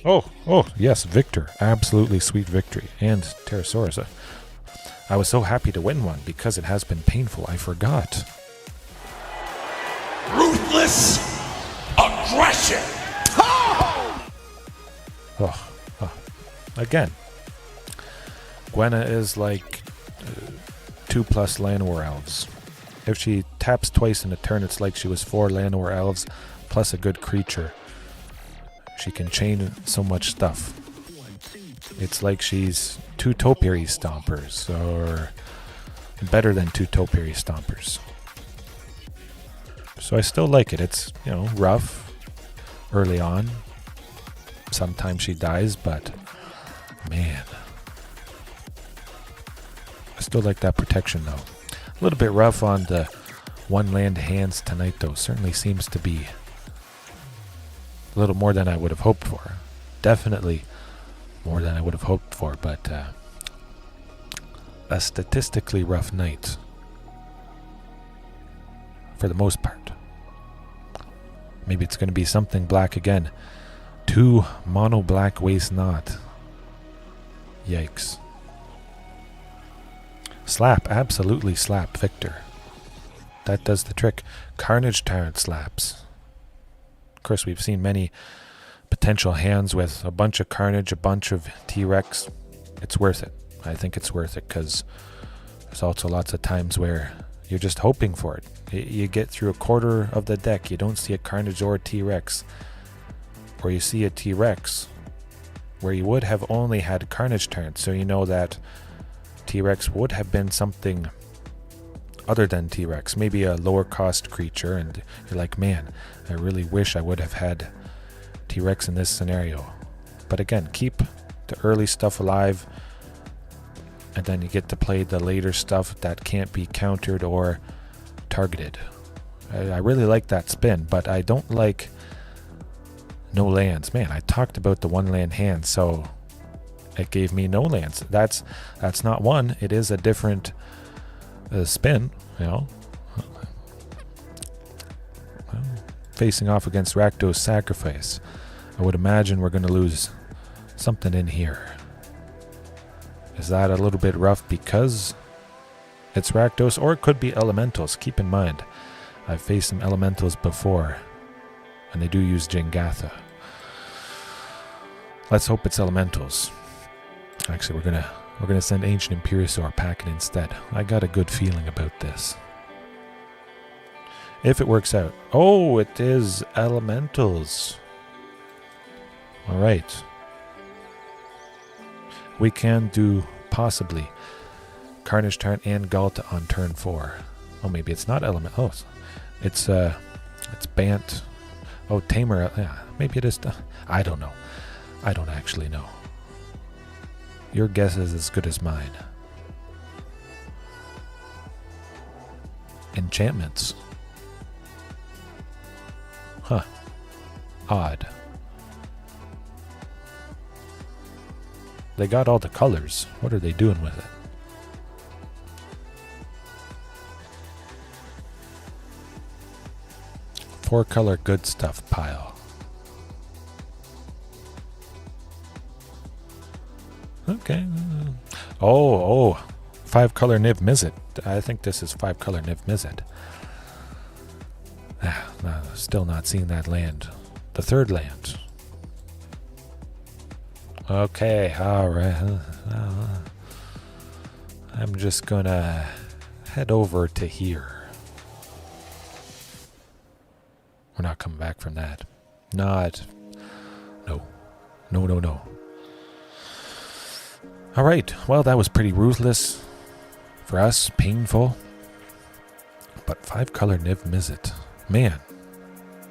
Oh, yes, Victor. Absolutely sweet victory. And Pterosaurus. I was so happy to win one because it has been painful. I forgot. Ruthless aggression. Again. Gwenna is like 2+ Llanowar Elves. If she taps twice in a turn, it's like she was 4 Llanowar Elves plus a good creature. She can chain so much stuff. It's like she's 2 Topiary Stompers, or better than 2 Topiary Stompers. So I still like it. It's, rough early on. Sometimes she dies, but man. I still like that protection though. A little bit rough on the 1 land hands tonight though. Certainly seems to be a little more than I would have hoped for. Definitely more than I would have hoped for, but a statistically rough night for the most part. Maybe it's going to be something black again. 2 mono black waste not. Yikes. Slap, absolutely slap, Victor. That does the trick. Carnage Tyrant slaps. Of course, we've seen many potential hands with a bunch of Carnage, a bunch of T-Rex. It's worth it. I think it's worth it because there's also lots of times where you're just hoping for it. You get through a quarter of the deck, you don't see a Carnage or a T-Rex. Or you see a T-Rex where you would have only had Carnage Tyrant, so you know that T-Rex would have been something other than T-Rex, maybe a lower cost creature, and you're like, man, I really wish I would have had T-Rex in this scenario. But again, keep the early stuff alive, and then you get to play the later stuff that can't be countered or targeted. I really like that spin, but I don't like no lands. Man, I talked about the 1 land hand, so it gave me no lands. That's not one. It is a different spin, Facing off against Rakdos Sacrifice. I would imagine we're going to lose something in here. Is that a little bit rough because it's Rakdos, or it could be Elementals? Keep in mind, I've faced some Elementals before, and they do use Jengatha. Let's hope it's Elementals. Actually, we're gonna send Ancient Imperiosaur packing instead. I got a good feeling about this. If it works out. Oh, it is Elementals. All right. We can do possibly Carnage Tyrant and Galta on turn 4. Oh, maybe it's not Element. Oh, it's Bant. Oh, Tamer. Yeah, maybe it is. I don't know. I don't actually know. Your guess is as good as mine. Enchantments. Huh. Odd. They got all the colors. What are they doing with it? Four-color good stuff pile. Okay. Oh, 5-color Niv Mizzet. I think this is 5-color Niv Mizzet. Still not seeing that land. The third land. Okay, alright. I'm just gonna head over to here. We're not coming back from that. No. Alright, well, that was pretty ruthless for us, painful. But 5-color Niv Mizzet. Man,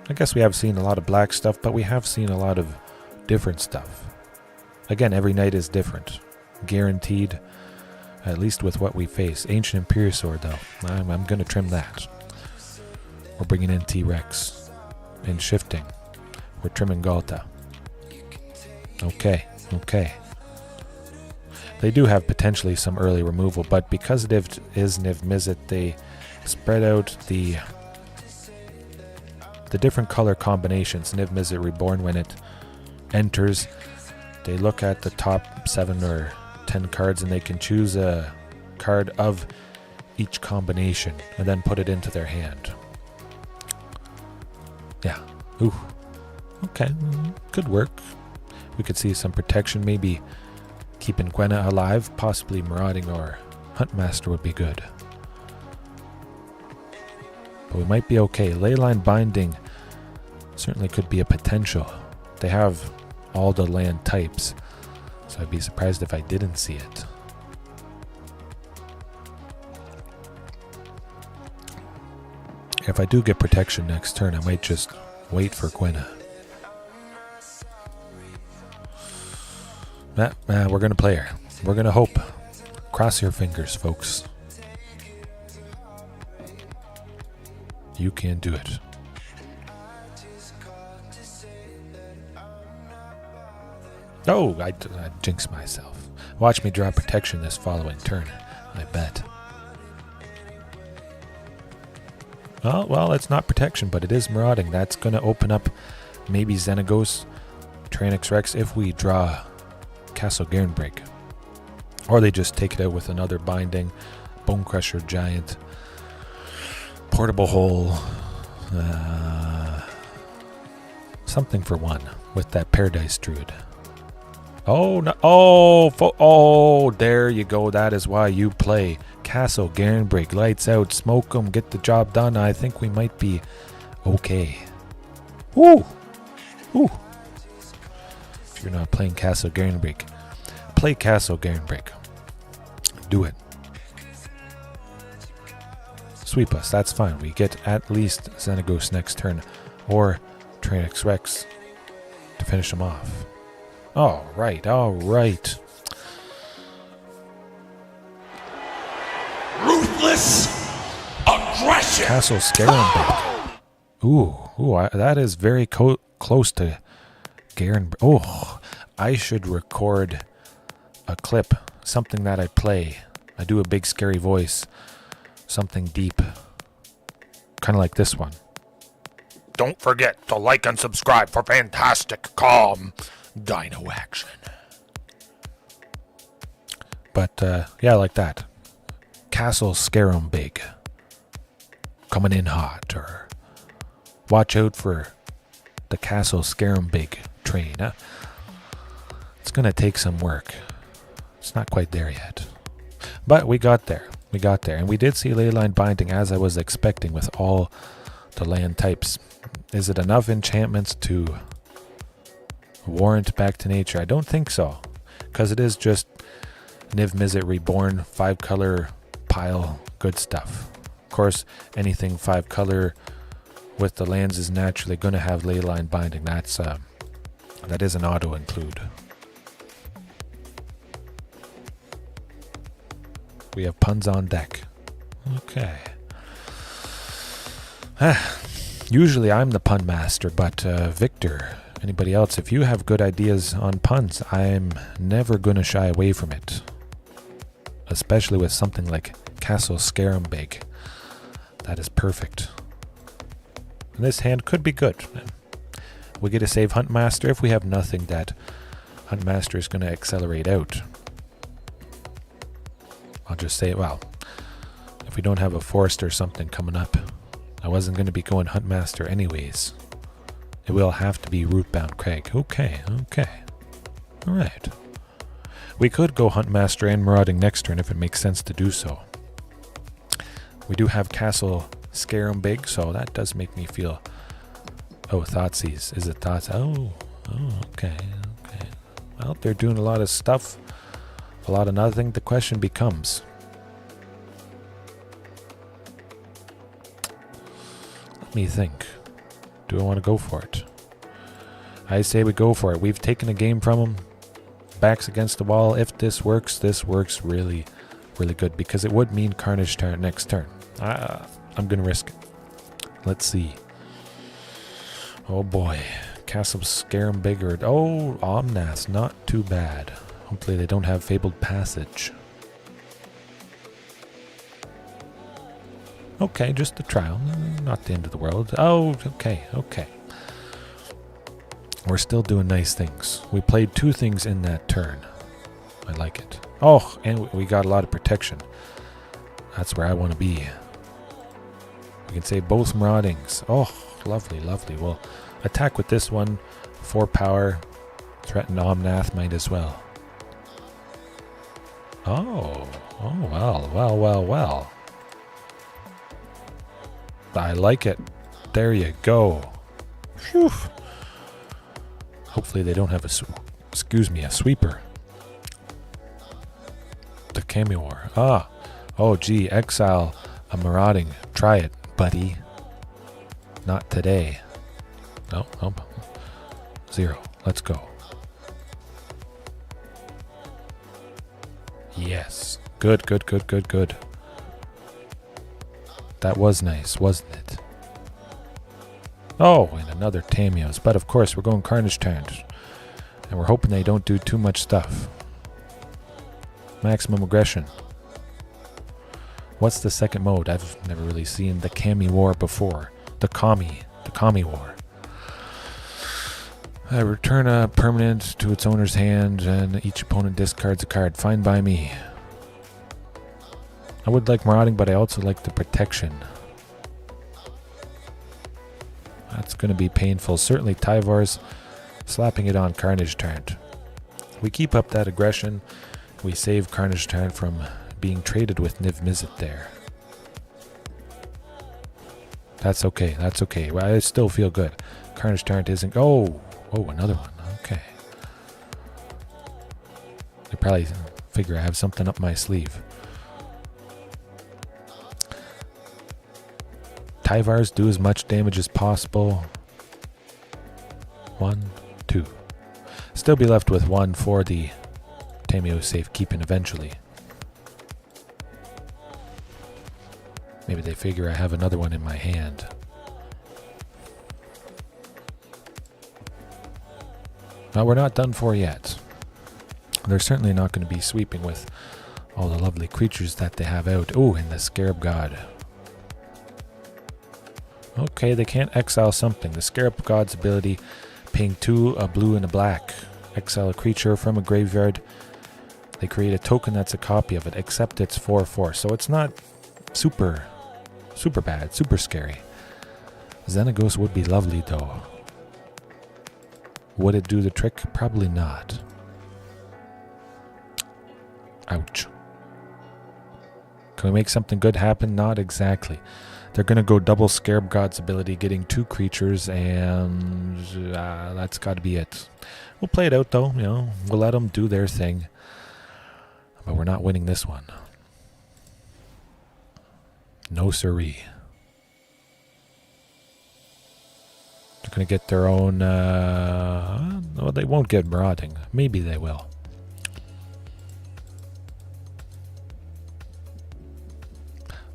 I guess we have seen a lot of black stuff, but we have seen a lot of different stuff. Again, every night is different. Guaranteed At least with what we face. Ancient Imperiosaur, though. I'm going to trim that. We're bringing in T-Rex. And shifting. We're trimming Galta. Okay. They do have potentially some early removal, but because it is Niv Mizzet, they spread out the different color combinations. Niv Mizzet Reborn, when it enters, they look at the top 7 or 10 cards and they can choose a card of each combination and then put it into their hand. Yeah. Ooh. Okay. Good work. We could see some protection, maybe keeping Gwenna alive, possibly Marauding or Huntmaster would be good. But we might be okay. Leyline Binding certainly could be a potential. They have all the land types, so I'd be surprised if I didn't see it. If I do get protection next turn, I might just wait for Gwenna. We're going to play her. We're going to hope. Cross your fingers, folks. You can do it. Oh, I jinxed myself. Watch me draw protection this following turn, I bet. Well, it's not protection, but it is Marauding. That's going to open up maybe Xenagos, Tyrannosaurus Rex if we draw Castle Garenbreak. Or they just take it out with another binding, Bone Crusher Giant, Portable Hole, something for 1 with that Paradise Druid. Oh, no, oh, there you go. That is why you play Castle Garenbreak. Lights out, smoke them, get the job done. I think we might be okay. Woo! Woo! If you're not playing Castle Garenbreak, play Castle Garenbreak. Do it. Sweep us, that's fine. We get at least Xenagos next turn, or Tyrannosaurus Rex to finish him off. All right. Ruthless aggression. Castle Scarenbreak. Ooh, that is very close to Garen. Oh, I should record a clip, something that I play. I do a big scary voice, something deep, kind of like this one. Don't forget to like and subscribe for fantastic, calm Dino action. But yeah, like that. Castle Scarenbreak coming in hot, or watch out for the Castle Scarenbreak train. It's gonna take some work. It's not quite there yet, but we got there. And we did see Leyline Binding as I was expecting with all the land types. Is it enough enchantments to warrant Back to Nature? I don't think so, because it is just Niv Mizzet Reborn, 5-color pile, good stuff. Of course, anything 5-color with the lands is naturally going to have Leyline Binding. That is an auto include. We have puns on deck. Okay. Usually I'm the pun master, but Victor, anybody else, if you have good ideas on puns, I'm never going to shy away from it. Especially with something like Castle Scarenbreak. That is perfect. And this hand could be good. We get to save Huntmaster if we have nothing that Huntmaster is going to accelerate out. I'll just say, well, if we don't have a forest or something coming up, I wasn't going to be going Huntmaster anyways. It will have to be Rootbound Crag. Okay. Alright. We could go Huntmaster and Marauding next turn if it makes sense to do so. We do have Castle Scarenbreak, so that does make me feel... Oh, Thoughtseize. Is it Thoughts? Oh, okay. Well, they're doing a lot of stuff. A lot of nothing. The question becomes... Let me think. Do I want to go for it? I say we go for it. We've taken a game from them. Backs against the wall. If this works really really good because it would mean Carnage turn next turn. I'm going to risk it. Let's see. Oh boy. Castle Scare 'em bigger. Oh, Omnath. Not too bad. Hopefully they don't have Fabled Passage. Okay, just a trial. Not the end of the world. Oh, okay, okay. We're still doing nice things. We played 2 things in that turn. I like it. Oh, and we got a lot of protection. That's where I want to be. We can save both Maraudings. Oh, lovely, lovely. We'll attack with this one. 4 power. Threaten Omnath might as well. Oh, well. I like it. There you go. Phew. Hopefully they don't have a sweeper. The Camior. Oh gee, exile a marauding. Try it, buddy. Not today. No. 0. Let's go. Yes. Good. That was nice, wasn't it? Oh, and another Tamiyos. But of course, we're going Carnage turns. And we're hoping they don't do too much stuff. Maximum aggression. What's the second mode? I've never really seen the Kami War before. The Kami War. I return a permanent to its owner's hand, and each opponent discards a card. Fine by me. I would like marauding, but I also like the protection. That's going to be painful. Certainly Tyvar's slapping it on Carnage turn. We keep up that aggression. We save Carnage turn from being traded with Niv Mizzet there. That's okay. Well, I still feel good. Carnage turn isn't... Oh, another one. Okay. They probably figure I have something up my sleeve. Tyvars do as much damage as possible. 1, 2. Still be left with 1 for the Tamiyo Safekeeping eventually. Maybe they figure I have another one in my hand. Now we're not done for yet. They're certainly not going to be sweeping with all the lovely creatures that they have out. Oh, and the Scarab God. Okay, they can't exile something. The Scarab God's ability, paying 2, a blue and a black. Exile a creature from a graveyard. They create a token that's a copy of it, except it's 4/4. So it's not super bad, super scary. Xenagos would be lovely though. Would it do the trick? Probably not. Ouch. Can we make something good happen? Not exactly. They're going to go double Scarab God's ability, getting 2 creatures, and that's got to be it. We'll play it out, though. We'll let them do their thing. But we're not winning this one. No siree. They're going to get their own... well, they won't get marauding. Maybe they will.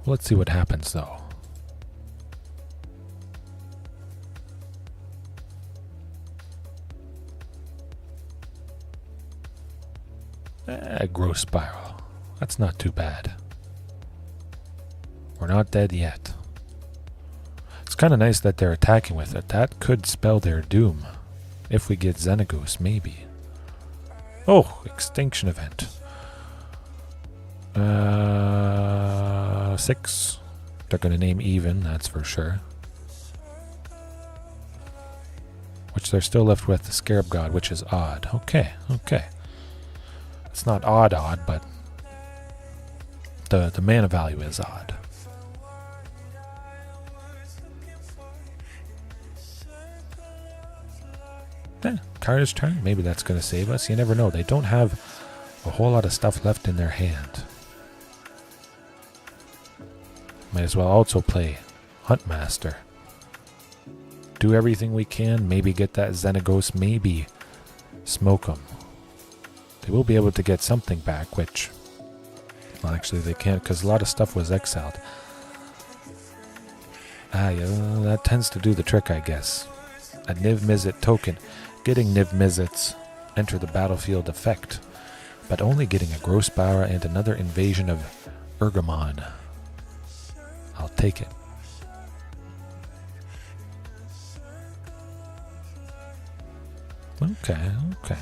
Well, let's see what happens, though. Aggro Spiral. That's not too bad. We're not dead yet. It's kind of nice that they're attacking with it. That could spell their doom. If we get Xenagos, maybe. Oh, Extinction Event. 6. They're going to name even, that's for sure. Which they're still left with the Scarab God, which is odd. Okay. It's not odd, but the mana value is odd. Carnage turn. Maybe that's going to save us. You never know. They don't have a whole lot of stuff left in their hand. Might as well also play Huntmaster. Do everything we can. Maybe get that Xenagos. Maybe smoke them. They will be able to get something back, which Well, actually, they can't because a lot of stuff was exiled. Ah, yeah, that tends to do the trick, I guess. A Niv Mizzet token. Getting Niv Mizzet's enter the battlefield effect, but only getting a Gross Bower and another invasion of Urgamon. I'll take it. Okay, okay.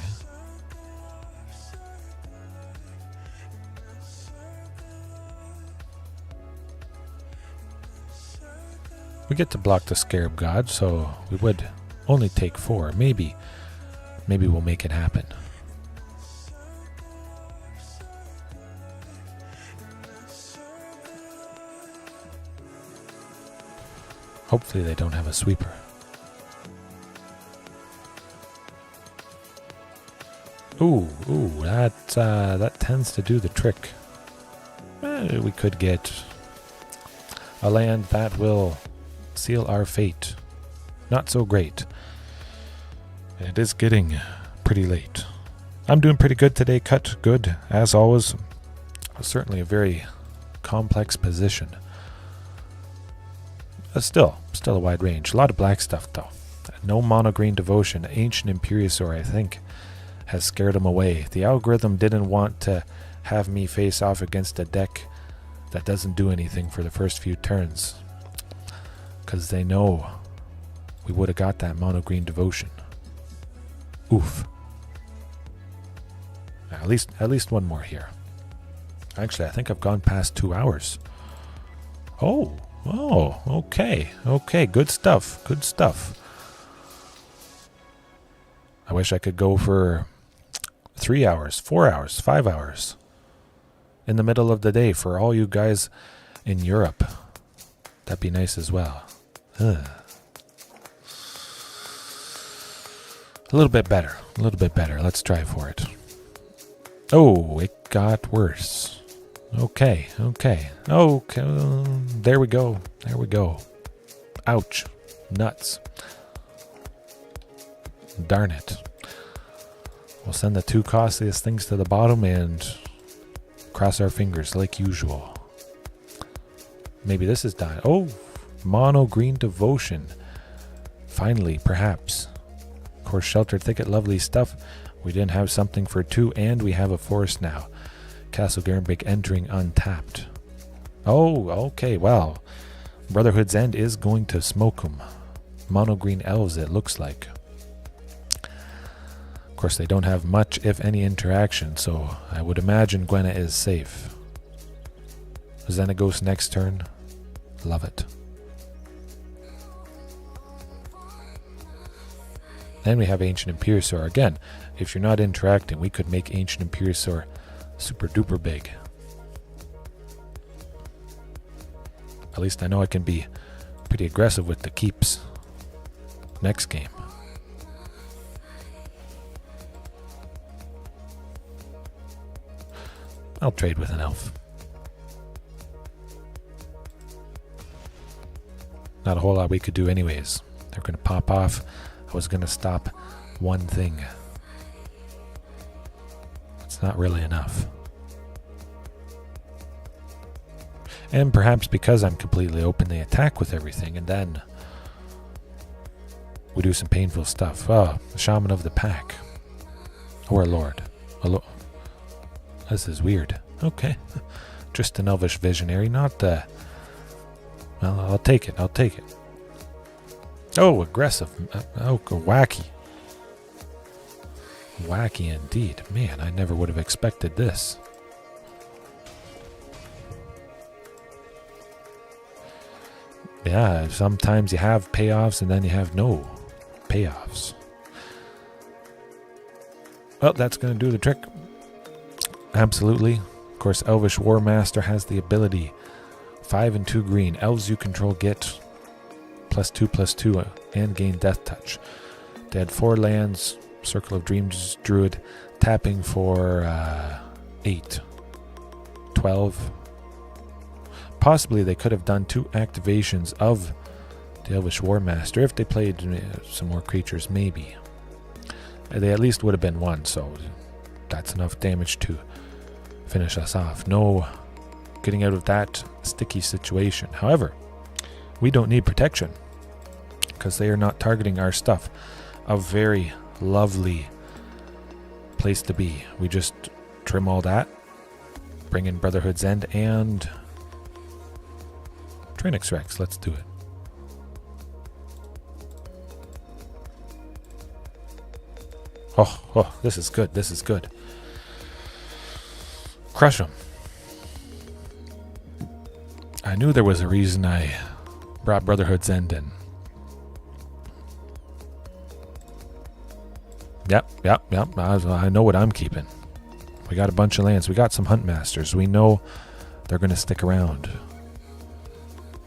We get to block the Scarab God, so we would only take 4. Maybe we'll make it happen. Hopefully they don't have a sweeper. Ooh, that tends to do the trick. We could get a land that will seal our fate. Not so great. It is getting pretty late. I'm doing pretty good today, Cut. Good, as always. Certainly a very complex position. Still a wide range. A lot of black stuff, though. No mono green devotion. Ancient Imperiosaur, I think, has scared him away. The algorithm didn't want to have me face off against a deck that doesn't do anything for the first few turns, because they know we would have got that mono green devotion. Oof. At least one more here. Actually, I think I've gone past 2 hours. Oh, okay, good stuff. I wish I could go for 3 hours, 4 hours, 5 hours in the middle of the day for all you guys in Europe. That'd be nice as well. A little bit better. Let's try for it. Oh, it got worse. Okay. There we go. Ouch. Nuts. Darn it. We'll send the 2 costliest things to the bottom and cross our fingers like usual. Maybe this is done. Oh, mono green devotion. Finally, perhaps. Of course, Sheltered Thicket, lovely stuff. We didn't have something for 2, and we have a forest now. Castle Garenbeck entering untapped. Oh, okay, well. Brotherhood's End is going to smoke them. Mono green elves, it looks like. Of course, they don't have much, if any, interaction, so I would imagine Gwenna is safe. Xenagos next turn. Love it. Then we have Ancient Imperiosaur. Again, if you're not interacting, we could make Ancient Imperiosaur super duper big. At least I know I can be pretty aggressive with the keeps next game. I'll trade with an elf. Not a whole lot we could do anyways. They're going to pop off. I was going to stop one thing. It's not really enough. And perhaps because I'm completely open, they attack with everything, and then we do some painful stuff. Oh, the Shaman of the Pack. Or a Lord. This is weird. Okay. Just an Elvish Visionary, not the... Well, I'll take it. Oh, aggressive. Oh, wacky. Wacky indeed. Man, I never would have expected this. Yeah, sometimes you have payoffs and then you have no payoffs. Well, that's going to do the trick. Absolutely. Of course, Elvish War Master has the ability. 5 and 2 green. Elves you control get +2/+2 and gain Death Touch. They had 4 lands. Circle of Dreams Druid. Tapping for 8. 12. Possibly they could have done 2 activations of the Elvish War Master if they played some more creatures, maybe. They at least would have been 1, so that's enough damage to finish us off. No getting out of that sticky situation. However, we don't need protection because they are not targeting our stuff. A very lovely place to be. We just trim all that, bring in Brotherhood's End and Trinix Rex. Let's do it. Oh, this is good. This is good. Crush them. I knew there was a reason I brought Brotherhood's End in. Yep. I know what I'm keeping. We got a bunch of lands. We got some Hunt Masters. We know they're going to stick around.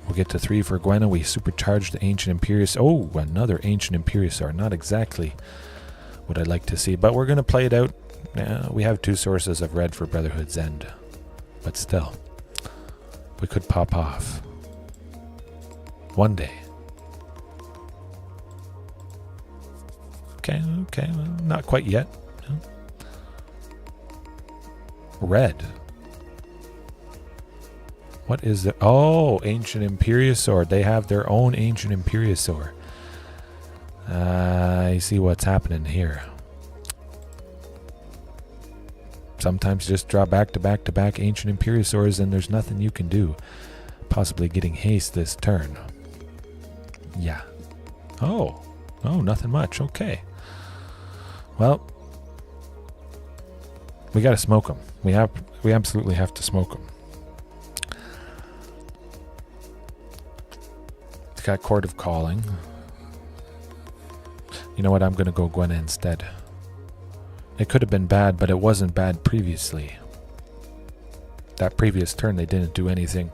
We'll get to 3 for Gwenna. We supercharged the Ancient Imperius. Oh, another Ancient Imperiusaur. Not exactly what I'd like to see, but we're going to play it out. We have 2 sources of red for Brotherhood's End, but still, we could pop off one day. Okay, well, not quite yet. Red. What is it? Oh, Ancient Imperiusaur. They have their own Ancient Imperiusaur. I see what's happening here. Sometimes just draw back to back to back Ancient Imperiusaurs and there's nothing you can do. Possibly getting haste this turn. Yeah. Oh, nothing much. Okay. Well, we got to smoke them. We absolutely have to smoke them. It's got Court of Calling. You know what? I'm going to go Gwenna instead. It could have been bad, but it wasn't bad previously. That previous turn, they didn't do anything.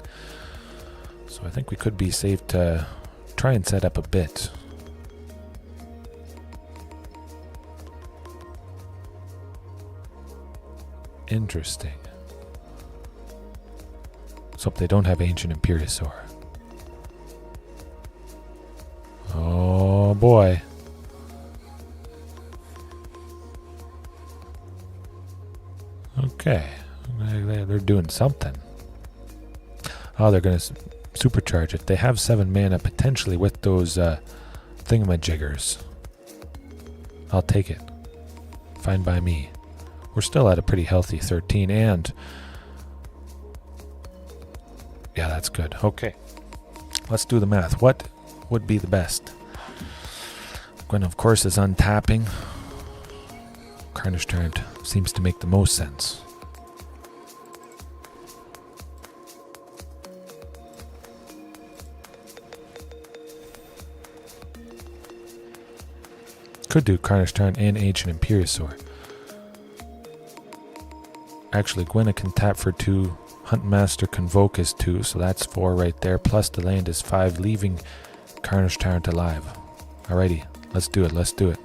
So I think we could be safe to try and set up a bit. Interesting. Let's hope they don't have Ancient Imperiusaur. Oh boy. Okay, they're doing something. Oh, they're going to supercharge it. They have 7 mana potentially with those thingamajiggers. I'll take it. Fine by me. We're still at a pretty healthy 13 and... yeah, that's good. Okay. Let's do the math. What would be the best? Gwen, of course, is untapping. Carnage Tyrant seems to make the most sense. Could do Carnage Tyrant and Ancient Imperiusaur. Actually, Gwenna can tap for 2. Huntmaster Convoke is 2, so that's 4 right there. Plus the land is 5, leaving Carnage Tyrant alive. Alrighty, let's do it. Let's do it.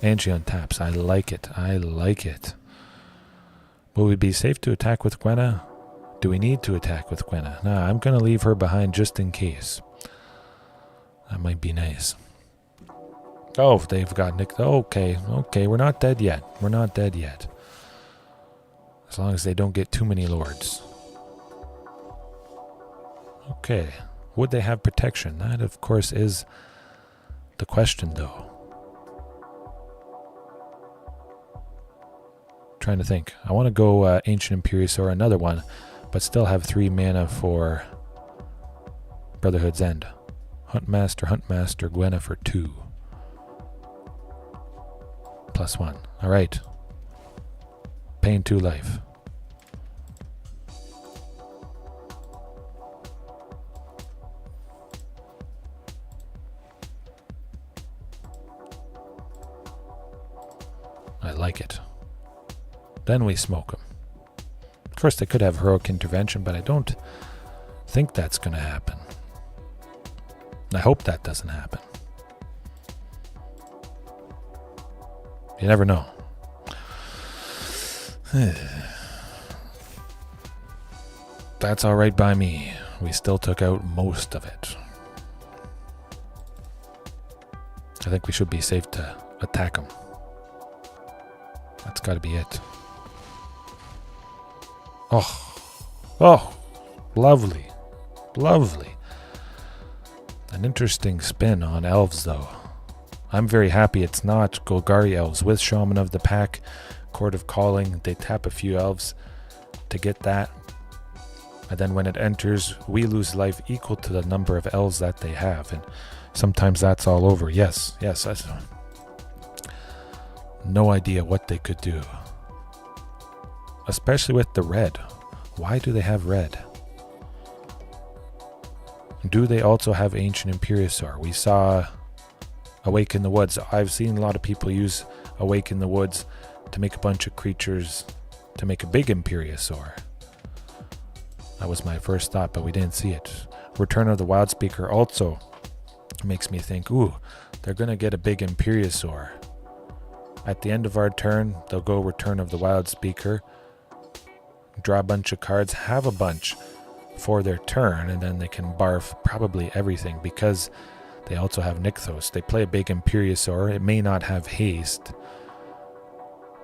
And she untaps. I like it. I like it. Will we be safe to attack with Gwenna? Do we need to attack with Gwenna? Nah, I'm going to leave her behind just in case. That might be nice. Oh, they've got Nick. Okay, we're not dead yet. We're not dead yet. As long as they don't get too many lords. Okay. Would they have protection? That, of course, is the question, though. Trying to think. I want to go Ancient Imperiusaur, another one, but still have 3 mana for Brotherhood's End. Huntmaster, Gwenna for 2. +1. Alright. Paying 2 life. I like it. Then we smoke them. Of course, they could have heroic intervention, but I don't think that's going to happen. I hope that doesn't happen. You never know. That's all right by me. We still took out most of it. I think we should be safe to attack them. That's got to be it. Oh, lovely. Lovely. An interesting spin on Elves, though. I'm very happy it's not Golgari Elves with Shaman of the Pack, Court of Calling. They tap a few Elves to get that. And then when it enters, we lose life equal to the number of Elves that they have. And sometimes that's all over. Yes, that's no idea what they could do. Especially with the red. Why do they have red? Do they also have Ancient Imperiosaur? We saw Awake in the Woods. I've seen a lot of people use Awake in the Woods to make a bunch of creatures to make a big Imperiosaur. That was my first thought, but we didn't see it. Return of the Wild Speaker also makes me think, ooh, they're going to get a big Imperiosaur. At the end of our turn, they'll go Return of the Wild Speaker, draw a bunch of cards, have a bunch for their turn, and then they can barf probably everything because they also have Nykthos. They play a big Imperiosaur. It may not have haste,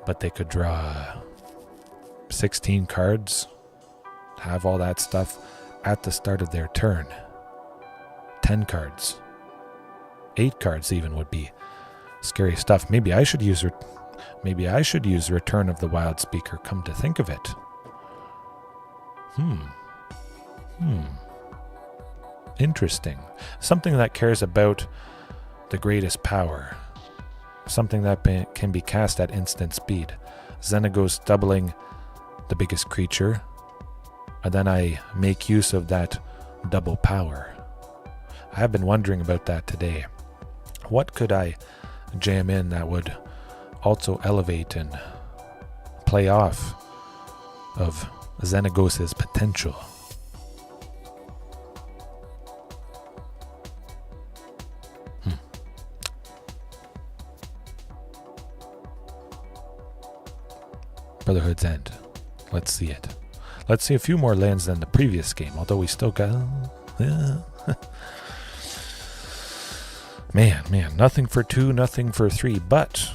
but they could draw 16 cards, have all that stuff at the start of their turn. 10 cards. 8 cards even would be scary stuff. Maybe I should use Return of the Wild Speaker, come to think of it. Interesting. Something that cares about the greatest power. Something that can be cast at instant speed. Xenagos doubling the biggest creature. And then I make use of that double power. I have been wondering about that today. What could I jam in that would also elevate and play off of Xenagos' potential? Brotherhood's End. Let's see it. Let's see a few more lands than the previous game, although we still got... Man, nothing for 2, nothing for 3, but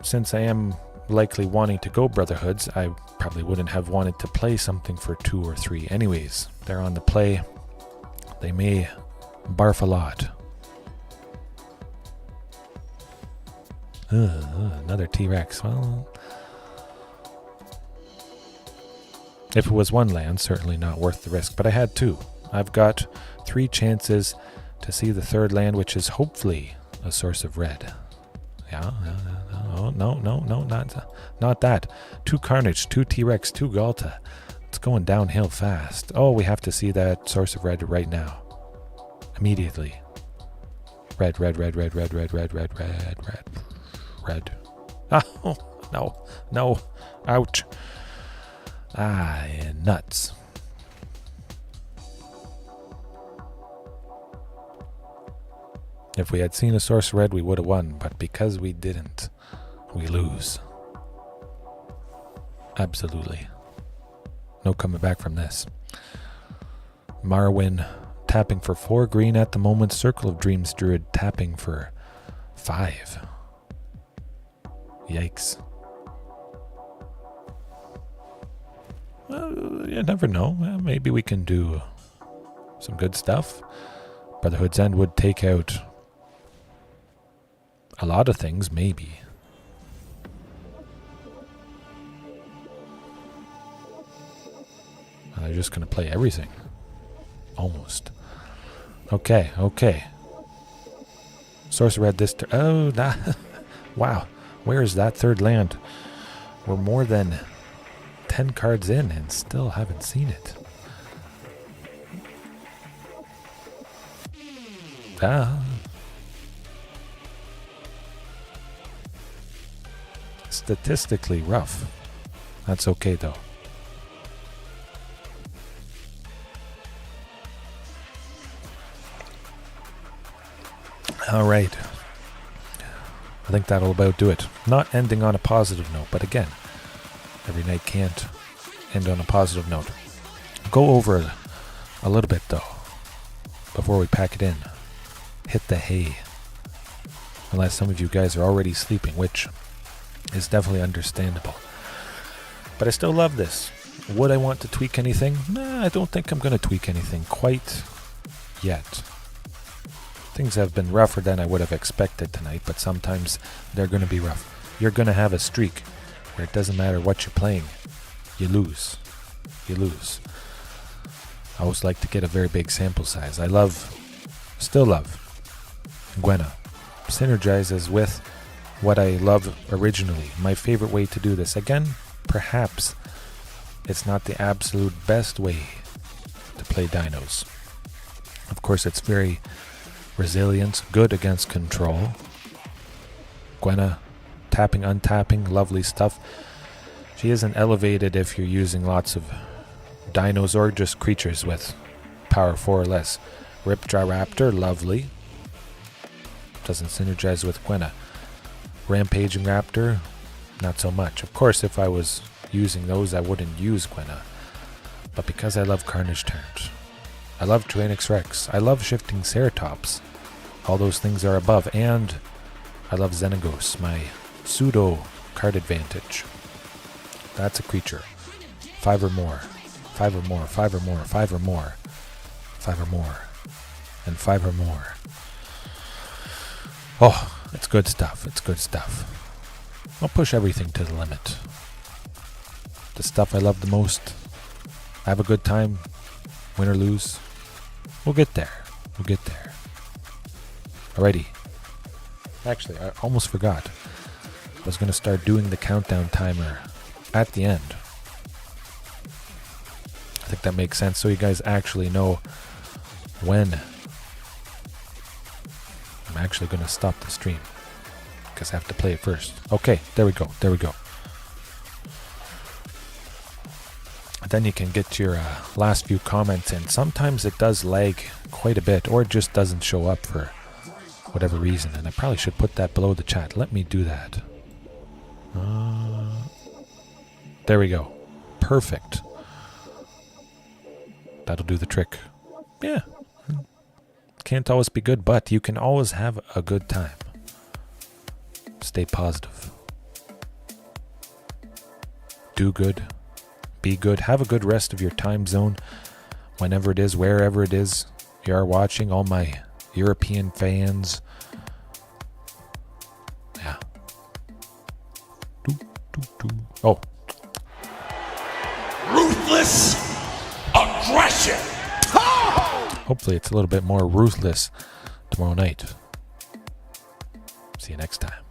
since I am likely wanting to go Brotherhoods, I probably wouldn't have wanted to play something for 2 or 3 anyways. They're on the play. They may barf a lot. Another T-Rex. Well, if it was one land, certainly not worth the risk, but I had 2. I've got 3 chances to see the third land, which is hopefully a source of red. No, not that. 2 Carnage, 2 T-Rex, 2 Galta. It's going downhill fast. Oh, we have to see that source of red right now. Immediately. Red. Oh, no. Ouch. Nuts. If we had seen a source red, we would have won, but because we didn't, we lose. Absolutely. No coming back from this. Marwyn tapping for 4 green at the moment. Circle of Dreams Druid tapping for 5. Yikes. You never know. Maybe we can do some good stuff. Brotherhood's End would take out a lot of things, maybe. They're just going to play everything. Almost. Okay. Source red this turn. Oh, nah. Wow. Where is that third land? We're more than 10 cards in and still haven't seen it. Statistically rough. That's okay though. All right. I think that'll about do it. Not ending on a positive note, but again, every night can't end on a positive note. Go over a little bit though before we pack it in. Hit the hay. Unless some of you guys are already sleeping, which is definitely understandable. But I still love this. Would I want to tweak anything? Nah, I don't think I'm going to tweak anything quite yet. Things have been rougher than I would have expected tonight, but sometimes they're going to be rough. You're going to have a streak where it doesn't matter what you're playing. You lose. You lose. I always like to get a very big sample size. Still love Gwenna. Synergizes with what I loved originally. My favorite way to do this. Again, perhaps it's not the absolute best way to play Dinos. Of course, it's very resilient, good against control. Gwenna, tapping, untapping, lovely stuff. She isn't elevated if you're using lots of dinos or just creatures with power 4 or less. Ripjaw Raptor, lovely. Doesn't synergize with Gwenna. Rampaging Raptor, not so much. Of course, if I was using those, I wouldn't use Gwenna. But because I love Carnage turns, I love Tyrannosaurus Rex, I love Shifting Ceratops, all those things are above, and I love Xenagos, my pseudo card advantage. That's a creature. 5 or more. 5 or more. 5 or more. 5 or more. 5 or more. And 5 or more. Oh, it's good stuff. It's good stuff. I'll push everything to the limit. The stuff I love the most. Have a good time. Win or lose. We'll get there. We'll get there. Alrighty. Actually, I almost forgot. I was going to start doing the countdown timer at the end. I think that makes sense so you guys actually know when I'm actually going to stop the stream, because I have to play it first. Okay, there we go. There we go. Then you can get your last few comments in. Sometimes it does lag quite a bit, or it just doesn't show up for whatever reason, and I probably should put that below the chat. Let me do that. There we go. Perfect. That'll do the trick. Yeah. Can't always be good, but you can always have a good time. Stay positive. Do good. Be good. Have a good rest of your time zone. Whenever it is, wherever it is you are watching. All my European fans. Yeah. Oh. Ruthless aggression. Hopefully it's a little bit more ruthless tomorrow night. See you next time.